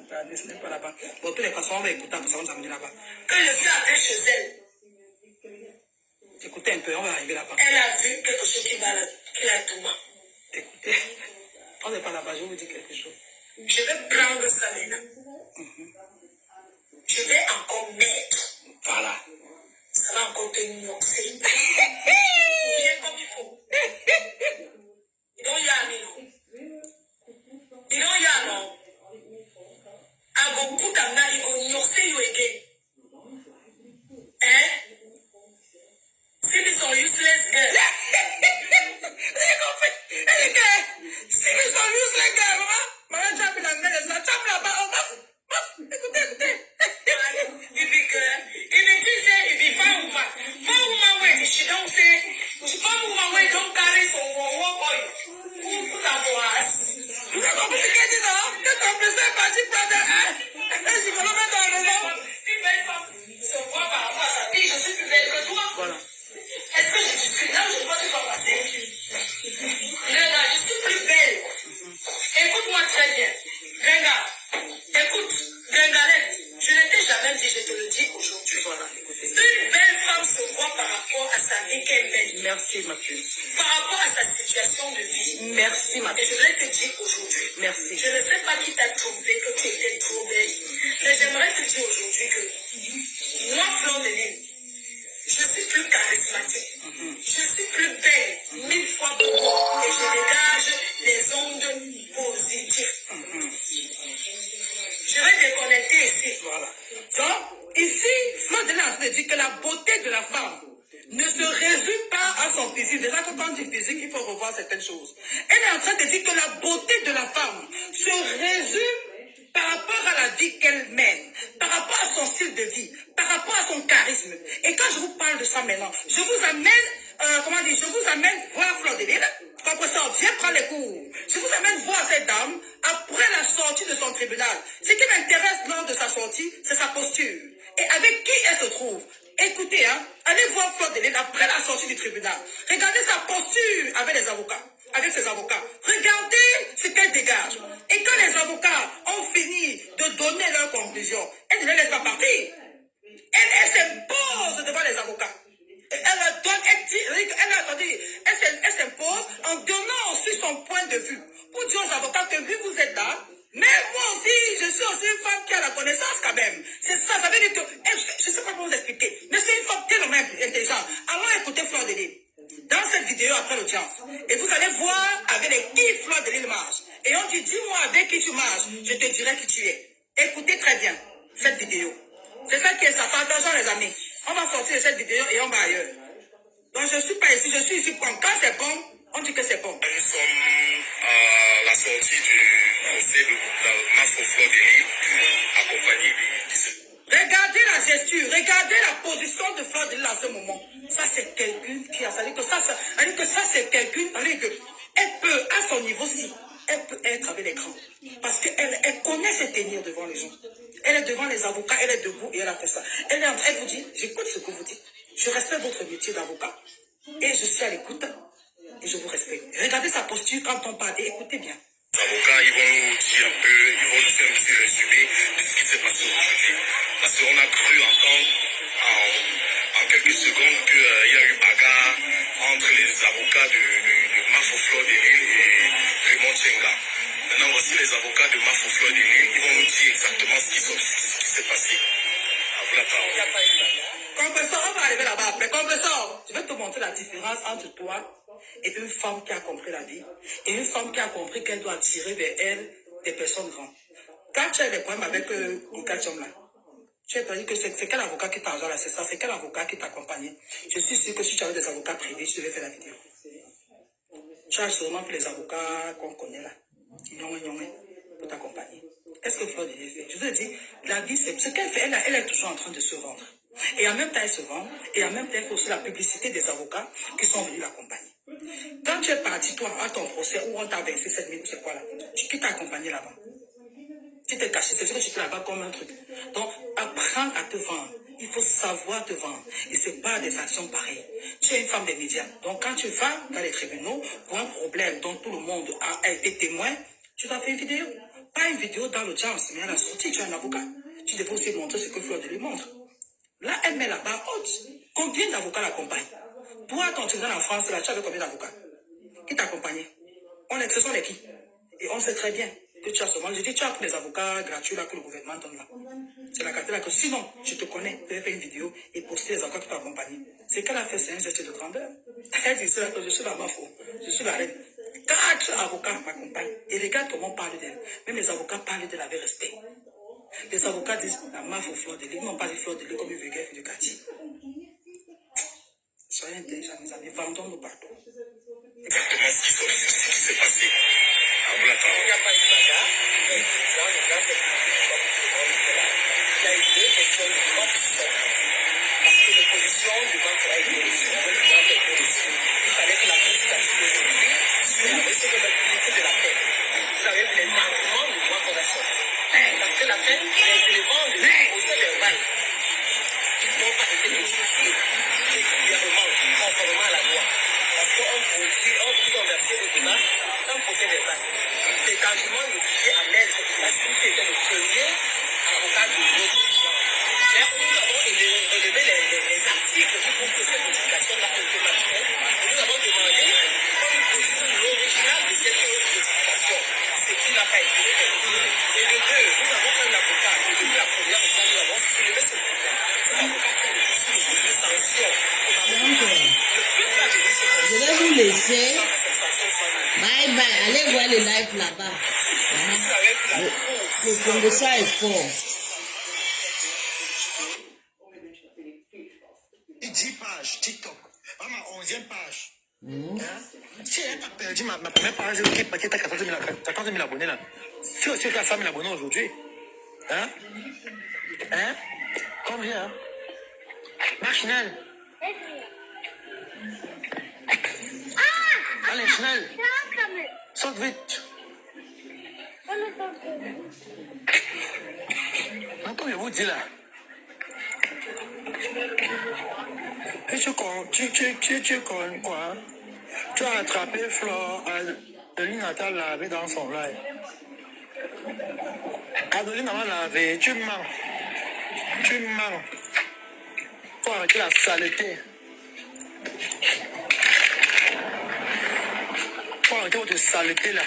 F: attendez, ce n'est pas là-bas. Bon, de toutes les façons, on va écouter parce qu'on va nous amener là-bas.
G: Quand je suis entrée chez elle,
F: écoutez un peu, on va arriver là-bas.
G: elle a vu quelque chose qui l'a tourné.
F: Écoutez, on n'est pas là-bas, je vais vous dire quelque chose.
G: Je vais prendre ça maintenant. Je vais encore mettre.
F: Voilà.
G: Ça va encore te nuancer. Bien comme il faut. Il don't y a non. Il don't y a non. I go put am now, he go nuancer you again. See me some useless girl.
F: See me some useless girl, maman. Maman, tu as mis la ça. Tu as mis là-bas. Écoutez.
G: You big girl. If it is say, if you find woman, wait, she don't say, she find woman wait, don't carry some one boy. Who put her for us?
F: Vous avez compris ce qu'elle dit, non? Qu'est-ce qu'on peut faire par du prendre je vais le mettre dans la maison.
G: Une belle femme se voit par rapport à sa fille, je suis plus belle que toi.
F: Voilà.
G: Est-ce que je discute là ou je ne sais pas passer? Regarde, je suis plus belle. Écoute-moi très bien. Regarde, écoute, Gringalette, je ne t'ai jamais dit, je te le dis aujourd'hui.
F: Voilà, écoutez.
G: Une belle femme se voit par rapport à sa vie qu'elle mène.
F: Merci, ma puce.
G: Par rapport à sa situation de vie.
F: Merci, ma
G: Et
F: puce.
G: je vais te dire aujourd'hui.
F: Merci.
G: Je ne sais pas qui t'a trouvé, que tu étais trop belle. Mais j'aimerais te dire aujourd'hui que moi, Fleur de Lys, je suis plus charismatique. Je suis plus belle, 1000 fois plus et je dégage les ondes positives. Je vais déconnecter ici.
F: Voilà. Donc, ici, Fleur de Lys est en train de dire que la beauté de la femme ne se résume pas à son physique. Déjà, quand on dit physique, il faut revoir certaines choses. Elle est en train de dire que la beauté de la femme se résume par rapport à la vie qu'elle mène, par rapport à son style de vie, par rapport à son charisme. Et quand je vous parle de ça maintenant, je vous amène, je vous amène voir Fleur de Lys. Compressor, viens prendre les cours. Je vous amène voir cette dame après la sortie de son tribunal. Ce qui m'intéresse lors de sa sortie, c'est sa posture. Et avec qui elle se trouve. Écoutez, allez voir Fleur de Lys après la sortie du tribunal. Regardez sa posture avec les avocats. Avec ses avocats. Regardez ce qu'elle dégage. Et quand les avocats ont fini de donner leur conclusion, elle ne les laisse pas partir. Elle s'impose devant les avocats. Elle s'impose en donnant aussi son point de vue. Pour dire aux avocats que vu vous êtes là, mais moi aussi, je suis aussi une femme qui a la connaissance quand même. C'est ça, ça veut dire que, je ne sais pas comment vous expliquer, mais c'est une femme tellement intelligente. Allons écouter Fleur de Lys dans cette vidéo après l'audience. Et vous allez voir avec qui Fleur de Lys marche. Et on dit, dis-moi avec qui tu marches, je te dirai qui tu es. Écoutez très bien cette vidéo. C'est ça qui est ça. Attention les amis. On va sortir de cette vidéo et on va ailleurs. Donc je ne suis pas ici, je suis ici pour quand c'est bon, on dit que c'est bon.
D: Nous sommes à la sortie du procès de Maître Fleur de Lys, accompagné de...
F: Regardez la gesture, regardez la position de Fleur de Lys à ce moment. Ça c'est quelqu'un qui a... Ça veut dire que ça c'est quelqu'un, elle peut, à son niveau-ci, elle peut être avec l'écran. Parce qu'elle connaît se tenir devant les gens. Elle est devant les avocats, elle est debout et elle a fait ça. Elle vous dit, j'écoute ce que vous dites. Je respecte votre métier d'avocat. Et je suis à l'écoute. Et je vous respecte. Regardez sa posture quand on parle. Et écoutez bien.
D: Les avocats, ils vont nous dire un peu, ils vont nous faire un petit résumé de ce qui s'est passé aujourd'hui. Parce qu'on a cru entendre en quelques secondes qu'il y a eu bagarre entre les avocats de Mafo Fleur de Lille et Raymond Tchenga. Maintenant, voici les avocats de Mafo Fleur de Lille. Ils vont nous dire exactement ce qui s'est passé. À vous la parole.
F: Compresseur, on va arriver là-bas après. Compresseur, je vais te montrer la différence entre toi et une femme qui a compris la vie et une femme qui a compris qu'elle doit attirer vers elle des personnes grandes. Quand tu as des problèmes avec Lucatium là, tu as dit que c'est quel avocat qui t'a là, c'est ça, c'est quel avocat qui t'a accompagné. Je suis sûr que si tu avais des avocats privés, tu devais faire la vidéo. Tu as sûrement pris les avocats qu'on connaît là, pour t'accompagner. Qu'est-ce que Fleur de Lille fait? Je te dis, la vie, c'est ce qu'elle fait, elle est toujours en train de se vendre. Et en même temps, elle se vend, et en même temps, elle fait aussi la publicité des avocats qui sont venus l'accompagner. Quand tu es parti, toi, à ton procès, où on t'a versé 7 000, c'est quoi là? Qui t'a accompagné là-bas? Tu t'es caché, c'est sûr que tu étais là-bas comme un truc. Donc, apprends à te vendre. Il faut savoir te vendre. Et c'est pas des actions pareilles. Tu es une femme des médias. Donc, quand tu vas dans les tribunaux pour un problème dont tout le monde a été témoin, tu dois faire une vidéo. Pas une vidéo dans l'audience, mais à la sortie, tu es un avocat. Tu devais aussi montrer ce que Fleur de Lille montre. Là, elle met la barre haute. Combien d'avocats l'accompagnent? Toi, ton tribunal en France, là, tu avais combien d'avocats? Qui t'accompagnait? Ce sont les qui? Et on sait très bien que tu as seulement, je dis, tu as pris les avocats gratuits là que le gouvernement donne là. C'est la carte là que sinon, je te connais, je vais faire une vidéo et poster les avocats qui t'ont accompagné. C'est qu'elle a fait, c'est un geste de grandeur. Elle dit, je suis la mafo, je suis la reine. 4 avocats m'accompagnent. Et regarde comment on parle d'elle. Même les avocats parlent d'elle avec respect. Les avocats disent, la mafo Fleur de Lille, ils n'ont pas de Fleur de Lille comme une vulgaire fille du quartier. Soyez intelligents, mes amis, vendons-nous partout.
D: Exactement ce qui s'est passé. À vous la parole.
F: Il n'y a pas eu de bagarre, mais dans le cas, c'est il y a eu 2 personnes qui ont fait parce que l'opposition devant faire une élection, il fallait que la présidence d'aujourd'hui soit la responsabilité de la peine. Vous avez vu les arguments du droit qu'on a sorti. Parce que la peine, les éléments de procès verbal n'ont pas été notifiés régulièrement, conformément à la loi. Parce qu'on peut verser au débat un procès verbal. Cet argument notifié à maître Kassim, qui était le premier avocat de notre histoire. Nous avons élevé les articles qui prouvent que cette notification-là a été naturelle. Et nous avons demandé qu'on nous produise l'original de cette notification, ce qui n'a pas été fait. Et de deux, nous avons un avocat, et depuis la première fois, nous avons soulevé ce problème. C'est l'avocat qui a reçu les sanctions.
C: Je vais vous laisser. Bye bye. Allez voir le live là-bas. Le Congo ça est fort.
B: 10 pages, TikTok. À ma 11e page. Si elle n'a pas perdu ma première page, qui est à 14 000 abonnés là. Si aussi tu as 100 000 abonnés aujourd'hui. Hein? Combien? Machinelle. Allez, schnell. Saute vite. Non, comme je vous dis là. Et tu connais quoi? Tu as attrapé Flore, Adeline a lavé dans son live. Adeline a lavé, tu mens. Tu mens. Faut arrêter la saleté. Faut arrêter votre saleté là.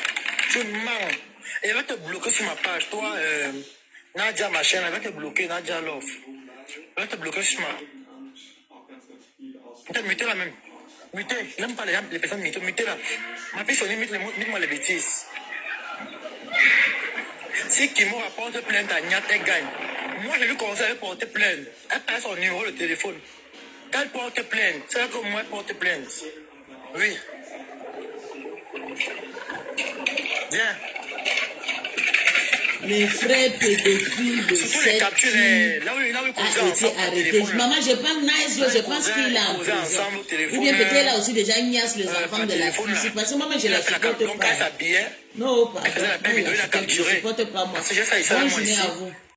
B: Tu mens. Et elle va te bloquer sur ma page. Toi, Nadia, ma chaîne, elle va te bloquer, Nadia Love. Elle va te bloquer sur ma. Mutez là même. Mutez. N'aime pas les personnes mutées. Mutez là. Ma fille Sonia, mute-moi les bêtises. Si Kimo rapporte plainte à Niat, elle gagne. Moi, je lui conseille de porter plainte. Elle passe son numéro de téléphone. Quand elle porte plainte, c'est là que moi, elle porte plainte. Oui. Bien.
C: Les frères pédophiles de cette fille a été arrêté. Maman, je pense qu'il est en prison. Ou bien peut-être elle a aussi déjà ignace les enfants de la fille. C'est parce que maman, je la supporte pas. Non, pardon. Je ne supporte pas moi. Bonne journée à vous.